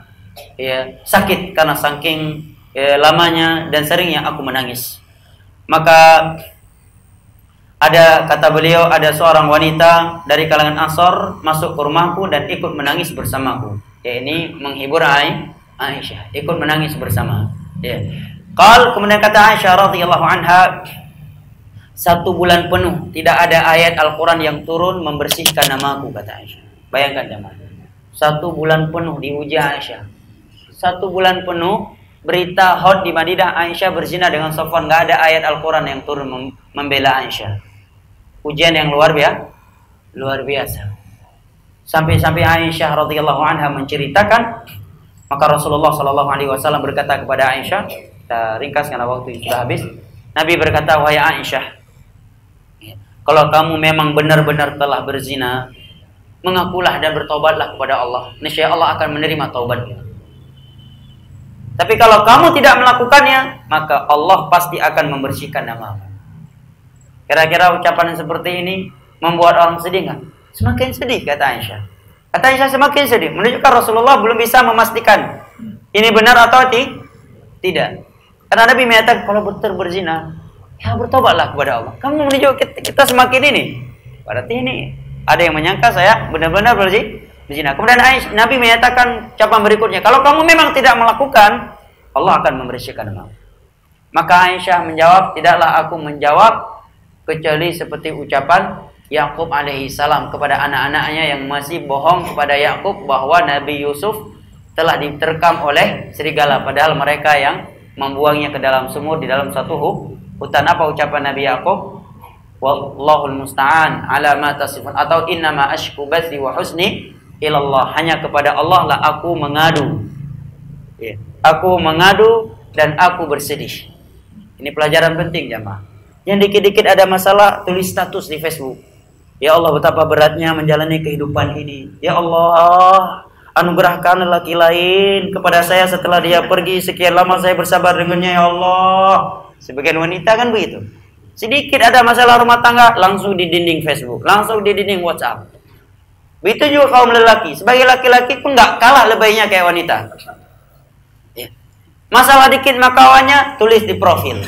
sakit karena saking lamanya dan seringnya aku menangis. Maka kata beliau, ada seorang wanita dari kalangan Ansor masuk ke rumahku dan ikut menangis bersamaku. Ya, ini menghibur Aisyah, ikut menangis bersama. Ya. Kemudian kata Aisyah radhiyallahu anha, 1 bulan penuh tidak ada ayat Al-Quran yang turun membersihkan namaku, kata Aisyah. Bayangkan jemaah, 1 bulan penuh diuji Aisyah. 1 bulan penuh berita hot di Madinah, Aisyah berzina dengan Safwan, nggak ada ayat Al-Quran yang turun membela Aisyah. Ujian yang luar biasa. Sampai-sampai Aisyah radhiyallahu anha menceritakan, maka Rasulullah sallallahu alaihi wasallam berkata kepada Aisyah, kita ringkas karena waktu sudah habis. Nabi berkata, wahai Aisyah, kalau kamu memang benar-benar telah berzina, mengakulah dan bertobatlah kepada Allah. Niscaya Allah akan menerima taubatnya. Tapi kalau kamu tidak melakukannya, maka Allah pasti akan membersihkan namamu. Kira-kira ucapan yang seperti ini membuat orang sedih nggak? Semakin sedih, kata Aisyah. Kata Aisyah, semakin sedih. Menunjukkan Rasulullah belum bisa memastikan ini benar atau tidak. Karena Nabi menyatakan kalau berzina, ya bertobatlah kepada Allah. Kamu menunjuk kita semakin ini. Berarti ini ada yang menyangka saya benar-benar berzina. Kemudian Nabi menyatakan ucapan berikutnya, kalau kamu memang tidak melakukan, Allah akan membersihkan namamu. Maka Aisyah menjawab, tidaklah aku menjawab kecuali seperti ucapan Yakub alaihi salam kepada anak-anaknya yang masih bohong kepada Yakub bahwa Nabi Yusuf telah diterkam oleh serigala, padahal mereka yang membuangnya ke dalam sumur di dalam satu hutan. Apa ucapan Nabi Yakub? Wallahul musta'an ala ma tasifun, atau innama ashku bathi wa husni ilallah, hanya kepada Allah lah aku mengadu. Ya. Aku mengadu dan aku bersedih. Ini pelajaran penting jemaah. Yang dikit-dikit ada masalah tulis status di Facebook. Ya Allah, betapa beratnya menjalani kehidupan ini. Ya Allah, anugerahkan lelaki lain kepada saya setelah dia pergi, sekian lama saya bersabar dengannya ya Allah. Sebagian wanita kan begitu. Sedikit ada masalah rumah tangga, langsung di dinding Facebook, langsung di dinding WhatsApp. Begitu juga kaum lelaki. Sebagai laki-laki pun nggak kalah lebihnya kayak wanita. Ya. Masalah dikit makawannya tulis di profil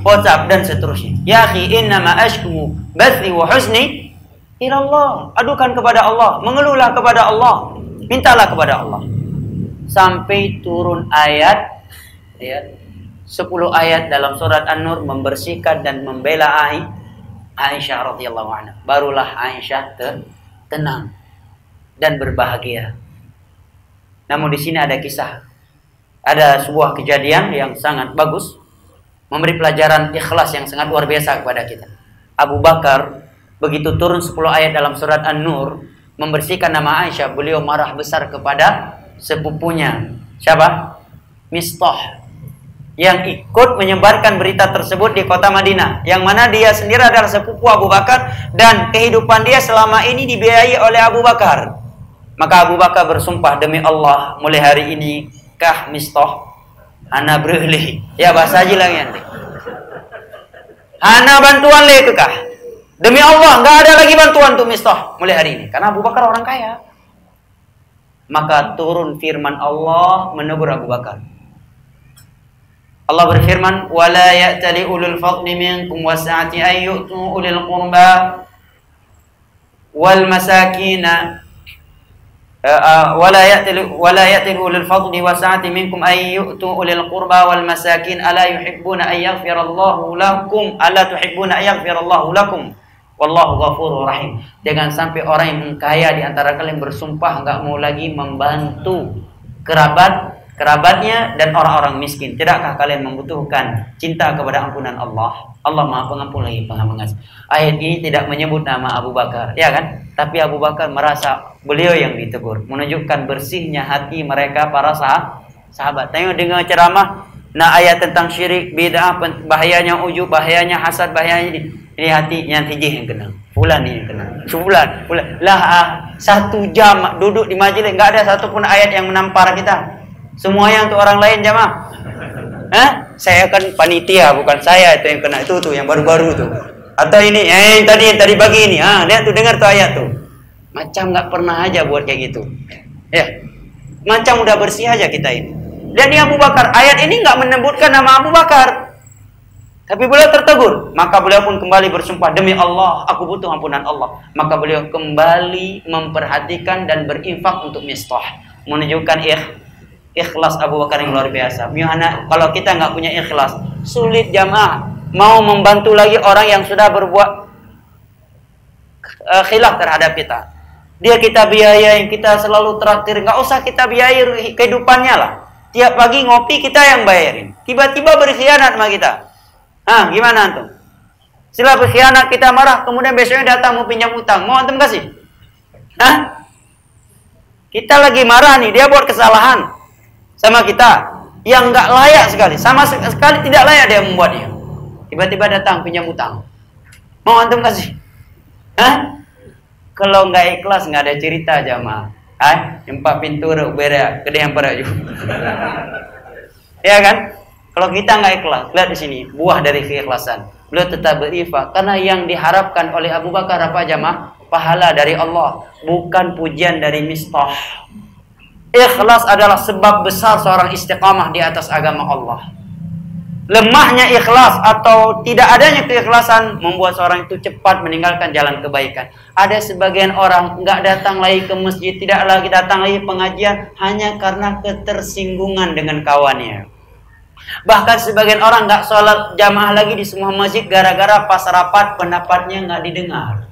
WhatsApp dan seterusnya. Ya akhi, innama ashku bathi wa husni ilallah. Adukan kepada Allah, mengeluhlah kepada Allah, mintalah kepada Allah. Sampai turun ayat, ya, 10 ayat dalam surat An-Nur membersihkan dan membela Aisyah radhiyallahu anha. Barulah Aisyah tenang dan berbahagia. Namun di sini ada kisah, ada sebuah kejadian yang sangat bagus, memberi pelajaran ikhlas yang sangat luar biasa kepada kita. Abu Bakar begitu turun 10 ayat dalam surat An-Nur membersihkan nama Aisyah, beliau marah besar kepada sepupunya. Siapa? Mistah, yang ikut menyebarkan berita tersebut di kota Madinah, yang mana dia sendiri adalah sepupu Abu Bakar dan kehidupan dia selama ini dibiayai oleh Abu Bakar. Maka Abu Bakar bersumpah, demi Allah, mulai hari ini kah Mistah ana berlih. Ya bahasa aja lagi nanti. Ana bantuan le kekah. Demi Allah, enggak ada lagi bantuan untuk Mistah mulai hari ini, karena Abu Bakar orang kaya. Maka turun firman Allah menegur Abu Bakar. Allah berfirman, "Wala ya'tali ulul fadli minkum wasa'ati ay yu'tu ulil qurba wal masakin wala ya'tali ulul fadli wasa'ati minkum ay yu'tu ulil qurba wal masakin ala yuhibbuna ay yaghfirallahu lakum ala tuhibbuna ay yaghfirallahu lakum wallahu ghafurur rahim." Jangan sampai orang yang kaya di antara kalian bersumpah enggak mau lagi membantu kerabat kerabatnya, dan orang-orang miskin. Tidakkah kalian membutuhkan cinta kepada ampunan Allah? Allah Maha Pengampun lagi Maha Pengasih. Ayat ini tidak menyebut nama Abu Bakar, ya kan? Tapi Abu Bakar merasa beliau yang ditegur, menunjukkan bersihnya hati mereka para sahabat. Tengok dengar ceramah, nah ayat tentang syirik, bid'ah, bahayanya ujub, bahayanya hasad, bahayanya ini hati yang hijih yang kena. Fulan ini kena. Fulan. Lah 1 jam duduk di majelis enggak ada satupun ayat yang menampar kita. Semuanya untuk orang lain jamaah. Saya kan panitia, bukan saya itu yang kena, itu tuh yang baru-baru tuh. Atau ini yang tadi pagi ini. Lihat tuh, dengar tuh ayat tuh. Macam nggak pernah aja buat kayak gitu. Ya. Macam udah bersih aja kita ini. Dan ini Abu Bakar, ayat ini nggak menyebutkan nama Abu Bakar. Tapi beliau tertegur, maka beliau pun kembali bersumpah, demi Allah, aku butuh ampunan Allah. Maka beliau kembali memperhatikan dan berinfak untuk Mistah, menunjukkan ikhlas Abu Bakar yang luar biasa. Kalau kita nggak punya ikhlas, sulit jamaah mau membantu lagi orang yang sudah berbuat khilaf terhadap kita. Dia kita biayain, kita selalu traktir, nggak usah kita biayain kehidupannya lah. Tiap pagi ngopi kita yang bayarin. Tiba-tiba berkhianat sama kita. Gimana antum? Setelah berkhianat kita marah, kemudian besoknya datang mau pinjam utang, mau antum kasih? Kita lagi marah nih, dia buat kesalahan sama kita yang nggak layak sekali, sama sekali tidak layak dia membuatnya. Tiba-tiba datang pinjam utang, mau antum kasih? Kalau nggak ikhlas nggak ada cerita jamaah. Empat pintu berak, gede yang berak juga. Ya kan? Kalau kita nggak ikhlas, lihat di sini buah dari keikhlasan. Beliau tetap berinfak karena yang diharapkan oleh Abu Bakar apa jamaah? Pahala dari Allah, bukan pujian dari Mistah. Ikhlas adalah sebab besar seorang istiqamah di atas agama Allah. Lemahnya ikhlas atau tidak adanya keikhlasan membuat seorang itu cepat meninggalkan jalan kebaikan. Ada sebagian orang nggak datang lagi ke masjid, tidak lagi datang lagi pengajian hanya karena ketersinggungan dengan kawannya. Bahkan sebagian orang nggak sholat jamaah lagi di semua masjid gara-gara pas rapat pendapatnya nggak didengar.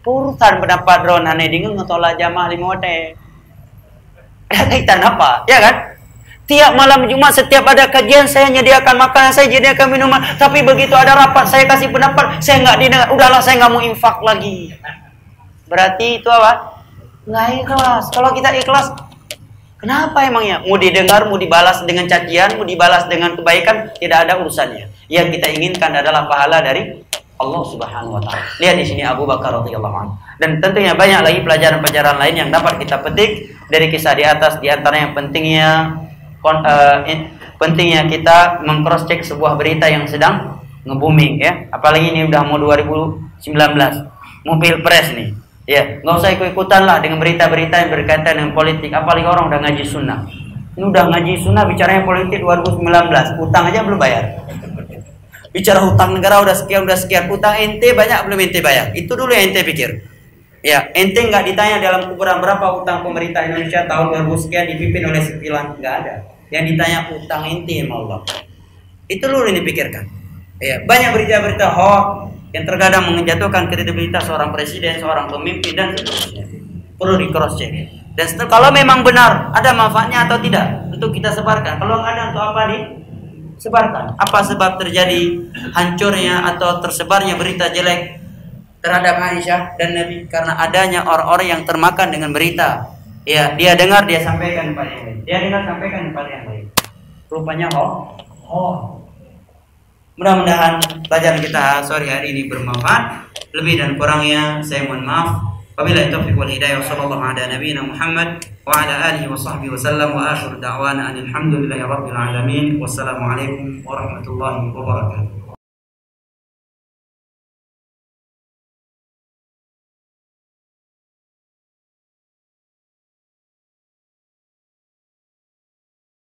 Urusan pendapat drone aneh dengar ngetolak jamaah limote. Kaitan apa? Ya kan? Tiap malam Jumat setiap ada kajian saya nyediakan makanan, saya nyediakan minuman. Tapi begitu ada rapat saya kasih pendapat, saya nggak didengar. Udahlah saya nggak mau infak lagi. Berarti itu apa? Nggak ikhlas. Kalau kita ikhlas, kenapa emangnya? Mau didengar, mau dibalas dengan cacian, mau dibalas dengan kebaikan, tidak ada urusannya. Yang kita inginkan adalah pahala dari Allah Subhanahu wa taala. Lihat di sini Abu Bakar radhiyallahu anhu. Dan tentunya banyak lagi pelajaran-pelajaran lain yang dapat kita petik dari kisah di atas. Di antaranya pentingnya kita meng-cross check sebuah berita yang sedang nge-booming ya. Apalagi ini udah mau 2019, mau pilpres nih. Ya, nggak usah ikut-ikutan lah dengan berita-berita yang berkaitan dengan politik. Apalagi orang udah ngaji sunnah. Ini udah ngaji sunnah bicaranya politik 2019, utang aja belum bayar. Bicara hutang negara udah sekian, utang ente banyak belum ente bayar. Itu dulu yang ente pikir. Ya, ente nggak ditanya dalam ukuran berapa utang pemerintah Indonesia tahun 2000 sekian dipimpin oleh sekilan, nggak ada. Yang ditanya utang ente sama Allah. Itu dulu yang dipikirkan. Ya, banyak berita-berita hoax yang terkadang menjatuhkan kredibilitas seorang presiden, seorang pemimpin dan seterusnya. Perlu di cross check. Dan kalau memang benar ada manfaatnya atau tidak, untuk kita sebarkan. Kalau nggak ada, untuk apa sebarkan? Apa sebab terjadi hancurnya atau tersebarnya berita jelek terhadap Aisyah dan Nabi? Karena adanya orang-orang yang termakan dengan berita. Ya, dia dengar, dia sampaikan kepada yang lain. Dia dengar, sampaikan kepada yang lain. Rupanya mudah-mudahan pelajaran kita sore hari ini bermanfaat. Lebih dan kurangnya saya mohon maaf. Wabillahi taufiq wal hidayah. Wassallallahu ala nabiyyina Muhammad wa ala alihi wa sahbihi wasallam. Wa akhiru da'wana alhamdulillahi rabbil alamin. Wassalamualaikum warahmatullahi wabarakatuh.